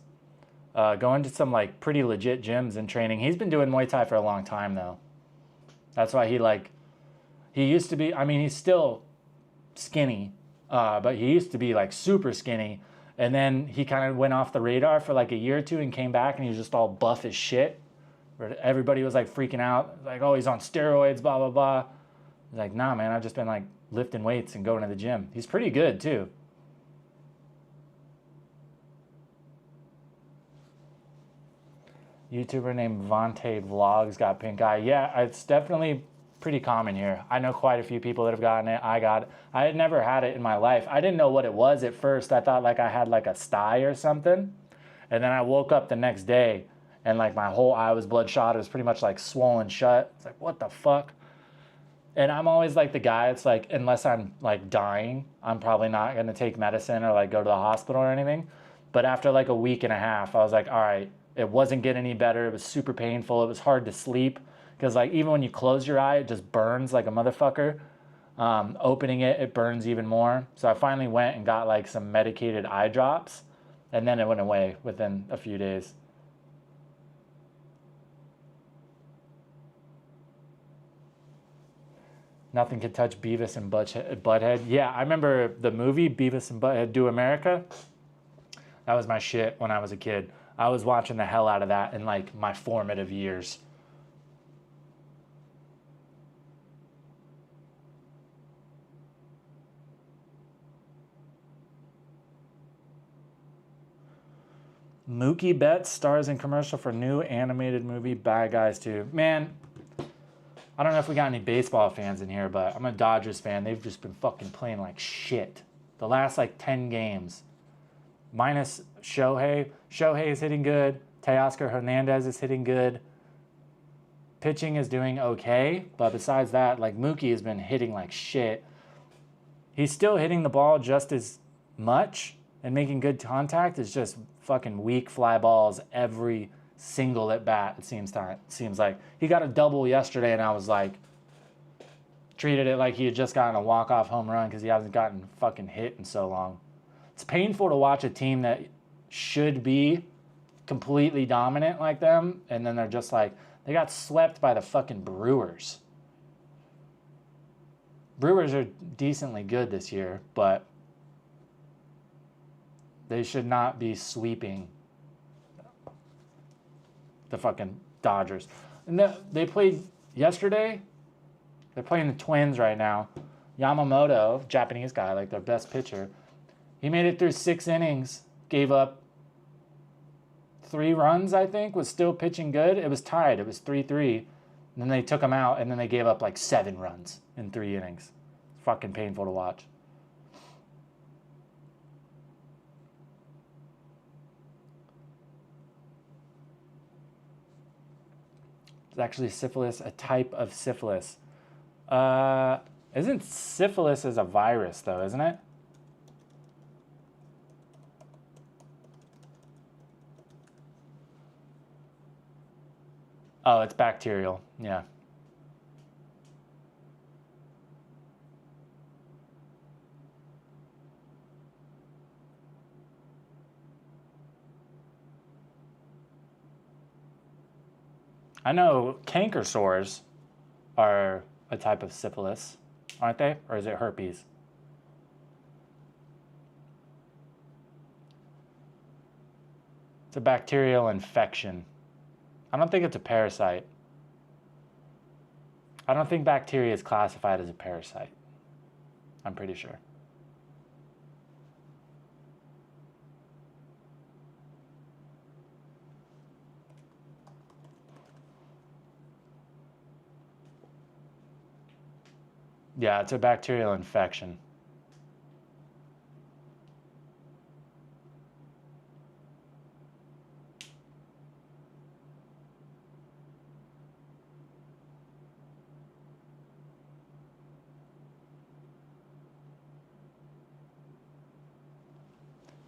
going to some like pretty legit gyms and training. He's been doing Muay Thai for a long time though. That's why he used to be, I mean, he's still skinny, but he used to be like super skinny. And then he kind of went off the radar for like a year or two and came back and he was just all buff as shit. Everybody was like freaking out, like, oh, he's on steroids, blah, blah, blah. He's like, nah, man, I've just been like lifting weights and going to the gym. He's pretty good too. YouTuber named Vante Vlogs got pink eye. Yeah, it's definitely pretty common here. I know quite a few people that have gotten it. I had never had it in my life. I didn't know what it was at first. I thought like I had like a sty or something. And then I woke up the next day and like my whole eye was bloodshot. It was pretty much like swollen shut. It's like, what the fuck? And I'm always like the guy, it's like, unless I'm like dying, I'm probably not going to take medicine or like go to the hospital or anything. But after like a week and a half, I was like, all right, it wasn't getting any better. It was super painful. It was hard to sleep because like even when you close your eye, it just burns like a motherfucker. Opening it, it burns even more. So I finally went and got like some medicated eye drops and then it went away within a few days. Nothing could touch Beavis and Butthead. Yeah, I remember the movie Beavis and Butthead Do America. That was my shit when I was a kid. I was watching the hell out of that in like my formative years. Mookie Betts stars in commercial for new animated movie Bad Guys 2. Man, I don't know if we got any baseball fans in here, but I'm a Dodgers fan. They've just been fucking playing like shit. The last like 10 games. Minus Shohei. Shohei is hitting good. Teoscar Hernandez is hitting good. Pitching is doing okay, but besides that, like Mookie has been hitting like shit. He's still hitting the ball just as much and making good contact. It's just fucking weak fly balls every single at bat. It seems like he got a double yesterday, and I was like, treated it like he had just gotten a walk-off home run because he hasn't gotten fucking hit in so long. It's painful to watch a team that should be completely dominant like them, and then they're just like, they got swept by the fucking Brewers. Brewers are decently good this year, but they should not be sweeping the fucking Dodgers. And they played yesterday. They're playing the Twins right now. Yamamoto, Japanese guy, like their best pitcher, he made it through 6 innings, gave up 3 runs, I think, was still pitching good. It was tied. It was 3-3. And then they took him out, and then they gave up like 7 runs in 3 innings. It's fucking painful to watch. It's actually syphilis, a type of syphilis. Isn't syphilis is a virus, though, isn't it? Oh, it's bacterial. Yeah. I know canker sores are a type of syphilis, aren't they? Or is it herpes? It's a bacterial infection. I don't think it's a parasite. I don't think bacteria is classified as a parasite. I'm pretty sure. Yeah, it's a bacterial infection.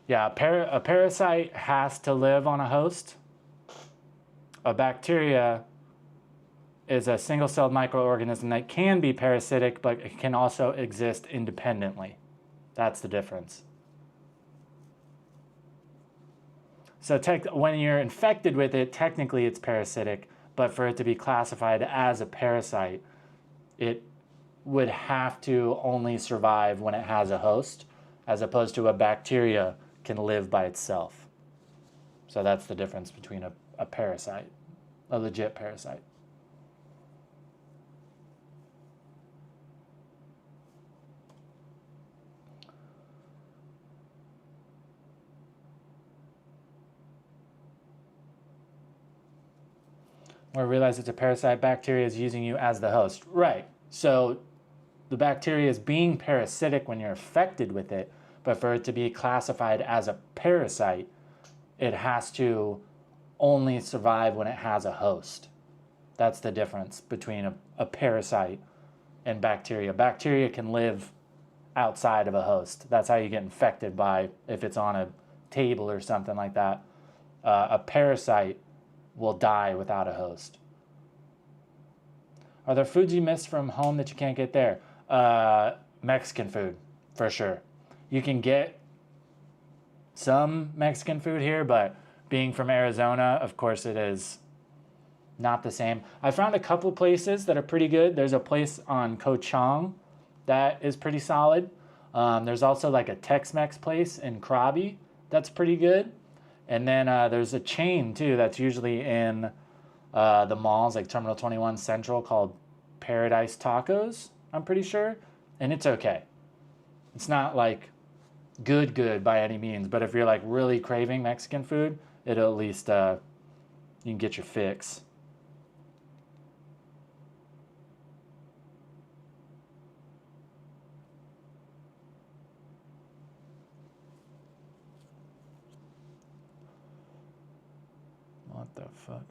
Yeah, a parasite has to live on a host. A bacteria is a single-celled microorganism that can be parasitic, but it can also exist independently. That's the difference. So when you're infected with it, technically it's parasitic, but for it to be classified as a parasite, it would have to only survive when it has a host, as opposed to a bacteria can live by itself. So that's the difference between a parasite, a legit parasite. Or realize it's a parasite, bacteria is using you as the host. Right. So the bacteria is being parasitic when you're affected with it, but for it to be classified as a parasite, it has to only survive when it has a host. That's the difference between a parasite and bacteria. Bacteria can live outside of a host. That's how you get infected by, if it's on a table or something like that. A parasite will die without a host. Are there foods you miss from home that you can't get there? Mexican food, for sure. You can get some Mexican food here, but being from Arizona, of course it is not the same. I found a couple places that are pretty good. There's a place on Ko Chang that is pretty solid. There's also like a Tex-Mex place in Krabi that's pretty good. And then there's a chain too that's usually in the malls, like Terminal 21 Central, called Paradise Tacos, I'm pretty sure. And it's okay. It's not like good by any means, but if you're like really craving Mexican food, it'll at least you can get your fix. What the fuck?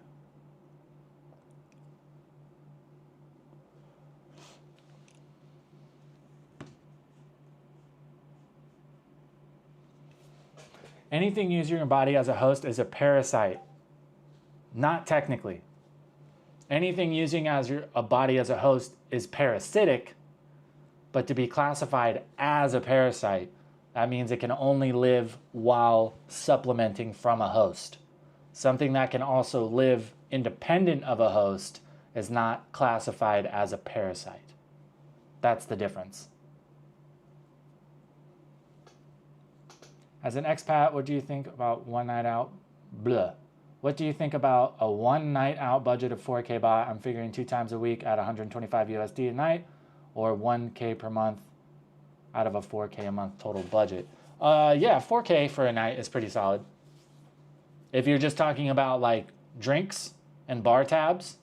Anything using your body as a host is a parasite. Not technically. Anything using a body as a host is parasitic, but to be classified as a parasite, that means it can only live while supplementing from a host. Something that can also live independent of a host is not classified as a parasite. That's the difference. As an expat, what do you think about one night out? Blah. What do you think about a one night out budget of 4K baht? I'm figuring 2 times a week at 125 USD a night, or 1K per month out of a 4K a month total budget. Yeah, 4K for a night is pretty solid. If you're just talking about like drinks and bar tabs,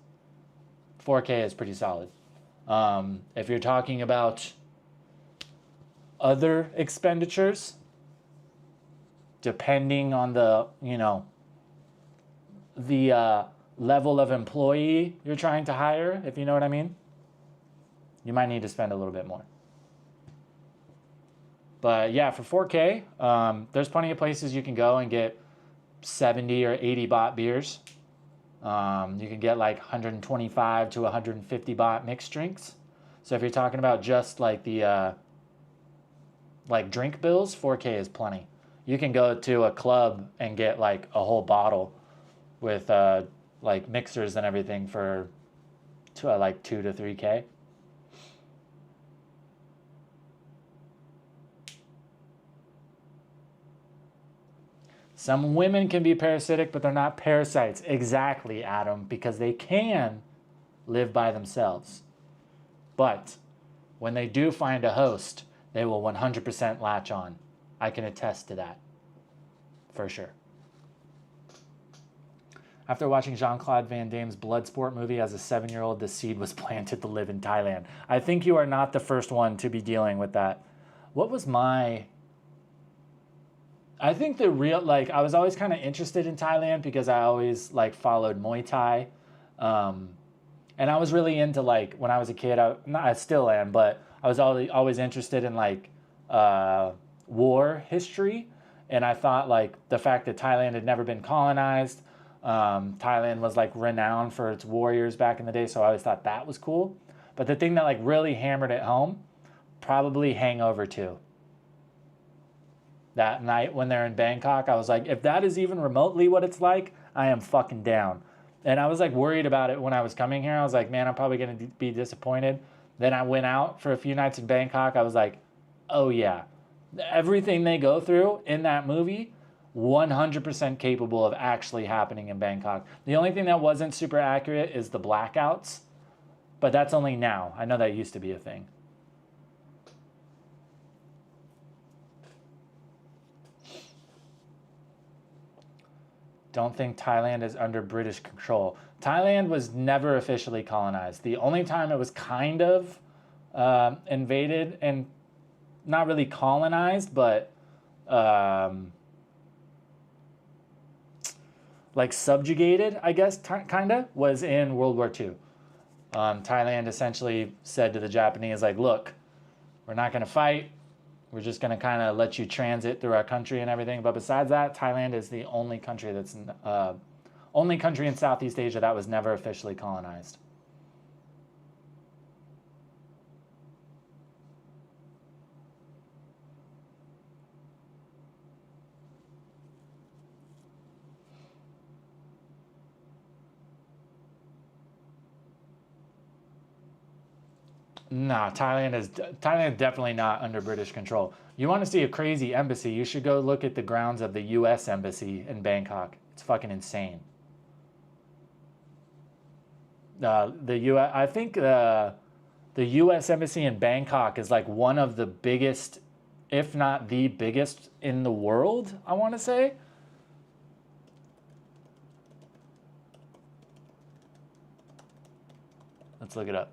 4K is pretty solid. If you're talking about other expenditures, depending on the, the level of employee you're trying to hire, if you know what I mean, you might need to spend a little bit more. But yeah, for 4K, there's plenty of places you can go and get 70 or 80 baht beers. You can get like 125 to 150 baht mixed drinks. So if you're talking about just like the like drink bills, 4K is plenty. You can go to a club and get like a whole bottle with like mixers and everything for like 2 to 3K. Some women can be parasitic, but they're not parasites. Exactly, Adam, because they can live by themselves. But when they do find a host, they will 100% latch on. I can attest to that, for sure. After watching Jean-Claude Van Damme's Bloodsport movie as a 7-year-old, the seed was planted to live in Thailand. I think you are not the first one to be dealing with that. What was my... I think the real, like, I was always kind of interested in Thailand because I always, like, followed Muay Thai. And I was really into, like, when I was a kid, I still am, but I was always interested in, like, war history. And I thought, like, the fact that Thailand had never been colonized, Thailand was, like, renowned for its warriors back in the day, so I always thought that was cool. But the thing that, like, really hammered it home, probably Hangover 2. That night when they're in Bangkok, I was like, if that is even remotely what it's like, I am fucking down. And I was like worried about it when I was coming here. I was like, man, I'm probably going to be disappointed. Then I went out for a few nights in Bangkok. I was like, oh yeah. Everything they go through in that movie, 100% capable of actually happening in Bangkok. The only thing that wasn't super accurate is the blackouts. But that's only now. I know that used to be a thing. Don't think Thailand is under British control. Thailand was never officially colonized. The only time it was kind of invaded and not really colonized, but like subjugated, I guess, kind of, was in World War II. Thailand essentially said to the Japanese, like, look, we're not going to fight. We're just going to kind of let you transit through our country and everything. But besides that, Thailand is the only country only country in Southeast Asia that was never officially colonized. Nah, Thailand is definitely not under British control. You want to see a crazy embassy? You should go look at the grounds of the U.S. embassy in Bangkok. It's fucking insane. The U.S. I think the U.S. embassy in Bangkok is like one of the biggest, if not the biggest, in the world. I want to say. Let's look it up.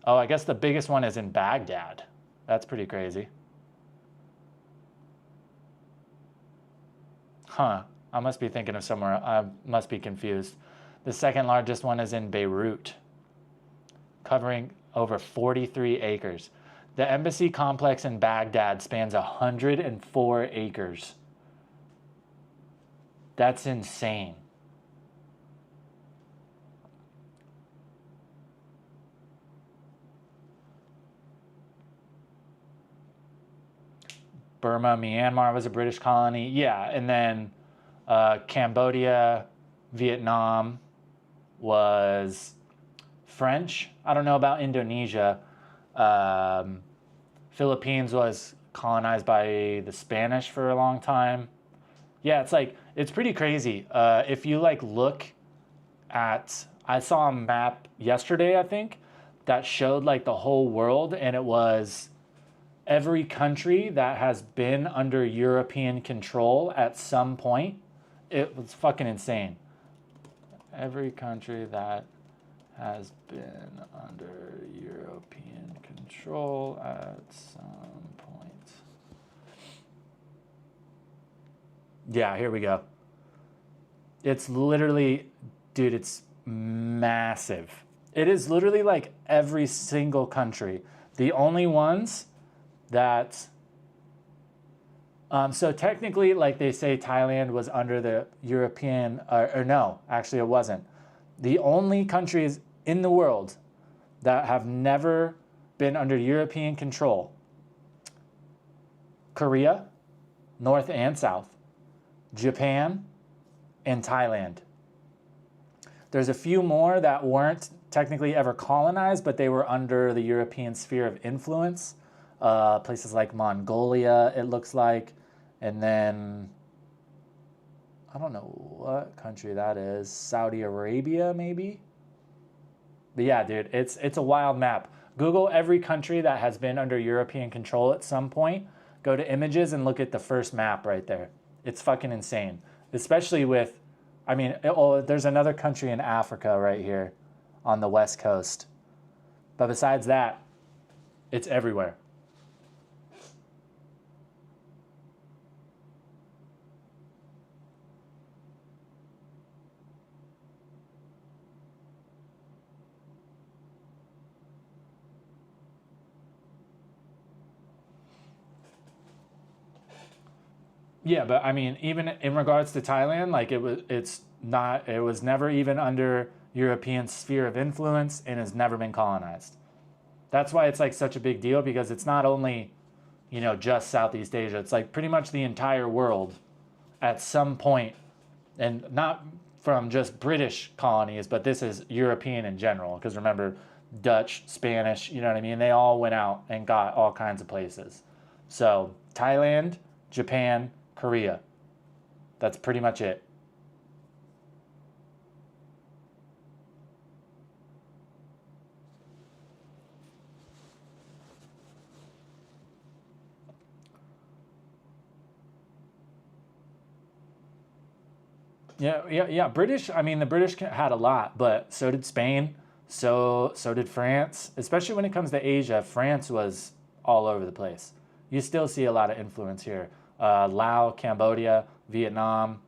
Oh, I guess the biggest one is in Baghdad. That's pretty crazy. Huh. I must be thinking of somewhere. I must be confused. The second largest one is in Beirut, covering over 43 acres. The embassy complex in Baghdad spans 104 acres. That's insane. Burma, Myanmar was a British colony. Yeah, and then Cambodia, Vietnam was French. I don't know about Indonesia. Philippines was colonized by the Spanish for a long time. Yeah, it's pretty crazy. If you like look at, I saw a map yesterday, I think, that showed like the whole world, and it was every country that has been under European control at some point. It was fucking insane. Every country that has been under European control at some point. Yeah, here we go. It's literally, dude, it's massive. It is literally like every single country. The only ones that so technically, like they say, Thailand was under the European, or no, actually it wasn't. The only countries in the world that have never been under European control: Korea, North and South, Japan, and Thailand. There's a few more that weren't technically ever colonized, but they were under the European sphere of influence. Places like Mongolia, it looks like, and then I don't know what country that is. Saudi Arabia, maybe. But yeah, dude, it's a wild map. Google every country that has been under European control at some point. Go to images and look at the first map right there. It's fucking insane. Especially with, I mean, there's another country in Africa right here on the west coast. But besides that, it's everywhere. Yeah, but I mean, even in regards to Thailand, like it was never even under European sphere of influence and has never been colonized. That's why it's like such a big deal, because it's not only, just Southeast Asia. It's like pretty much the entire world at some point, and not from just British colonies, but this is European in general. Because remember, Dutch, Spanish, you know what I mean? They all went out and got all kinds of places. So Thailand, Japan, Korea. That's pretty much it. Yeah. British. I mean, the British had a lot, but so did Spain. So did France. Especially when it comes to Asia, France was all over the place. You still see a lot of influence here. Laos, Cambodia, Vietnam.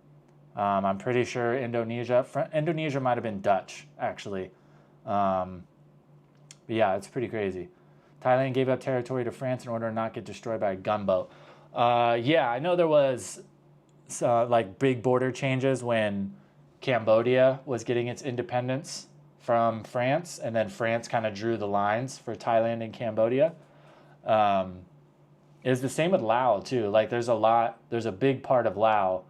I'm pretty sure Indonesia. Indonesia might have been Dutch, actually. But yeah, it's pretty crazy. Thailand gave up territory to France in order to not get destroyed by a gunboat. Yeah, I know there was like big border changes when Cambodia was getting its independence from France, and then France kind of drew the lines for Thailand and Cambodia. It's the same with Laos too. Like there's a big part of Laos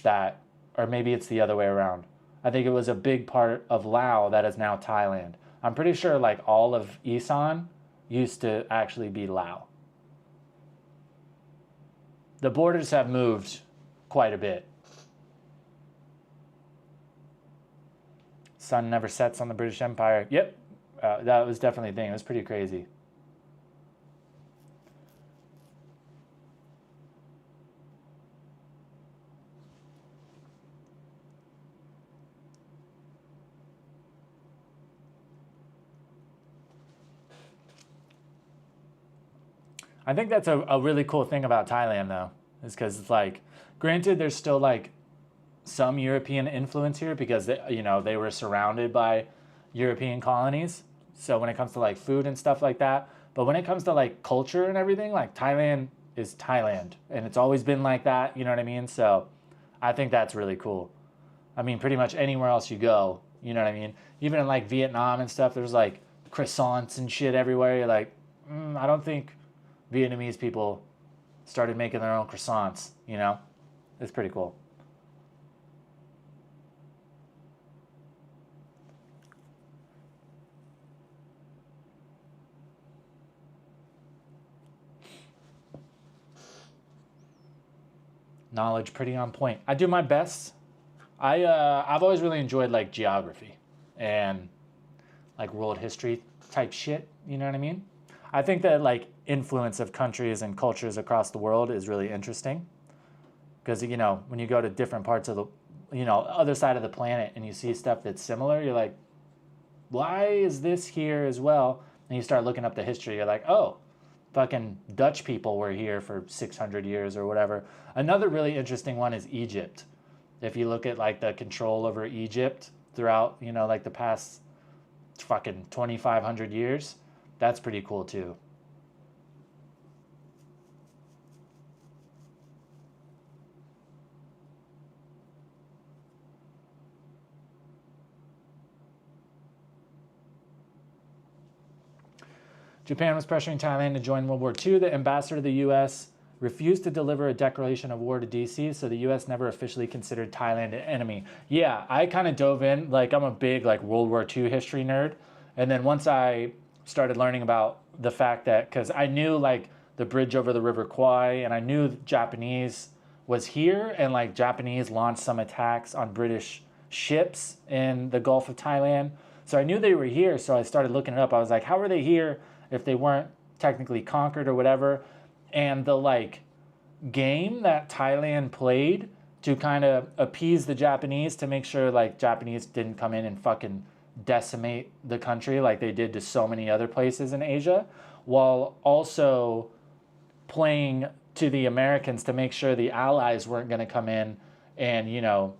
that, or maybe it's the other way around. I think it was a big part of Laos that is now Thailand. I'm pretty sure like all of Isan used to actually be Lao. The borders have moved quite a bit. Sun never sets on the British Empire. Yep, that was definitely a thing. It was pretty crazy. I think that's a really cool thing about Thailand, though, is because it's like, granted, there's still like some European influence here because they were surrounded by European colonies. So when it comes to like food and stuff like that, but when it comes to like culture and everything, like Thailand is Thailand, and it's always been like that. You know what I mean? So I think that's really cool. I mean, pretty much anywhere else you go, you know what I mean? Even in like Vietnam and stuff, there's like croissants and shit everywhere. You're like, I don't think Vietnamese people started making their own croissants, you know? It's pretty cool. Knowledge pretty on point. I do my best. I've always really enjoyed like geography and like world history type shit, you know what I mean? I think that like influence of countries and cultures across the world is really interesting because when you go to different parts of the other side of the planet and you see stuff that's similar, you're like, why is this here as well? And you start looking up the history, you're like, oh, fucking Dutch people were here for 600 years or whatever. Another really interesting one is Egypt. If you look at like the control over Egypt throughout like the past fucking 2,500 years, that's pretty cool too. Japan was pressuring Thailand to join World War II. The ambassador to the U.S. refused to deliver a declaration of war to D.C., so the U.S. never officially considered Thailand an enemy. Yeah, I kind of dove in. Like, I'm a big like World War II history nerd. And then once I started learning about the fact that, because I knew like the bridge over the River Kwai, and I knew Japanese was here, and like Japanese launched some attacks on British ships in the Gulf of Thailand. So I knew they were here, so I started looking it up. I was like, how were they here if they weren't technically conquered or whatever? And the like game that Thailand played to kind of appease the Japanese to make sure like Japanese didn't come in and fucking decimate the country like they did to so many other places in Asia, while also playing to the Americans to make sure the Allies weren't going to come in and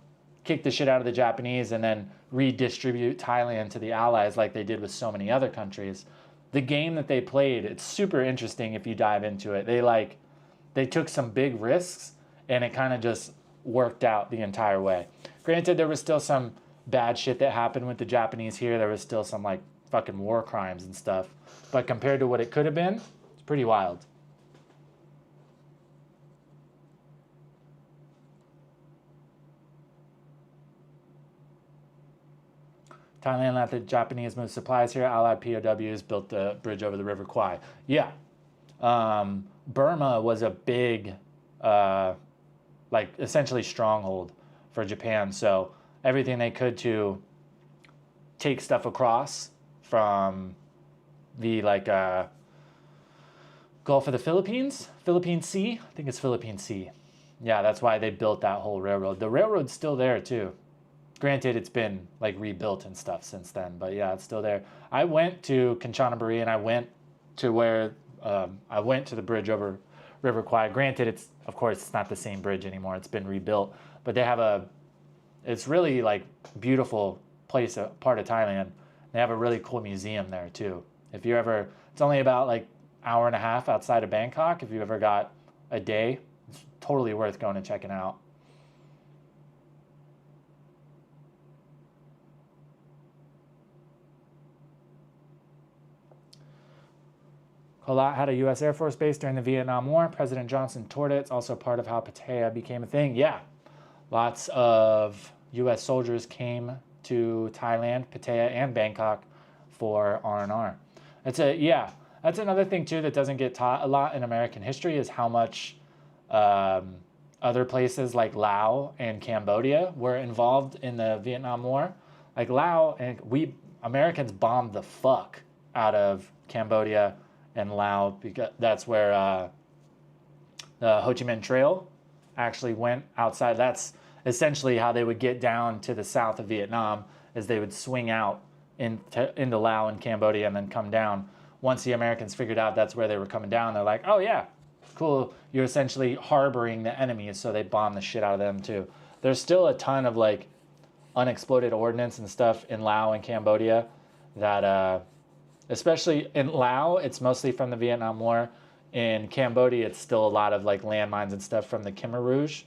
kick the shit out of the Japanese and then redistribute Thailand to the Allies like they did with so many other countries. The game that they played, it's super interesting if you dive into it. They took some big risks and it kind of just worked out the entire way. Granted, there was still some bad shit that happened with the Japanese here. There was still some like fucking war crimes and stuff. But compared to what it could have been, it's pretty wild. Thailand let the Japanese move supplies here. Allied POWs built the bridge over the River Kwai. Yeah. Burma was a big, like, essentially stronghold for Japan. So everything they could to take stuff across from the, like, Gulf of the Philippines? Philippine Sea? I think it's Philippine Sea. Yeah, that's why they built that whole railroad. The railroad's still there, too. Granted, it's been like rebuilt and stuff since then, but yeah, it's still there. I went to Kanchanaburi and I went to where I went to the bridge over River Kwai. Granted, of course it's not the same bridge anymore. It's been rebuilt, but they have it's really like beautiful place, a part of Thailand. They have a really cool museum there too. If you ever, it's only about like hour and a half outside of Bangkok. If you ever got a day, it's totally worth going and checking out. Kolat had a U.S. Air Force base during the Vietnam War. President Johnson toured it. It's also part of how Pattaya became a thing. Yeah, lots of U.S. soldiers came to Thailand, Pattaya, and Bangkok for R&R. That's another thing too that doesn't get taught a lot in American history is how much other places like Laos and Cambodia were involved in the Vietnam War. Like Laos, and we Americans bombed the fuck out of Cambodia and Laos because that's where the Ho Chi Minh Trail actually went outside. That's essentially how they would get down to the south of Vietnam, is they would swing out into Laos and Cambodia and then come down. Once the Americans figured out that's where they were coming down, they're like, oh yeah, cool. You're essentially harboring the enemies, so they bombed the shit out of them too. There's still a ton of like unexploded ordnance and stuff in Laos and Cambodia that, especially in Laos, it's mostly from the Vietnam War. In Cambodia, it's still a lot of like landmines and stuff from the Khmer Rouge.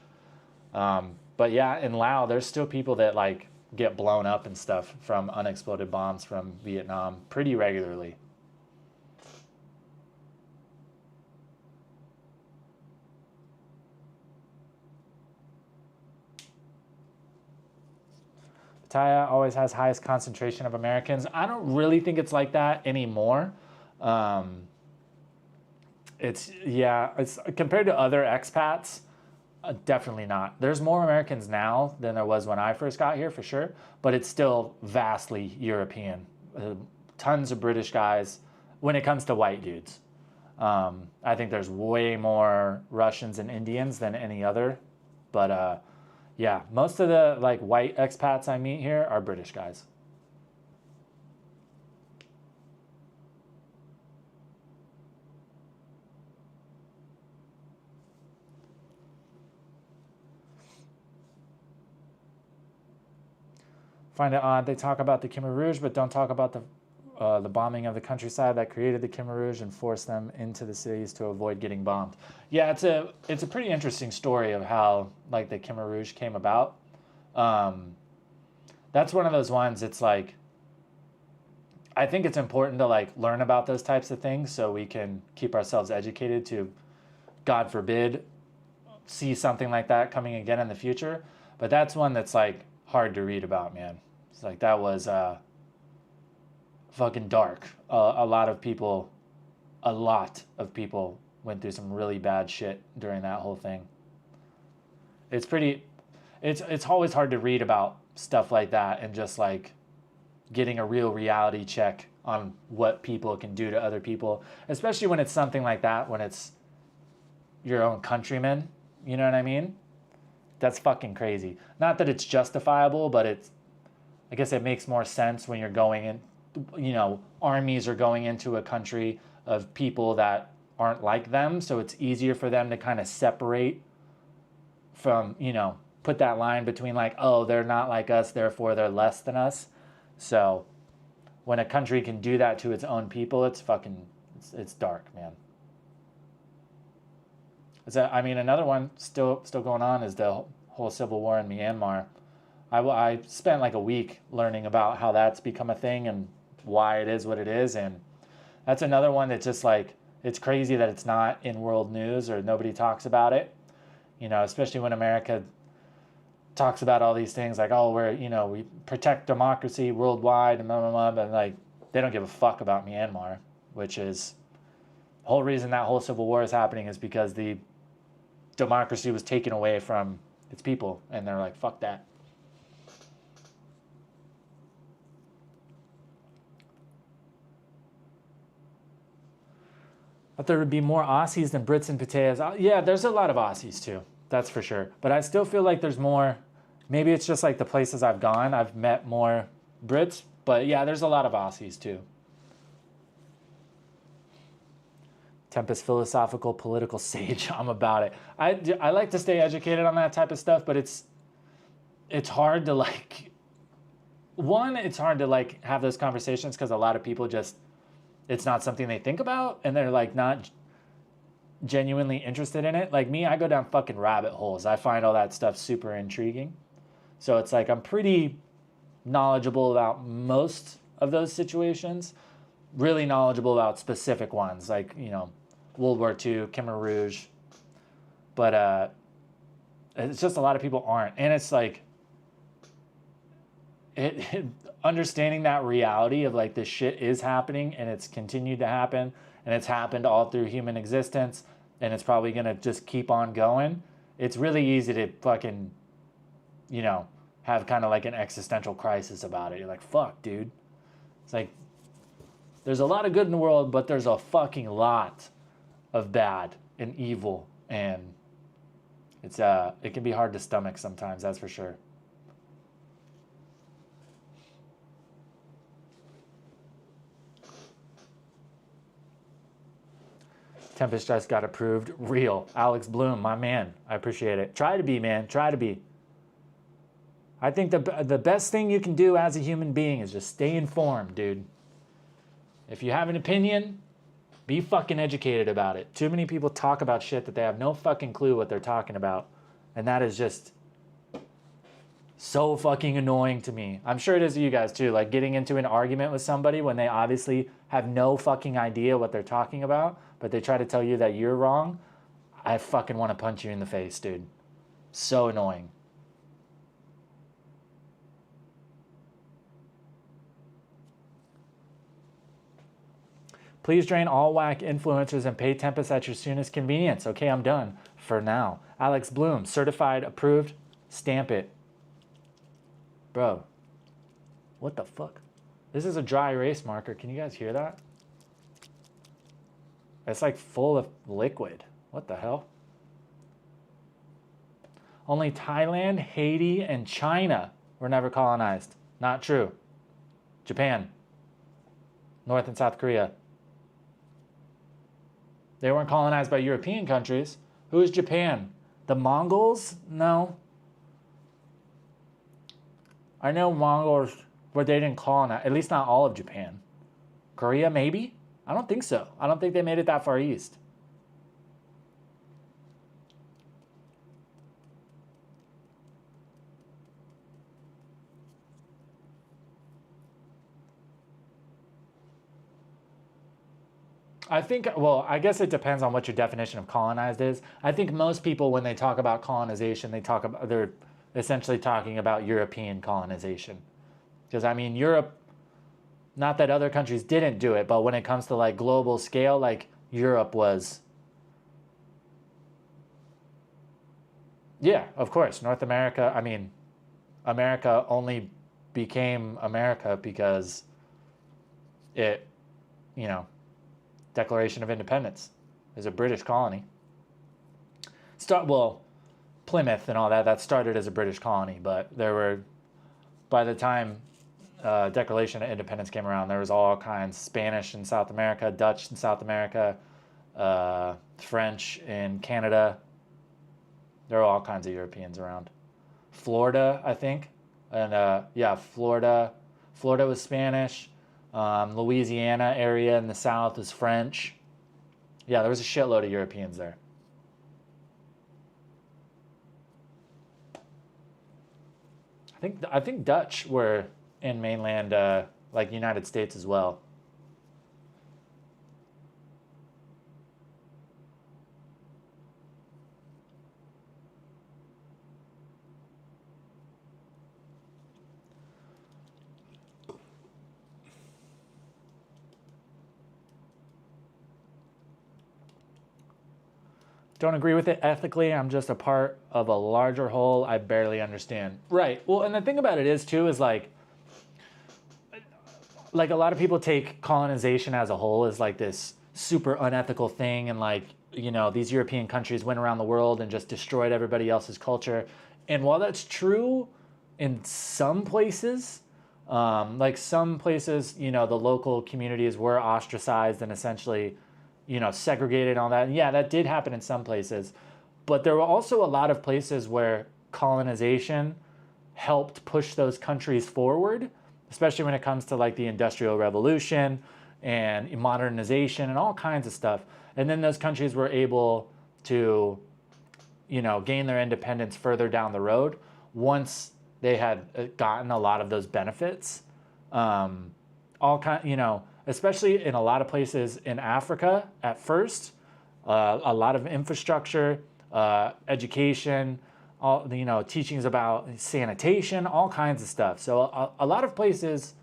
But yeah, in Laos, there's still people that like get blown up and stuff from unexploded bombs from Vietnam pretty regularly. Pattaya always has highest concentration of Americans. I don't really think it's like that anymore. It's compared to other expats, definitely not. There's more Americans now than there was when I first got here, for sure, but it's still vastly European. Tons of British guys when it comes to white dudes. I think there's way more Russians and Indians than any other, but yeah, most of the like white expats I meet here are British guys. Find it odd they talk about the Khmer Rouge, but don't talk about the bombing of the countryside that created the Khmer Rouge and forced them into the cities to avoid getting bombed. Yeah, it's a pretty interesting story of how like the Khmer Rouge came about. That's one of those ones. It's like I think it's important to like learn about those types of things so we can keep ourselves educated to, God forbid, see something like that coming again in the future. But that's one that's like hard to read about, man. It's like that was fucking dark. A lot of people went through some really bad shit during that whole thing. It's always hard to read about stuff like that and just like getting a real reality check on what people can do to other people, especially when it's something like that, when it's your own countrymen, you know what I mean? That's fucking crazy. Not that it's justifiable, but I guess it makes more sense when you're going in, you know, armies are going into a country of people that aren't like them, so it's easier for them to kind of separate from, you know, put that line between like, oh, they're not like us, therefore they're less than us. So when a country can do that to its own people, it's dark, man. I mean, another one still going on is the whole civil war in Myanmar. I spent like a week learning about how that's become a thing and why it is what it is, and that's another one that's just like, it's crazy that it's not in world news or nobody talks about it, you know, especially when America talks about all these things like, oh, we protect democracy worldwide and blah, blah, blah, but like they don't give a fuck about Myanmar, which is the whole reason that whole civil war is happening, is because the democracy was taken away from its people, and they're like, fuck that. But there would be more Aussies than Brits and Pattayas. Yeah, there's a lot of Aussies too, that's for sure. But I still feel like there's more, maybe it's just like the places I've gone, I've met more Brits, but yeah, there's a lot of Aussies too. Tempus philosophical political sage. I'm about it. I like to stay educated on that type of stuff, but it's hard to like, it's hard to like have those conversations because a lot of people just, it's not something they think about, and they're like not genuinely interested in it. Like me, I go down fucking rabbit holes. I find all that stuff super intriguing. So it's like I'm pretty knowledgeable about most of those situations, really knowledgeable about specific ones, like, you know, World War II, Khmer Rouge. But it's just a lot of people aren't. And it's like, understanding that reality of like this shit is happening and it's continued to happen and it's happened all through human existence and it's probably going to just keep on going. It's really easy to fucking, you know, have kind of like an existential crisis about it. You're like, fuck, dude. It's like, there's a lot of good in the world, but there's a fucking lot of bad and evil, and it can be hard to stomach sometimes, that's for sure. Tempus just got approved. Real. Alex Bloom, my man. I appreciate it. Try to be, man. Try to be. I think the best thing you can do as a human being is just stay informed, dude. If you have an opinion, be fucking educated about it. Too many people talk about shit that they have no fucking clue what they're talking about. And that is just so fucking annoying to me. I'm sure it is to you guys too. Like getting into an argument with somebody when they obviously have no fucking idea what they're talking about, but they try to tell you that you're wrong. I fucking want to punch you in the face, dude. So annoying. Please drain all whack influencers and pay Tempus at your soonest convenience. Okay, I'm done for now. Alex Bloom, certified, approved, stamp it. Bro, what the fuck? This is a dry erase marker. Can you guys hear that? It's like full of liquid. What the hell? Only Thailand, Haiti, and China were never colonized. Not true. Japan, North and South Korea. They weren't colonized by European countries. Who is Japan? The Mongols? No. I know Mongols, but they didn't colonize, at least not all of Japan. Korea, maybe? I don't think so. I don't think they made it that far east. I think, well, I guess it depends on what your definition of colonized is. I think most people, when they talk about colonization, they're essentially talking about European colonization. Because, I mean, Europe, not that other countries didn't do it, but when it comes to, like, global scale, like, Europe was... Yeah, of course. North America, I mean, America only became America because it, you know, Declaration of Independence is a British colony. Well, Plymouth and all that started as a British colony, but there were, by the time Declaration of Independence came around, there was all kinds, Spanish in South America, Dutch in South America, French in Canada. There are all kinds of Europeans around. Florida, I think, and yeah, Florida was Spanish. Louisiana area in the south is French. Yeah, there was a shitload of Europeans there. I think Dutch were in mainland, like United States as well. Don't agree with it ethically. I'm just a part of a larger whole I barely understand. Right. Well, and the thing about it is, too, is like a lot of people take colonization as a whole as like this super unethical thing. And like, you know, these European countries went around the world and just destroyed everybody else's culture. And while that's true in some places, like some places, you know, the local communities were ostracized and essentially, you know, segregated and all that. And yeah, that did happen in some places. But there were also a lot of places where colonization helped push those countries forward, especially when it comes to like the Industrial Revolution and modernization and all kinds of stuff. And then those countries were able to, you know, gain their independence further down the road once they had gotten a lot of those benefits. You know, especially in a lot of places in Africa at first, a lot of infrastructure, education, all teachings about sanitation, all kinds of stuff. So a lot of places,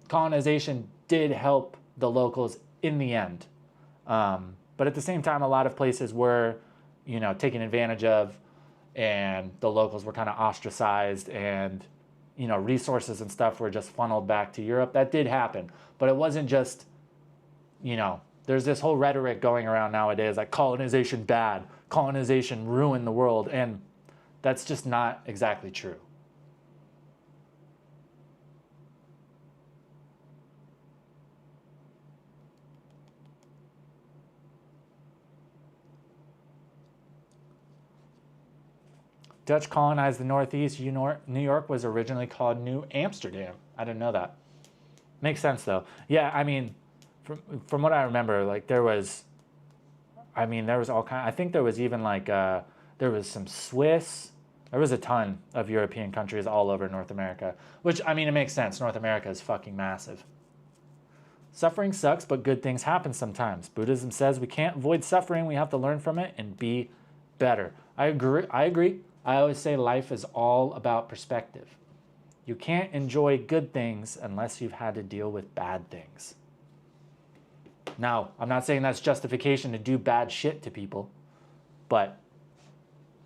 colonization did help the locals in the end. But at the same time, a lot of places were, taken advantage of, and the locals were kind of ostracized, and, resources and stuff were just funneled back to Europe. That did happen. But it wasn't just, there's this whole rhetoric going around nowadays, like colonization bad, colonization ruined the world. And that's just not exactly true. Dutch colonized the Northeast. New York was originally called New Amsterdam. I didn't know that. Makes sense, though. Yeah, I mean, from what I remember, like there was all kind. I think there was even like there was some Swiss. There was a ton of European countries all over North America, which, I mean, it makes sense. North America is fucking massive. Suffering sucks, but good things happen sometimes. Buddhism says we can't avoid suffering. We have to learn from it and be better. I agree. I always say life is all about perspective. You can't enjoy good things unless you've had to deal with bad things. Now, I'm not saying that's justification to do bad shit to people, but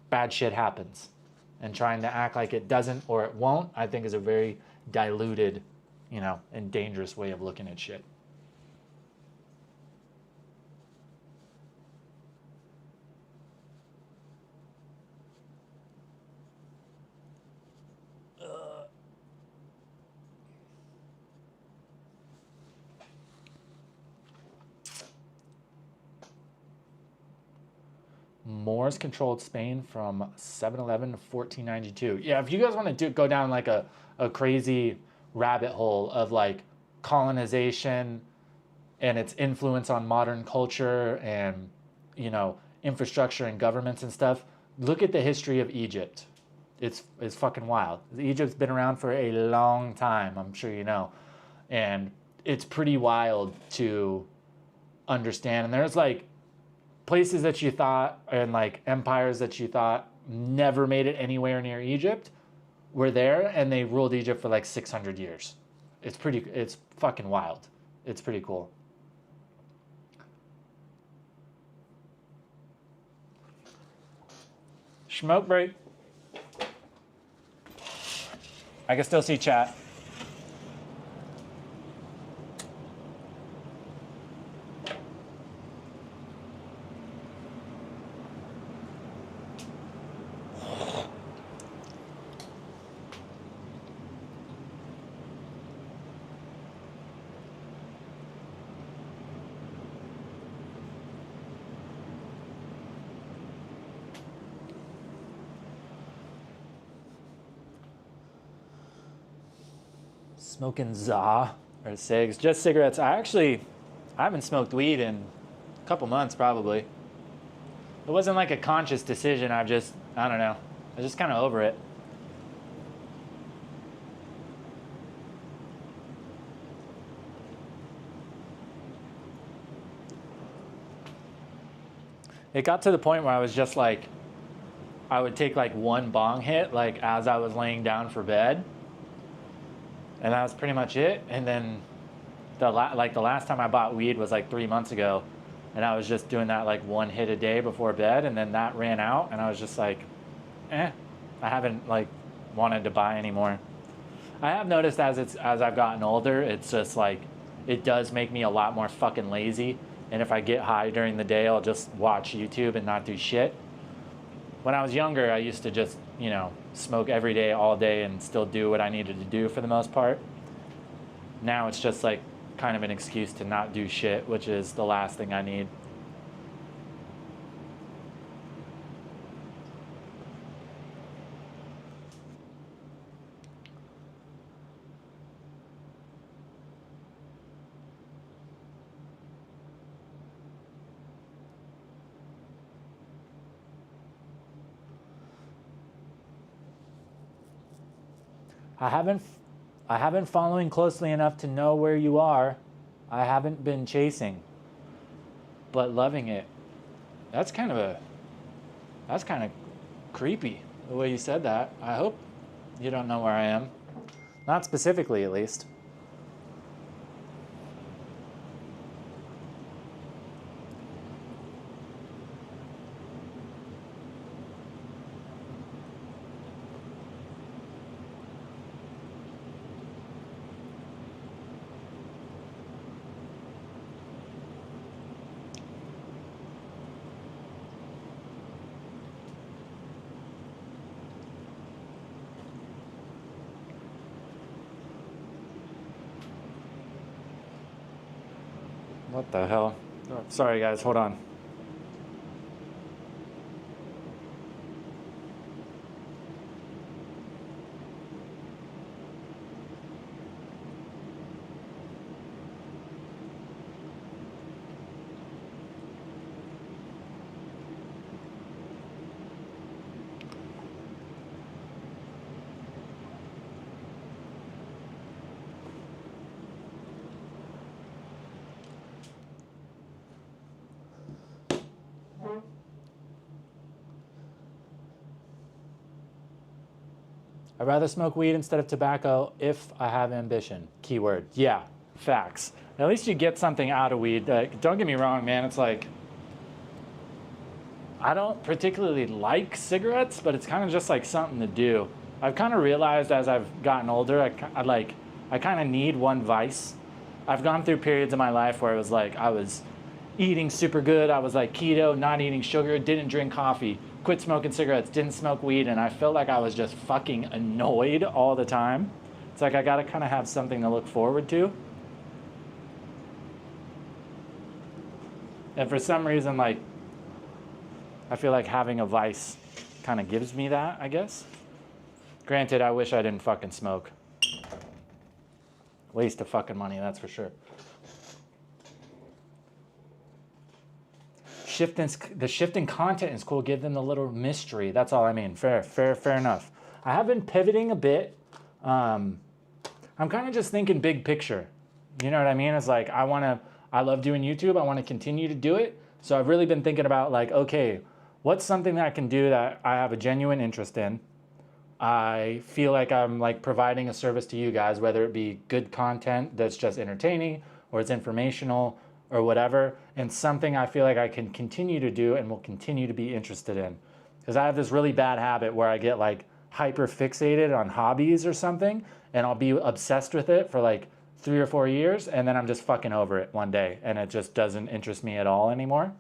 bad shit happens. And trying to act like it doesn't or it won't, I think is a very diluted, and dangerous way of looking at shit. Moors controlled Spain from 711 to 1492. Yeah, if you guys want to go down like a crazy rabbit hole of like colonization and its influence on modern culture and, infrastructure and governments and stuff, look at the history of Egypt. It's fucking wild. Egypt's been around for a long time, I'm sure you know. And it's pretty wild to understand. And there's like places that you thought, and like empires that you thought never made it anywhere near Egypt were there, and they ruled Egypt for like 600 years. It's fucking wild. It's pretty cool. Smoke break. I can still see chat. Smoking za or cigs, just cigarettes. I haven't smoked weed in a couple months probably. It wasn't like a conscious decision. I don't know. I was just kind of over it. It got to the point where I was just like, I would take like one bong hit like as I was laying down for bed. And that was pretty much it. And then the last time I bought weed was like 3 months ago. And I was just doing that like one hit a day before bed. And then that ran out. And I was just like, I haven't like wanted to buy anymore. I have noticed as I've gotten older, it's just like, it does make me a lot more fucking lazy. And if I get high during the day, I'll just watch YouTube and not do shit. When I was younger, I used to just, smoke every day, all day, and still do what I needed to do for the most part. Now it's just like kind of an excuse to not do shit, which is the last thing I need. I haven't following closely enough to know where you are. I haven't been chasing, but loving it. That's kind of creepy. the way you said that. I hope you don't know where I am. Not specifically, at least. What the hell? Oh, sorry, guys. Hold on. I'd rather smoke weed instead of tobacco if I have ambition. Keyword. Yeah, facts. At least you get something out of weed. Don't get me wrong, man. It's like, I don't particularly like cigarettes, but it's kind of just like something to do. I've kind of realized as I've gotten older, I kind of need one vice. I've gone through periods of my life where it was like I was eating super good. I was like keto, not eating sugar, didn't drink coffee, quit smoking cigarettes, didn't smoke weed, and I felt like I was just fucking annoyed all the time. It's like I gotta kind of have something to look forward to. And for some reason, like, I feel like having a vice kind of gives me that, I guess. Granted, I wish I didn't fucking smoke. Waste of fucking money, that's for sure. The shift in content is cool. Give them the little mystery. That's all I mean. Fair enough. I have been pivoting a bit. I'm kind of just thinking big picture. You know what I mean? It's like I love doing YouTube. I want to continue to do it. So I've really been thinking about like, okay, what's something that I can do that I have a genuine interest in? I feel like I'm like providing a service to you guys, whether it be good content that's just entertaining or it's informational or whatever, and something I feel like I can continue to do and will continue to be interested in. Because I have this really bad habit where I get like hyper fixated on hobbies or something, and I'll be obsessed with it for like 3 or 4 years, and then I'm just fucking over it one day, and it just doesn't interest me at all anymore.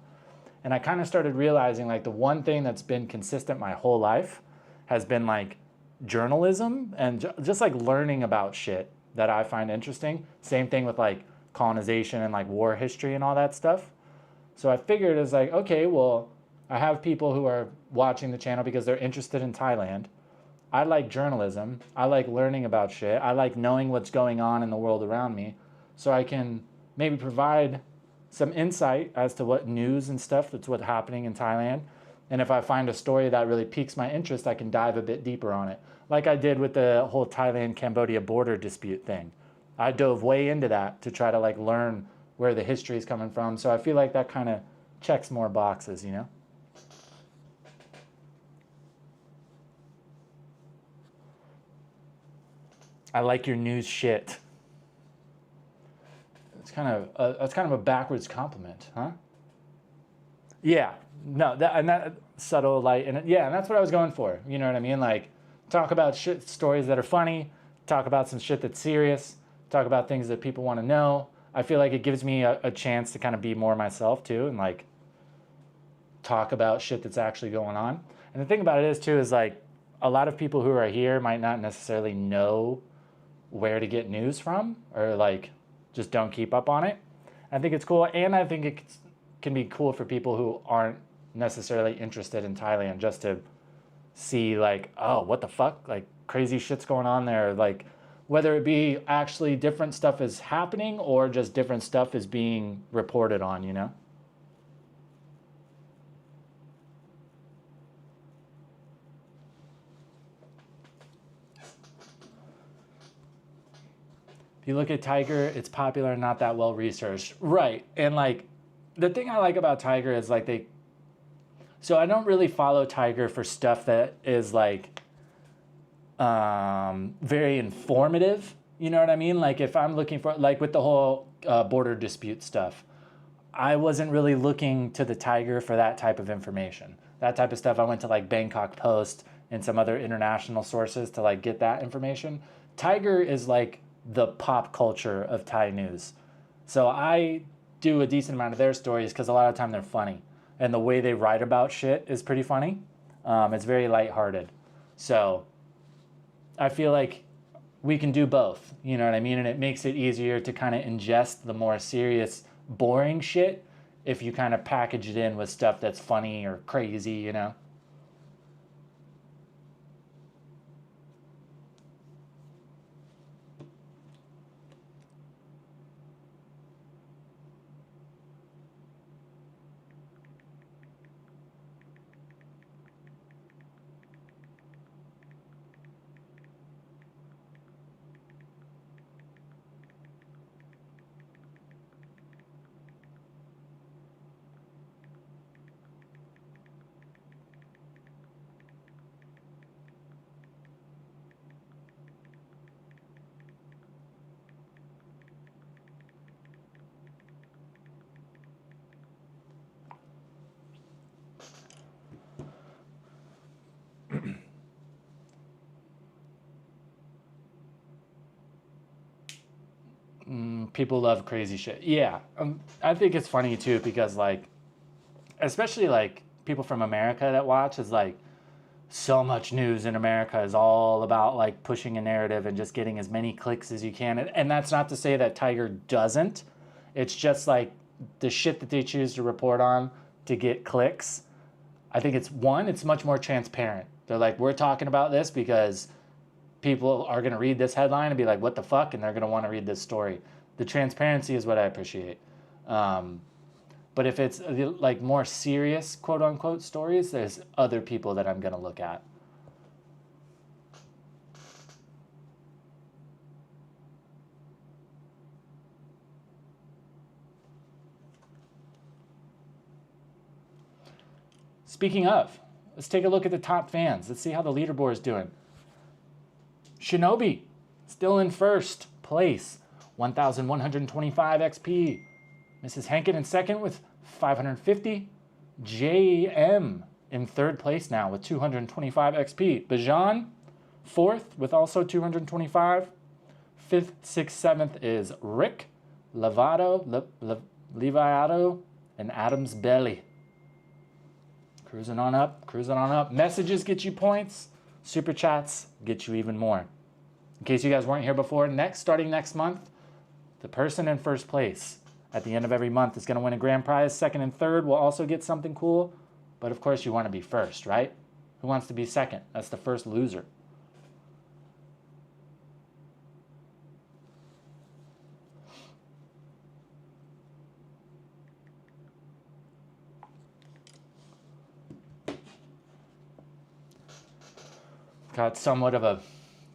And I kind of started realizing like the one thing that's been consistent my whole life has been like journalism and just like learning about shit that I find interesting. Same thing with like colonization and like war history and all that stuff. So I figured it's like, okay, well, I have people who are watching the channel because they're interested in Thailand. I like journalism. I like learning about shit. I like knowing what's going on in the world around me. So I can maybe provide some insight as to what news and stuff that's what's happening in Thailand. And if I find a story that really piques my interest, I can dive a bit deeper on it. Like I did with the whole Thailand-Cambodia border dispute thing. I dove way into that to try to like learn where the history is coming from. So I feel like that kind of checks more boxes, you know? I like your news shit. It's kind of a backwards compliment, huh? Yeah, no, that subtle light, and yeah, and that's what I was going for. You know what I mean? Like, talk about shit, stories that are funny, talk about some shit that's serious, talk about things that people want to know. I feel like it gives me a chance to kind of be more myself too, and like talk about shit that's actually going on. And the thing about it is too is like a lot of people who are here might not necessarily know where to get news from, or like just don't keep up on it. I think it's cool, and I think it can be cool for people who aren't necessarily interested in Thailand, just to see like, oh, what the fuck, like crazy shit's going on there, like whether it be actually different stuff is happening or just different stuff is being reported on, you know? If you look at Tiger, it's popular, not that well researched. Right. And like the thing I like about Tiger is like So I don't really follow Tiger for stuff that is like very informative. You know what I mean? Like if I'm looking for, like with the whole border dispute stuff, I wasn't really looking to the Tiger for that type of information. That type of stuff, I went to like Bangkok Post and some other international sources to like get that information. Tiger is like the pop culture of Thai news. So I do a decent amount of their stories because a lot of the time they're funny. And the way they write about shit is pretty funny. It's very lighthearted. So I feel like we can do both, you know what I mean? And it makes it easier to kind of ingest the more serious, boring shit if you kind of package it in with stuff that's funny or crazy, you know? People love crazy shit. Yeah, I think it's funny too because like, especially like people from America that watch is like, so much news in America is all about like pushing a narrative and just getting as many clicks as you can. And that's not to say that Tiger doesn't. It's just like the shit that they choose to report on to get clicks. I think it's much more transparent. They're like, we're talking about this because people are going to read this headline and be like, what the fuck? And they're going to want to read this story. The transparency is what I appreciate. But if it's like more serious, quote unquote, stories, there's other people that I'm going to look at. Speaking of, let's take a look at the top fans. Let's see how the leaderboard is doing. Shinobi, still in first place, 1,125 XP. Mrs. Hankin in second with 550. JM in third place now with 225 XP. Bajan, fourth with also 225. Fifth, sixth, seventh is Rick, Leviato, and Adam's Belly. Cruising on up, cruising on up. Messages get you points. Super chats get you even more. In case you guys weren't here before, starting next month, the person in first place at the end of every month is going to win a grand prize. Second and third will also get something cool. But of course you want to be first, right? Who wants to be second? That's the first loser. Got somewhat of a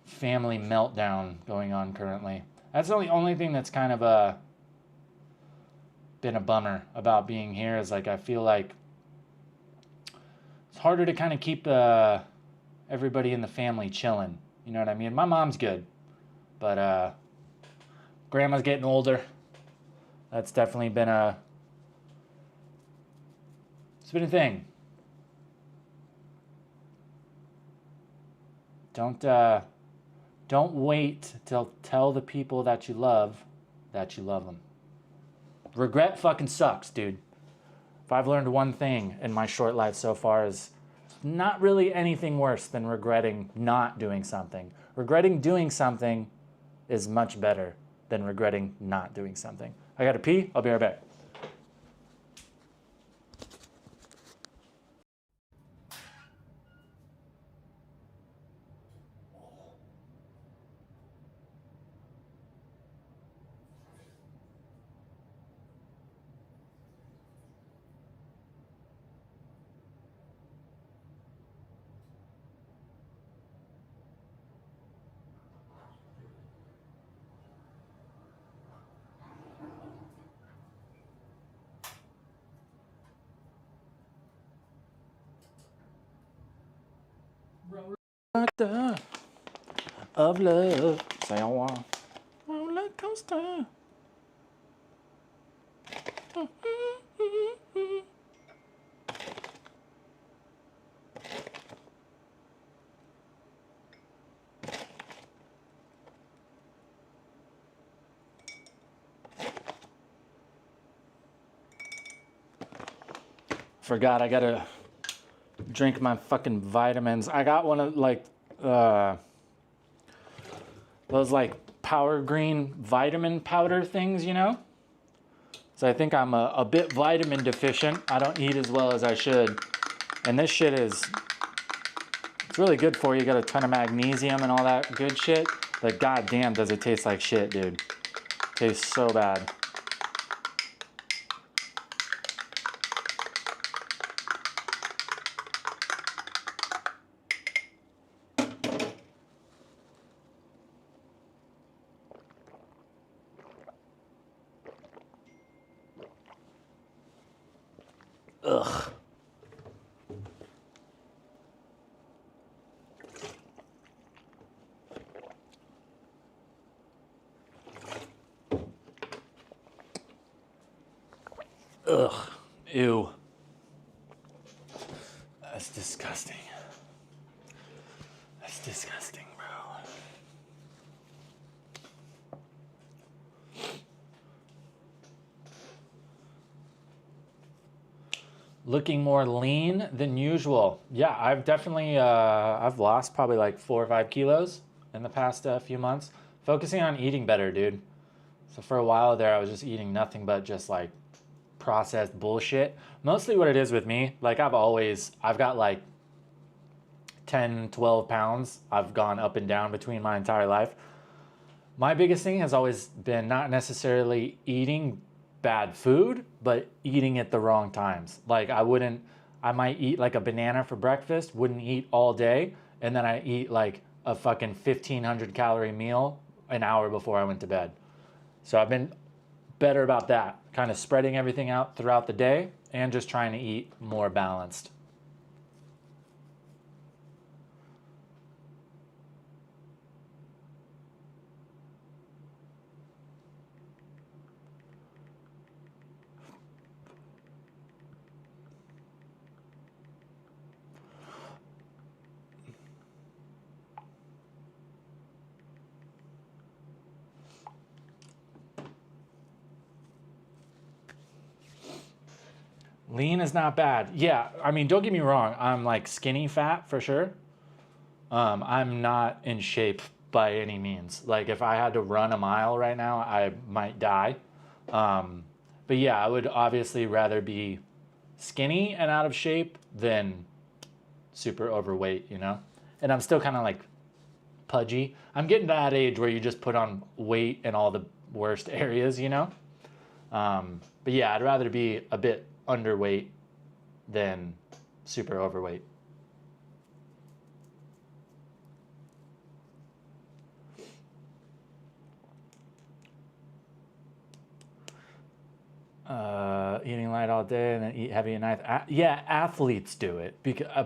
family meltdown going on currently. That's the only thing that's kind of been a bummer about being here is like I feel like it's harder to kind of keep everybody in the family chilling. You know what I mean? My mom's good, but grandma's getting older. That's definitely been it's been a thing. Don't wait till tell the people that you love them. Regret fucking sucks, dude. If I've learned one thing in my short life so far is not really anything worse than regretting not doing something. Regretting doing something is much better than regretting not doing something. I gotta pee. I'll be right back. Coaster of love. Say I want roller coaster. Forgot I gotta drink my fucking vitamins. I got one of like those like Power Green vitamin powder things, you know? So I think I'm a bit vitamin deficient. I don't eat as well as I should. And this shit it's really good for you. You got a ton of magnesium and all that good shit. But goddamn does it taste like shit, dude. Tastes so bad. Ugh. Ugh. Ew. That's disgusting. That's disgusting, bro. Looking more lean than usual. Yeah, I've definitely, I've lost probably like 4 or 5 kilos in the past few months. Focusing on eating better, dude. So for a while there, I was just eating nothing but just like processed bullshit. Mostly what it is with me, like I've got like 10, 12 pounds. I've gone up and down between my entire life. My biggest thing has always been not necessarily eating bad food, but eating at the wrong times. Like I might eat like a banana for breakfast, wouldn't eat all day, and then I eat like a fucking 1,500 calorie meal an hour before I went to bed. So I've been better about that, kind of spreading everything out throughout the day and just trying to eat more balanced. Lean is not bad. Yeah, I mean, don't get me wrong. I'm like skinny fat for sure. I'm not in shape by any means. Like if I had to run a mile right now, I might die. But yeah, I would obviously rather be skinny and out of shape than super overweight, you know? And I'm still kind of like pudgy. I'm getting to that age where you just put on weight in all the worst areas, you know? But yeah, I'd rather be a bit underweight than super overweight. Eating light all day and then eat heavy at night. Yeah, athletes do it,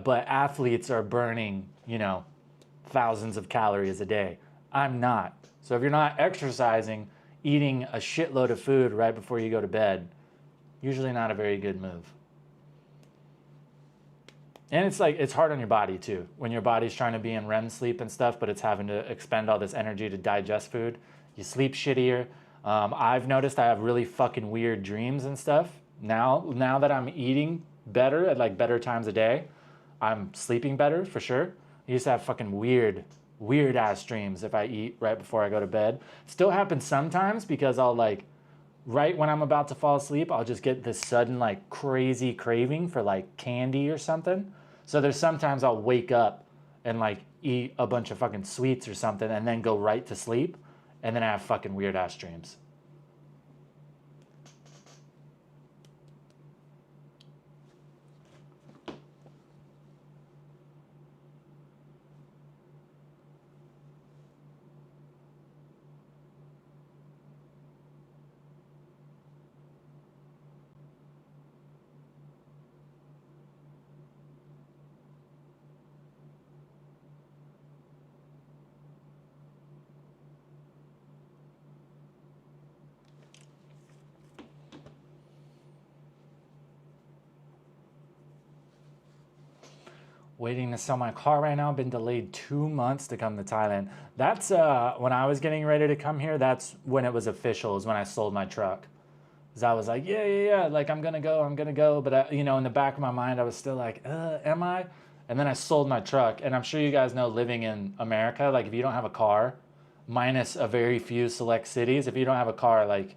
but athletes are burning, you know, thousands of calories a day. I'm not. So if you're not exercising, eating a shitload of food right before you go to bed, usually not a very good move. And it's like, it's hard on your body too. When your body's trying to be in REM sleep and stuff, but it's having to expend all this energy to digest food, you sleep shittier. I've noticed I have really fucking weird dreams and stuff. Now that I'm eating better at like better times a day, I'm sleeping better for sure. I used to have fucking weird ass dreams if I eat right before I go to bed. Still happens sometimes because I'll like, right when I'm about to fall asleep, I'll just get this sudden like crazy craving for like candy or something. So there's sometimes I'll wake up and like eat a bunch of fucking sweets or something and then go right to sleep. And then I have fucking weird ass dreams. waiting to sell my car right now. Been delayed 2 months to come to Thailand. That's when I was getting ready to come here. That's when it was official. Is when I sold my truck. Cause I was like, yeah. Like I'm gonna go. But I, you know, in the back of my mind, I was still like, am I? And then I sold my truck. And I'm sure you guys know, living in America, like if you don't have a car, minus a very few select cities, if you don't have a car, like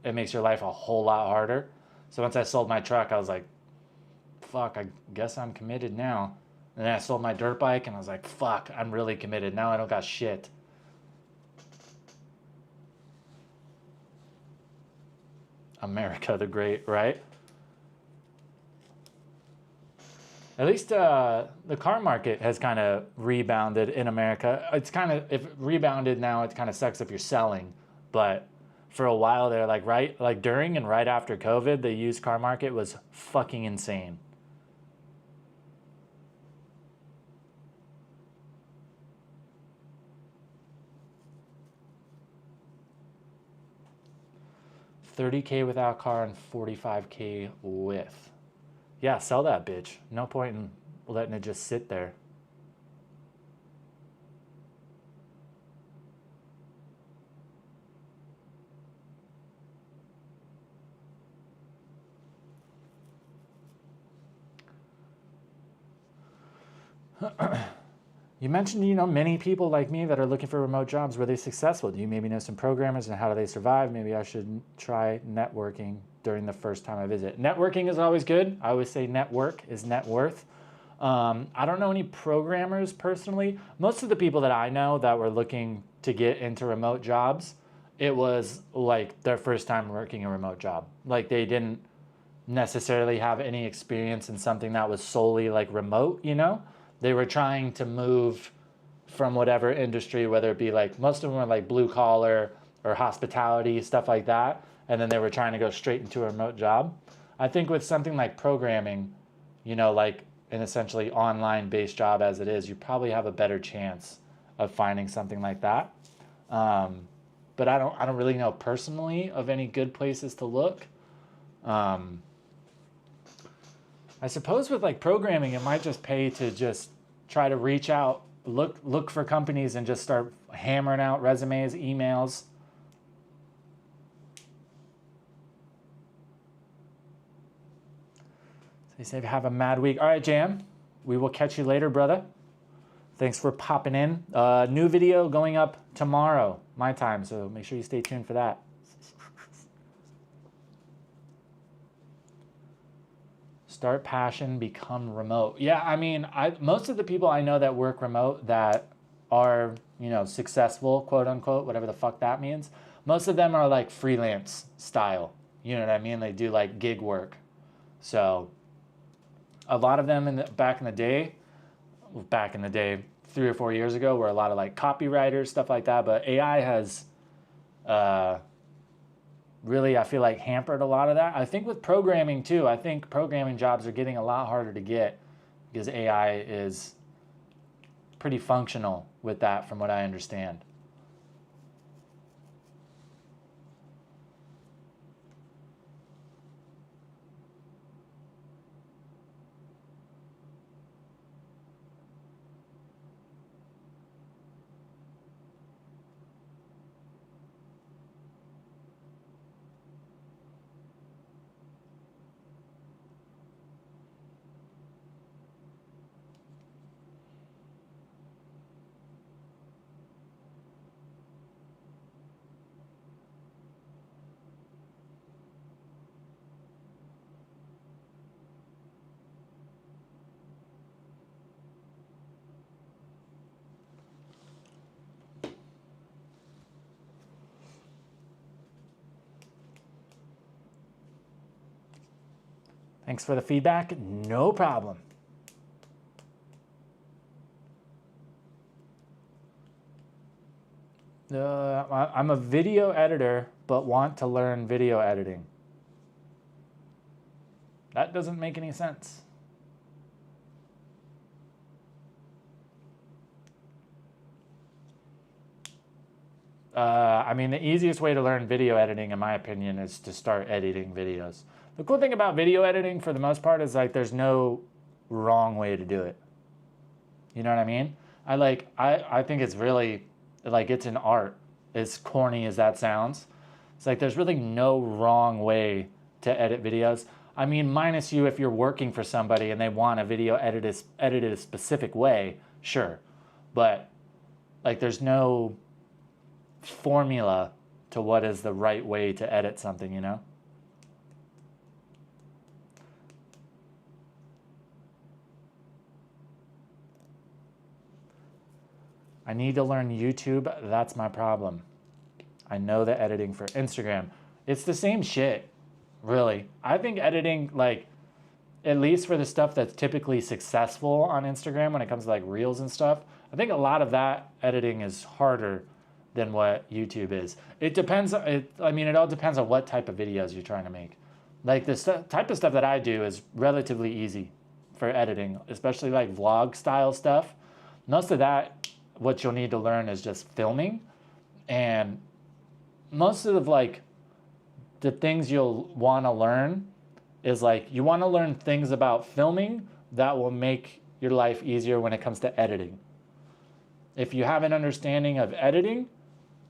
it makes your life a whole lot harder. So once I sold my truck, I was like, fuck, I guess I'm committed now. And then I sold my dirt bike and I was like, fuck, I'm really committed. Now I don't got shit. America the Great, right? At least the car market has kind of rebounded in America. It's kind of, if it rebounded now, it kind of sucks if you're selling. But for a while there, like during and right after COVID, the used car market was fucking insane. $30K without car and $45K with. Yeah, sell that bitch. No point in letting it just sit there. You mentioned, you know, many people like me that are looking for remote jobs. Were they successful? Do you maybe know some programmers and how do they survive? Maybe I should try networking during the first time I visit. Networking is always good. I always say network is net worth. I don't know any programmers personally. Most of the people that I know that were looking to get into remote jobs, it was like their first time working a remote job. Like they didn't necessarily have any experience in something that was solely like remote, you know? They were trying to move from whatever industry, whether it be like, most of them were like blue collar or hospitality, stuff like that. And then they were trying to go straight into a remote job. I think with something like programming, you know, like an essentially online based job as it is, you probably have a better chance of finding something like that. But I don't really know personally of any good places to look. I suppose with like programming, it might just pay to just try to reach out, look for companies and just start hammering out resumes, emails. So you say have a mad week. All right, Jam, we will catch you later, brother. Thanks for popping in. New video going up tomorrow, my time, so make sure you stay tuned for that. Start passion, become remote. Yeah, I mean, most of the people I know that work remote that are, you know, successful, quote unquote, whatever the fuck that means, most of them are like freelance style. You know what I mean? They do like gig work. So a lot of them back in the day, 3 or 4 years ago, were a lot of like copywriters, stuff like that. But AI has really, I feel like, hampered a lot of that. I think with programming too, I think programming jobs are getting a lot harder to get because AI is pretty functional with that from what I understand. Thanks for the feedback. No problem. I'm a video editor, but want to learn video editing. That doesn't make any sense. I mean, the easiest way to learn video editing, in my opinion, is to start editing videos. The cool thing about video editing, for the most part, is like there's no wrong way to do it. You know what I mean? I think it's really, like, it's an art, as corny as that sounds. It's like there's really no wrong way to edit videos. I mean, minus you if you're working for somebody and they want a video edited a specific way, sure. But like there's no formula to what is the right way to edit something, you know? I need to learn YouTube. That's my problem. I know the editing for Instagram. It's the same shit, really. I think editing, like, at least for the stuff that's typically successful on Instagram when it comes to like reels and stuff, I think a lot of that editing is harder than what YouTube is. It depends. It all depends on what type of videos you're trying to make. Like the type of stuff that I do is relatively easy for editing, especially like vlog style stuff. Most of that, what you'll need to learn is just filming, and most of the things you'll want to learn is like you want to learn things about filming that will make your life easier when it comes to editing. If you have an understanding of editing,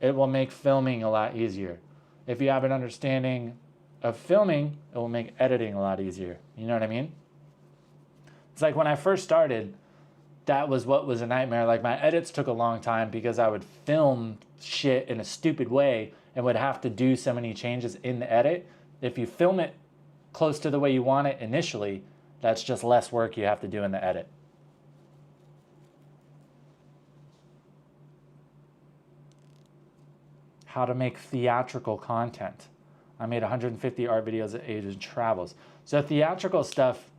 it will make filming a lot easier. If you have an understanding of filming, it will make editing a lot easier. You know what I mean? It's like when I first started, that was what was a nightmare. Like my edits took a long time because I would film shit in a stupid way and would have to do so many changes in the edit. If you film it close to the way you want it initially, that's just less work you have to do in the edit. How to make theatrical content. I made 150 art videos at Asian Travels. So theatrical stuff,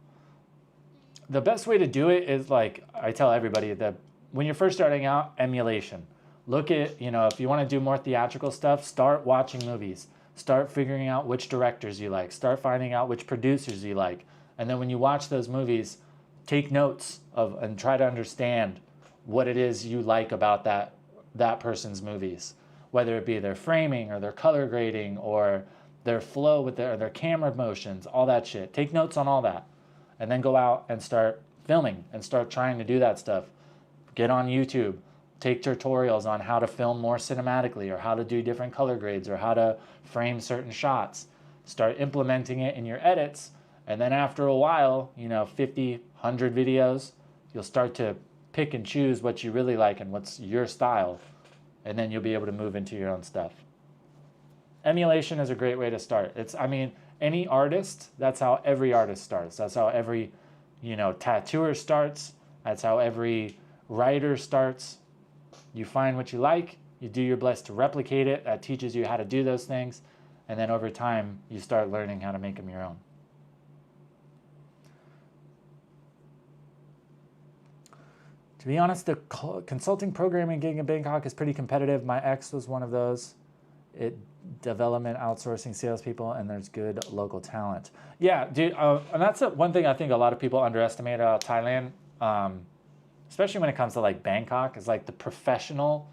the best way to do it is, like I tell everybody, that when you're first starting out, emulation. Look at, if you want to do more theatrical stuff, start watching movies. Start figuring out which directors you like. Start finding out which producers you like. And then when you watch those movies, take notes of and try to understand what it is you like about that person's movies. Whether it be their framing or their color grading or their flow with their camera motions, all that shit. Take notes on all that. And then go out and start filming and start trying to do that stuff. Get on YouTube. Take tutorials on how to film more cinematically or how to do different color grades or how to frame certain shots. Start implementing it in your edits. And then after a while, 50, 100 videos, you'll start to pick and choose what you really like and what's your style. And then you'll be able to move into your own stuff. Emulation is a great way to start. Any artist, that's how every artist starts. That's how every, tattooer starts. That's how every writer starts. You find what you like, you do your best to replicate it. That teaches you how to do those things. And then over time, you start learning how to make them your own. To be honest, the consulting programming gig in Bangkok is pretty competitive. My ex was one of those. Development, outsourcing, salespeople, and there's good local talent. Yeah, dude, and that's one thing I think a lot of people underestimate about Thailand, especially when it comes to like Bangkok, is like the professional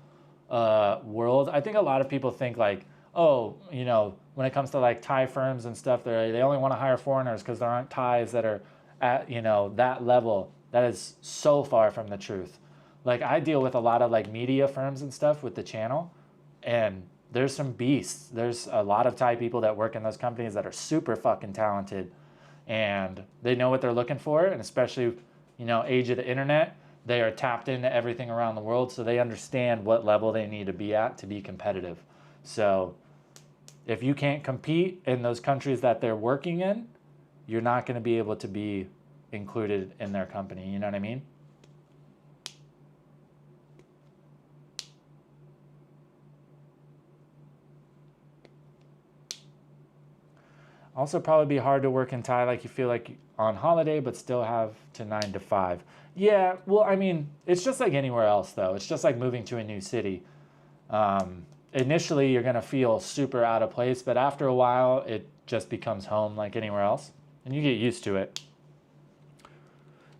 world. I think a lot of people think like, when it comes to like Thai firms and stuff, they only want to hire foreigners because there aren't Thais that are at that level. That is so far from the truth. Like I deal with a lot of like media firms and stuff with the channel, and there's some beasts. There's a lot of Thai people that work in those companies that are super fucking talented, and they know what they're looking for. And especially, age of the internet, they are tapped into everything around the world, so they understand what level they need to be at to be competitive. So if you can't compete in those countries that they're working in, you're not going to be able to be included in their company. You know what I mean? Also probably be hard to work in Thai, like you feel like on holiday, but still have to 9 to 5. Yeah, well, it's just like anywhere else, though. It's just like moving to a new city. Initially, you're going to feel super out of place, but after a while, it just becomes home like anywhere else, and you get used to it.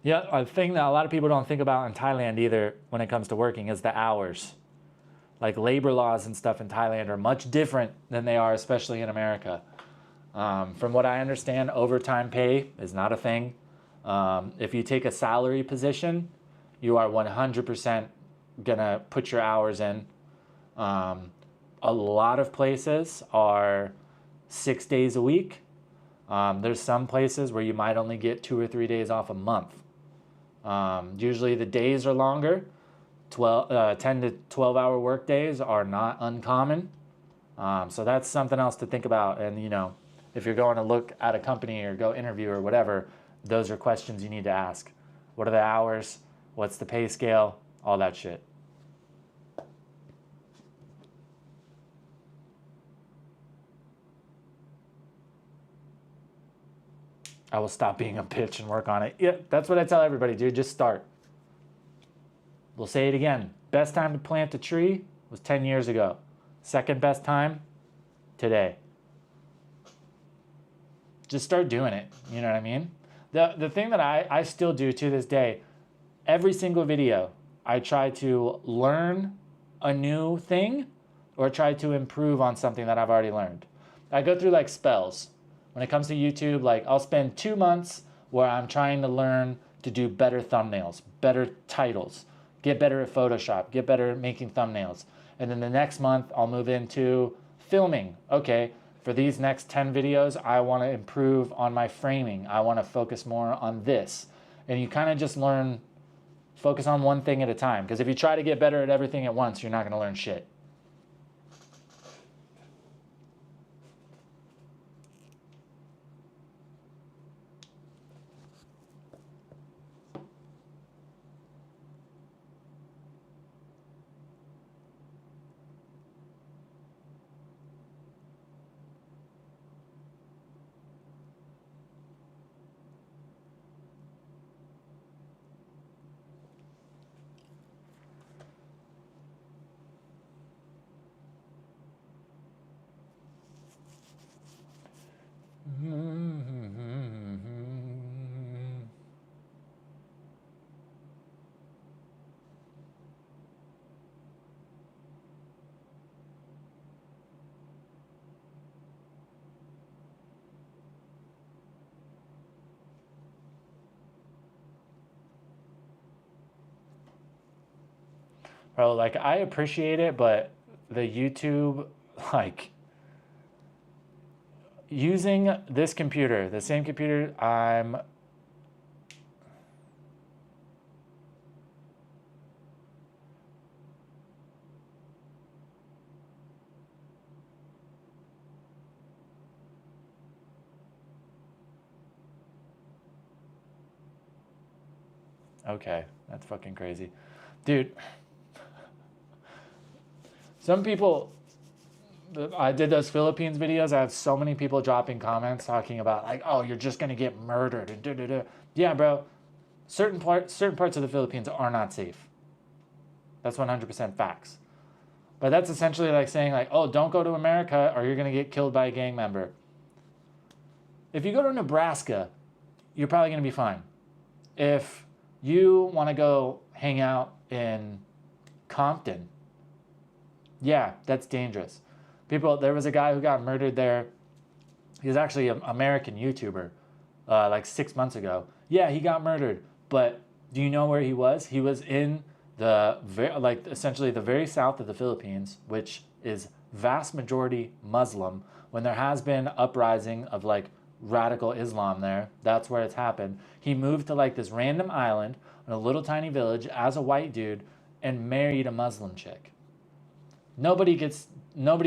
Yeah, a thing that a lot of people don't think about in Thailand either when it comes to working is the hours. Like labor laws and stuff in Thailand are much different than they are, especially in America. From what I understand, overtime pay is not a thing. If you take a salary position, you are 100% gonna put your hours in. A lot of places are 6 days a week. There's some places where you might only get 2 or 3 days off a month. Usually the days are longer. 10 to 12 hour work days are not uncommon. So that's something else to think about. And, you know, if you're going to look at a company or go interview or whatever, those are questions you need to ask. What are the hours? What's the pay scale? All that shit. I will stop being a bitch and work on it. Yeah, that's what I tell everybody, dude. Just start. We'll say it again. Best time to plant a tree was 10 years ago. Second best time, today. Just start doing it. You know what I mean? The thing that I still do to this day, every single video, I try to learn a new thing or try to improve on something that I've already learned. I go through like spells. When it comes to YouTube, like I'll spend 2 months where I'm trying to learn to do better thumbnails, better titles, get better at Photoshop, get better at making thumbnails. And then the next month I'll move into filming. Okay, for these next 10 videos, I want to improve on my framing. I want to focus more on this. And you kind of just learn, focus on one thing at a time. Because if you try to get better at everything at once, you're not going to learn shit. Bro, like I appreciate it, but the YouTube, like using this computer, the same computer I'm okay, that's fucking crazy. Dude, some people, I did those Philippines videos. I have so many people dropping comments talking about like, oh, you're just gonna get murdered and da-da-da. Yeah, bro. Certain parts of the Philippines are not safe. That's 100% facts. But that's essentially like saying like, oh, don't go to America or you're gonna get killed by a gang member. If you go to Nebraska, you're probably gonna be fine. If you want to go hang out in Compton, yeah, that's dangerous. There was a guy who got murdered there. He was actually an American YouTuber, like 6 months ago. Yeah, he got murdered. But do you know where he was? He was in essentially the very south of the Philippines, which is vast majority Muslim. When there has been uprising of like radical Islam there, that's where it's happened. He moved to like this random island in a little tiny village as a white dude and married a Muslim chick. Nobody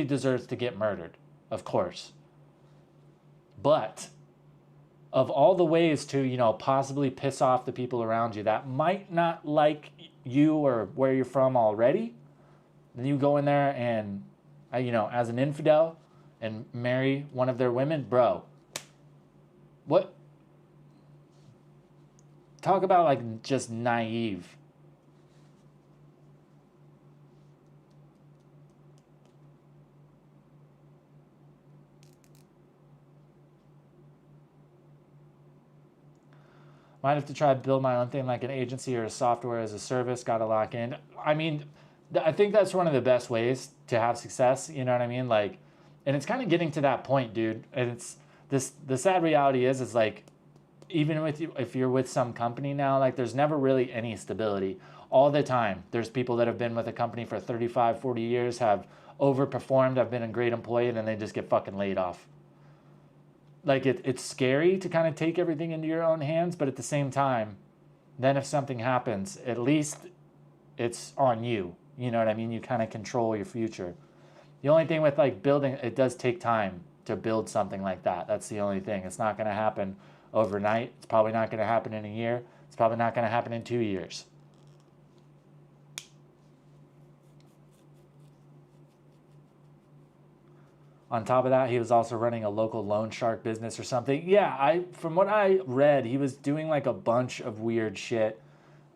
deserves to get murdered, of course. But of all the ways to, you know, possibly piss off the people around you that might not like you or where you're from already, then you go in there and, you know, as an infidel and marry one of their women, bro. What? Talk about like just naive. Might have to try to build my own thing like an agency or a software as a service. Got to lock in. I mean, I think that's one of the best ways to have success. You know what I mean? Like, and it's kind of getting to that point, dude. And it's the sad reality is like, even with you, if you're with some company now, like there's never really any stability. All the time, there's people that have been with a company for 35, 40 years, have overperformed, have been a great employee, and then they just get fucking laid off. Like it's scary to kind of take everything into your own hands, but at the same time, then if something happens, at least it's on you. You know what I mean? You kind of control your future. The only thing with like building, it does take time to build something like that. That's the only thing. It's not going to happen overnight. It's probably not going to happen in a year. It's probably not going to happen in 2 years. On top of that, he was also running a local loan shark business or something. Yeah, from what I read, he was doing like a bunch of weird shit.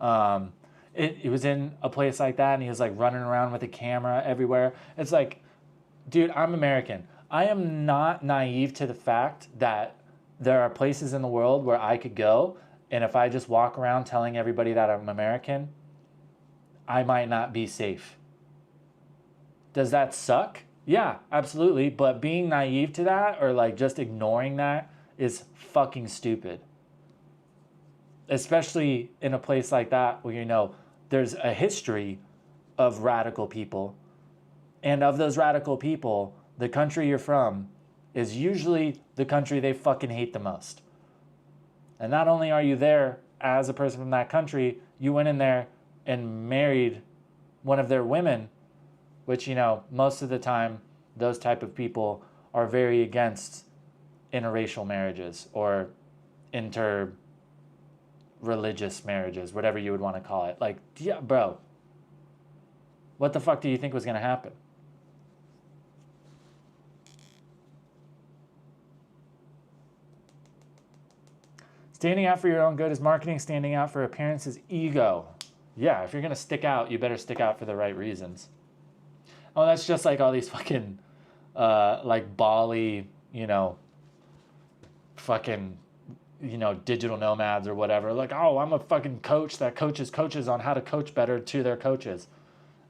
It was in a place like that, and he was like running around with a camera everywhere. It's like, dude, I'm American. I am not naive to the fact that there are places in the world where I could go, and if I just walk around telling everybody that I'm American, I might not be safe. Does that suck? Yeah, absolutely. But being naive to that or like just ignoring that is fucking stupid. Especially in a place like that where, you know, there's a history of radical people. And of those radical people, the country you're from is usually the country they fucking hate the most. And not only are you there as a person from that country, you went in there and married one of their women, which, you know, most of the time, those type of people are very against interracial marriages or inter-religious marriages, whatever you would want to call it. Like, yeah, bro, what the fuck do you think was going to happen? Standing out for your own good is marketing. Standing out for appearance is ego. Yeah, if you're going to stick out, you better stick out for the right reasons. Oh, that's just like all these fucking, like Bali, you know, fucking, you know, digital nomads or whatever. Like, oh, I'm a fucking coach that coaches coaches on how to coach better to their coaches.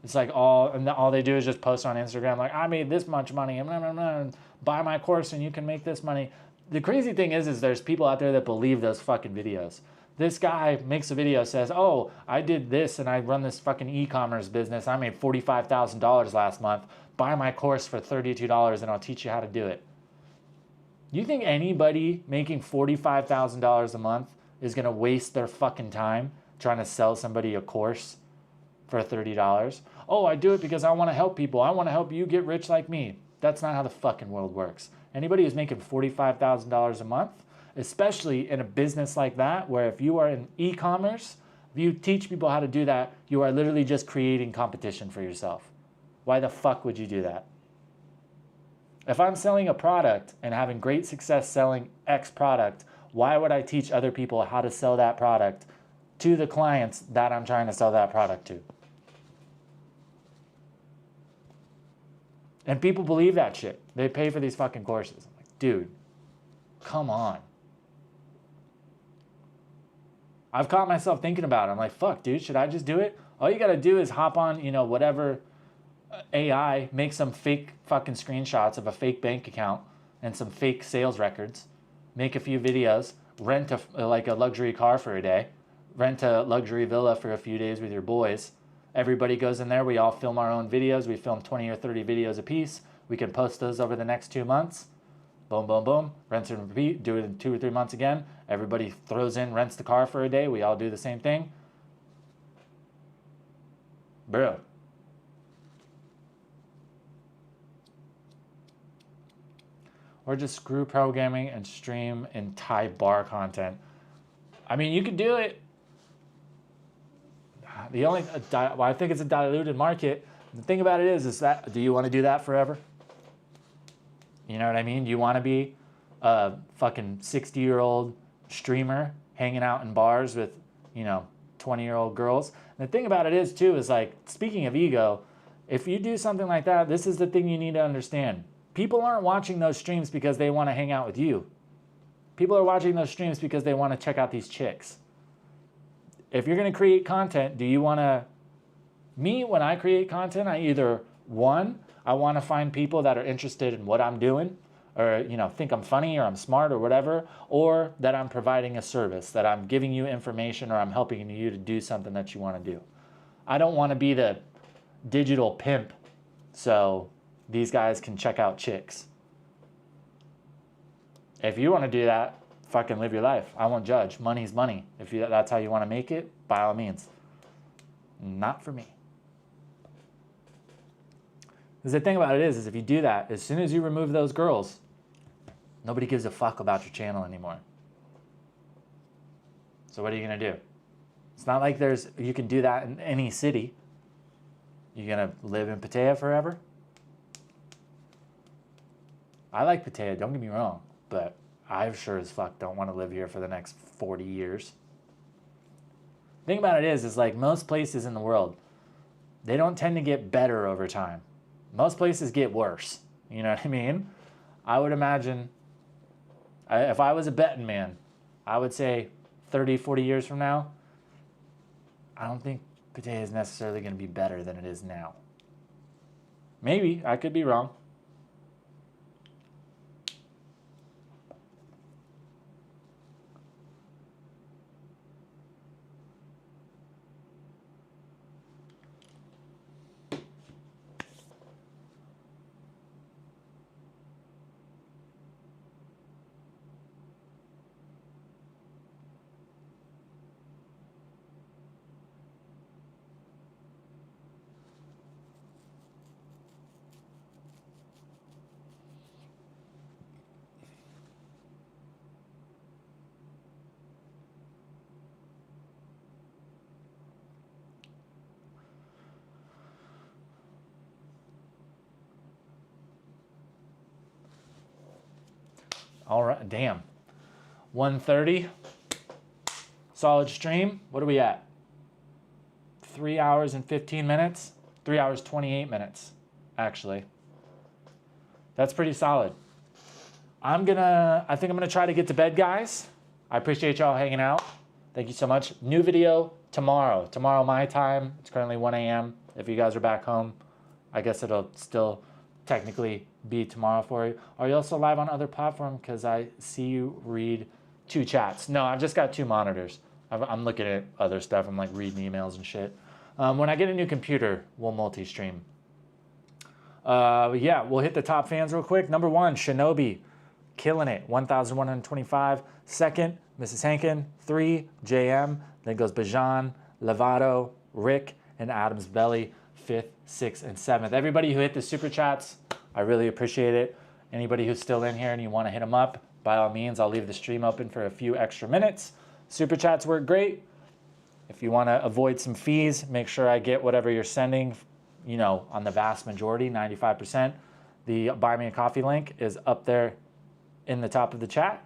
It's like all they do is just post on Instagram, like, I made this much money, and buy my course and you can make this money. The crazy thing is there's people out there that believe those fucking videos. This guy makes a video, says, oh, I did this and I run this fucking e-commerce business. I made $45,000 last month. Buy my course for $32 and I'll teach you how to do it. You think anybody making $45,000 a month is going to waste their fucking time trying to sell somebody a course for $30? Oh, I do it because I want to help people. I want to help you get rich like me. That's not how the fucking world works. Anybody who's making $45,000 a month, especially in a business like that, where if you are in e-commerce, if you teach people how to do that, you are literally just creating competition for yourself. Why the fuck would you do that? If I'm selling a product and having great success selling X product, why would I teach other people how to sell that product to the clients that I'm trying to sell that product to? And people believe that shit. They pay for these fucking courses. I'm like, dude, come on. I've caught myself thinking about it. I'm like, fuck, dude, should I just do it? All you got to do is hop on, you know, whatever AI, make some fake fucking screenshots of a fake bank account and some fake sales records, make a few videos, rent like a luxury car for a day, rent a luxury villa for a few days with your boys. Everybody goes in there. We all film our own videos. We film 20 or 30 videos a piece. We can post those over the next 2 months. Boom, boom, boom. Rinse and repeat. Do it in 2 or 3 months again. Everybody throws in, rents the car for a day. We all do the same thing. Bro. Or just screw programming and stream in Thai bar content. I mean, you could do it. I think it's a diluted market. The thing about it is that, do you want to do that forever? You know what I mean? Do you want to be a fucking 60-year-old streamer hanging out in bars with, you know, 20-year-old girls? And the thing about it is, too, is like, speaking of ego, if you do something like that, this is the thing you need to understand. People aren't watching those streams because they want to hang out with you. People are watching those streams because they want to check out these chicks. If you're going to create content, do you want to... Me, when I create content, I either, one, I want to find people that are interested in what I'm doing, or, you know, think I'm funny or I'm smart or whatever, or that I'm providing a service, that I'm giving you information or I'm helping you to do something that you want to do. I don't want to be the digital pimp so these guys can check out chicks. If you want to do that, fucking live your life. I won't judge. Money's money. If that's how you want to make it, by all means. Not for me. Because the thing about it is if you do that, as soon as you remove those girls, nobody gives a fuck about your channel anymore. So what are you going to do? It's not like you can do that in any city. You going to live in Pattaya forever? I like Pattaya, don't get me wrong, but I sure as fuck don't want to live here for the next 40 years. The thing about it is like most places in the world, they don't tend to get better over time. Most places get worse. You know what I mean? I would imagine, if I was a betting man, I would say 30, 40 years from now, I don't think Pattaya is necessarily going to be better than it is now. Maybe. I could be wrong. All right, damn. 1:30. Solid stream. What are we at? 3 hours and 15 minutes? 3 hours, 28 minutes, actually. That's pretty solid. I think I'm gonna try to get to bed, guys. I appreciate y'all hanging out. Thank you so much. New video tomorrow. Tomorrow my time. It's currently 1 a.m. If you guys are back home, I guess it'll still technically be tomorrow for you. Are you also live on other platforms? Because I see you read 2 chats. No, I've just got 2 monitors. I'm looking at other stuff. I'm like reading emails and shit. When I get a new computer, we'll multi-stream. Yeah, we'll hit the top fans real quick. Number 1, Shinobi, killing it, 1,125. Second, Mrs. Hankin. 3, JM. Then goes Bajan, Levado, Rick, and Adam's Belly. 5th, 6th, and 7th. Everybody who hit the super chats, I really appreciate it. Anybody who's still in here and you want to hit them up, by all means, I'll leave the stream open for a few extra minutes. Super chats work great. If you want to avoid some fees, make sure I get whatever you're sending, you know, on the vast majority, 95%. The Buy Me a Coffee link is up there in the top of the chat.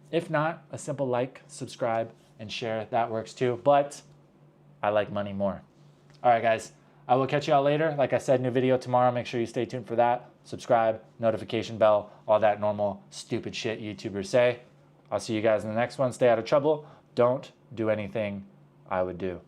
If not, a simple like, subscribe, and share, that works too. But I like money more. All right, guys. I will catch y'all later. Like I said, new video tomorrow. Make sure you stay tuned for that. Subscribe, notification bell, all that normal stupid shit YouTubers say. I'll see you guys in the next one. Stay out of trouble. Don't do anything I would do.